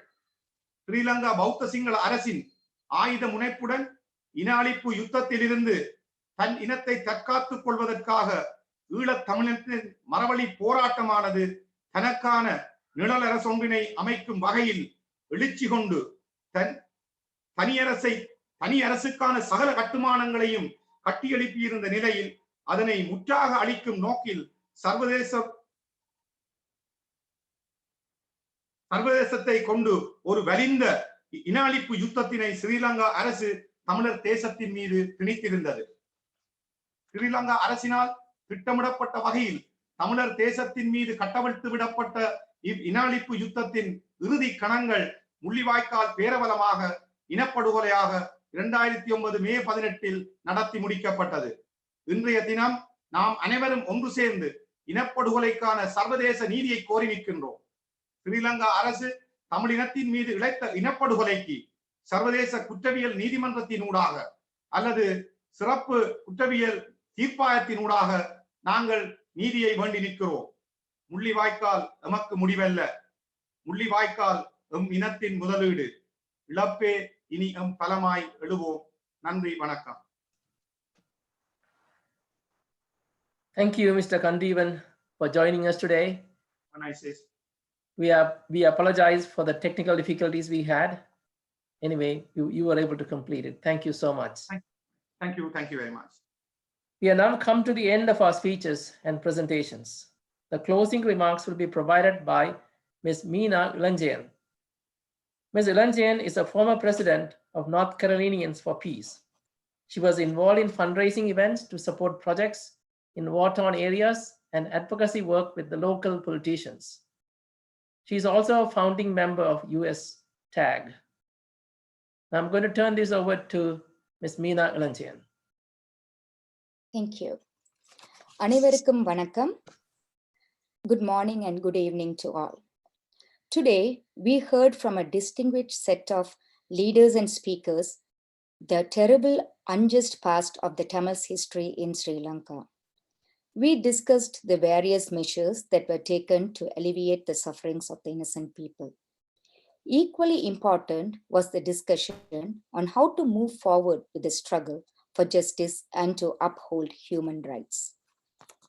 ஸ்ரீலங்கா பௌத்த சிங்கள அரசின் ஆயுத முனைப்புடன் இன அழிப்பு யுத்தத்திலிருந்து தன் இனத்தை தற்காத்துக் கொள்வதற்காக ஈழத் தமிழத்தின் மரவழி போராட்டமானது தனக்கான நிழல் அரசொன்றினை அமைக்கும் வகையில் எழுச்சி கொண்டு தனி அரசுக்கான சகல கட்டுமானங்களையும் கட்டியெழுப்பியிருந்த நிலையில் அதனை முற்றாக அளிக்கும் நோக்கில் சர்வதேசத்தை கொண்டு ஒரு வலிந்த இன அழிப்பு யுத்தத்தினை ஸ்ரீலங்கா அரசு தமிழர் தேசத்தின் மீது திணித்திருந்தது. ஸ்ரீலங்கா அரசினால் திட்டமிடப்பட்ட வகையில் தமிழர் தேசத்தின் மீது கட்டவிழ்த்து விடப்பட்ட இன அழிப்பு யுத்தத்தின் இறுதி கணங்கள் முள்ளிவாய்க்கால் பேரவலமாக இனப்படுகொலையாக 2009 மே 18 நடத்தி முடிக்கப்பட்டது. இன்றைய தினம் நாம் அனைவரும் ஒன்று சேர்ந்து இனப்படுகொலைக்கான சர்வதேச நீதியை கோரி நிற்கின்றோம். ஸ்ரீலங்கா அரசு தமிழினத்தின் மீது இழைத்த இனப்படுகொலைக்கு சர்வதேச குற்றவியல் நீதிமன்றத்தினூடாக அல்லது சிறப்பு குற்றவியல் தீர்ப்பாயத்தினூடாக நாங்கள் நீதியை வேண்டி நிற்கிறோம். முள்ளிவாய்க்கால் எமக்கு முடிவல்ல, முள்ளிவாய்க்கால் எம் இனத்தின் முதலீடு. இழப்பே இனி எம் பலமாய் எழுவோம். நன்றி, வணக்கம். Thank you, Mr. Kandivan, for joining us today. We apologize for the technical difficulties we had. Anyway, you were able to complete it. Thank you so much. Thank you very much. We have now come to the end of our speeches and presentations. The closing remarks will be provided by Ms. Meena Ilanjayan. Ms. Ilanjayan is a former president of North Carolinians for Peace. She was involved in fundraising events to support projects in war-torn areas and advocacy work with the local politicians. She is also a founding member of US TAG. Now I'm going to turn this over to Ms. Meena Ilanjayan. Thank you. அனைவருக்கும் வணக்கம். Good morning and good evening to all. Today, we heard from a distinguished set of leaders and speakers the terrible, unjust past of the Tamils history in Sri Lanka. We discussed the various measures that were taken to alleviate the sufferings of the innocent people. Equally important was the discussion on how to move forward with the struggle for justice and to uphold human rights.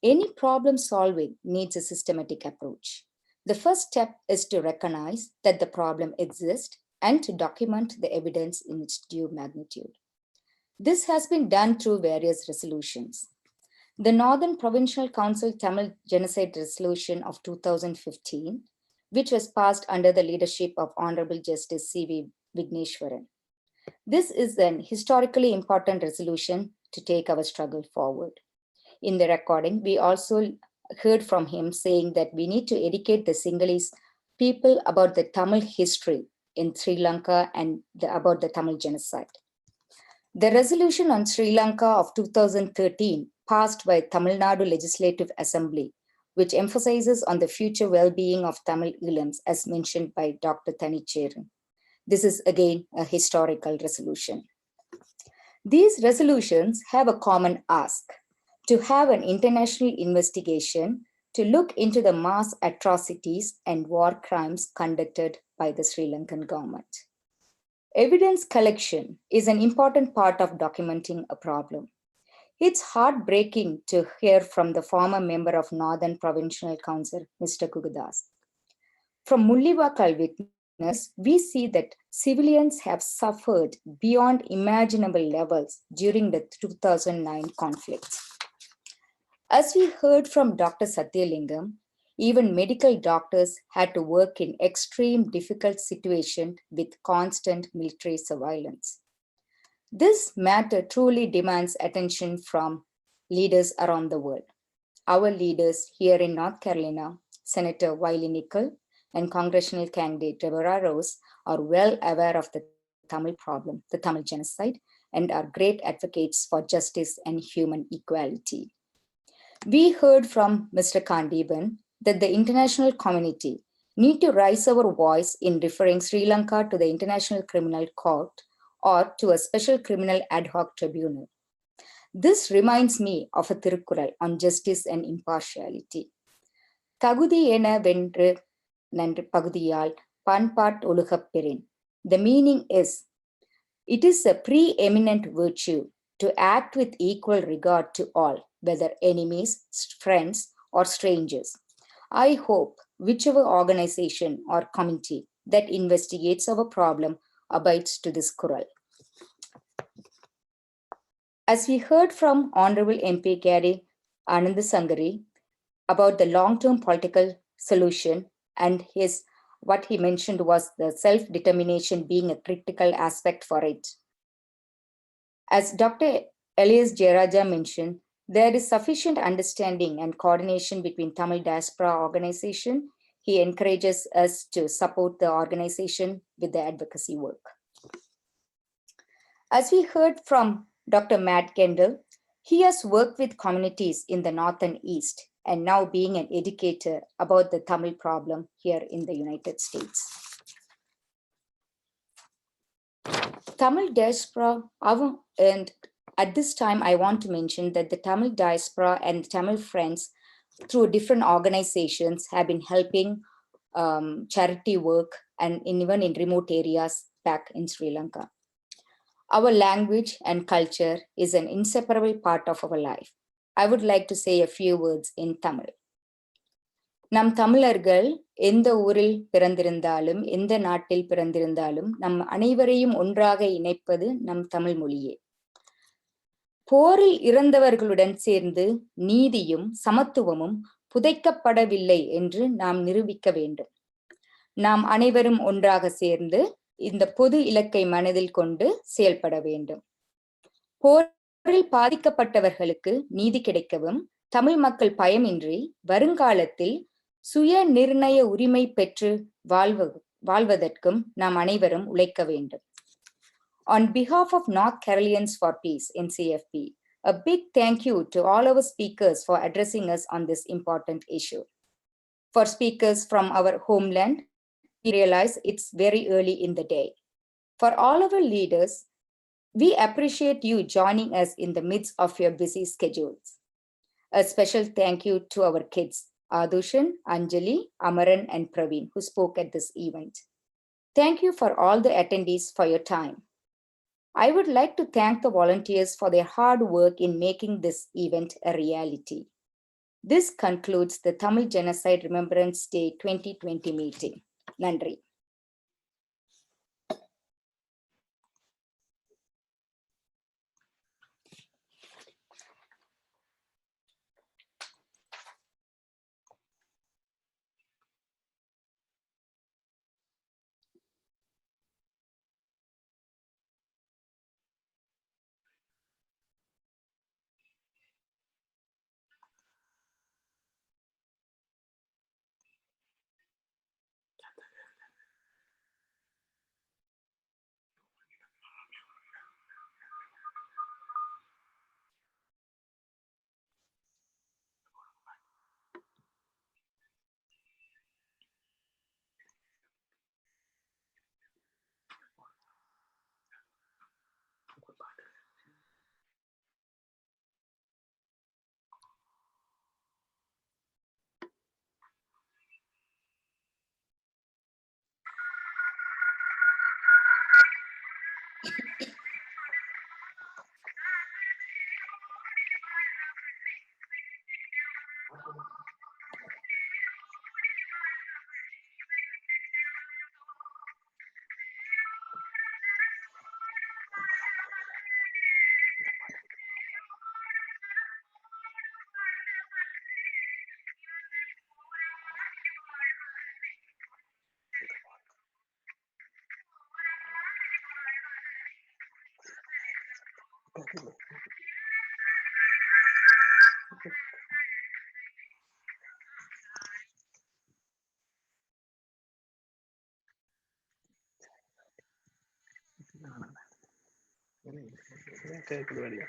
Any problem solving needs a systematic approach. The first step is to recognize that the problem exists and to document the evidence in its due magnitude. This has been done through various resolutions. The Northern Provincial Council Tamil Genocide Resolution of 2015, which was passed under the leadership of Honorable Justice C.V. Vigneshwaran. This is an historically important resolution to take our struggle forward. In the recording, we also heard from him saying that we need to educate the Sinhalese people about the Tamil history in Sri Lanka and about the Tamil genocide. The resolution on Sri Lanka of 2013 passed by Tamil Nadu Legislative Assembly, which emphasizes on the future well-being of Tamil Ilams, as mentioned by Dr. Thanicheran. This is again a historical resolution. These resolutions have a common ask: to have an international investigation to look into the mass atrocities and war crimes conducted by the Sri Lankan government. Evidence collection is an important part of documenting a problem. It's heartbreaking to hear from the former member of Northern Provincial Council, Mr. Kugudas. From Mullivakal witness, we see that civilians have suffered beyond imaginable levels during the 2009 conflicts. As we heard from Dr. Satyalingam, even medical doctors had to work in extreme difficult situations with constant military surveillance. This matter truly demands attention from leaders around the world. Our leaders here in North Carolina, Senator Wiley Nickel and congressional candidate Deborah Rose, are well aware of the Tamil problem, the Tamil genocide, and are great advocates for justice and human equality. We heard from Mr. Kandiban that the international community need to raise our voice in referring Sri Lanka to the International Criminal Court or to a special criminal ad hoc tribunal. This reminds me of a Tirukkural on justice and impartiality. Tagudi ena vendru nandru pagudiyal panpat olugapperen. The meaning is, it is a preeminent virtue to act with equal regard to all, whether enemies, friends, or strangers. I hope whichever organization or committee that investigates our problem abides to this kural. As we heard from Honorable MP Gary Anand Sangari about the long-term political solution, and what he mentioned was the self-determination being a critical aspect for it. As Dr. Elias Jayaraja mentioned, there is sufficient understanding and coordination between Tamil diaspora organization. He encourages us to support the organization with the advocacy work. As we heard from Dr. Matt Kendall, he has worked with communities in the North and East, and now being an educator about the Tamil problem here in the United States. Tamil diaspora, and at this time, I want to mention that the Tamil diaspora and Tamil friends through different organizations have been helping charity work and even in remote areas back in Sri Lanka. Our language and culture is an inseparable part of our life. I would like to say a few words in Tamil. நம் தமிழர்கள் எந்த ஊரில் பிறந்திருந்தாலும் எந்த நாட்டில் பிறந்திருந்தாலும் நம் அனைவரையும் ஒன்றாக இணைப்பது நம் தமிழ் மொழியே. போரில் இறந்தவர்களுடன் சேர்ந்து நீதியும் சமத்துவமும் புதைக்கப்படவில்லை என்று நாம் நிரூபிக்க வேண்டும். நாம் அனைவரும் ஒன்றாக சேர்ந்து இந்த பொது இலக்கை மனதில் கொண்டு செயல்பட வேண்டும். போரில் பாதிக்கப்பட்டவர்களுக்கு நீதி கிடைக்கவும் தமிழ் மக்கள் பயமின்றி வருங்காலத்தில் சுய நிர்ணய உரிமை பெற்று வாழ்வதற்கும் நாம் அனைவரும் உழைக்க வேண்டும். On behalf of North Carolinians for Peace, NCFP, a big thank you to all our speakers for addressing us on this important issue. For speakers from our homeland, we realize it's very early in the day. For all our leaders, we appreciate you joining us in the midst of your busy schedules. A special thank you to our kids, Adushan, Anjali, Amaran, and Praveen, who spoke at this event. Thank you for all the attendees for your time. I would like to thank the volunteers for their hard work in making this event a reality. This concludes the Tamil Genocide Remembrance Day 2020 meeting. Nandri. கேட்குது வழியா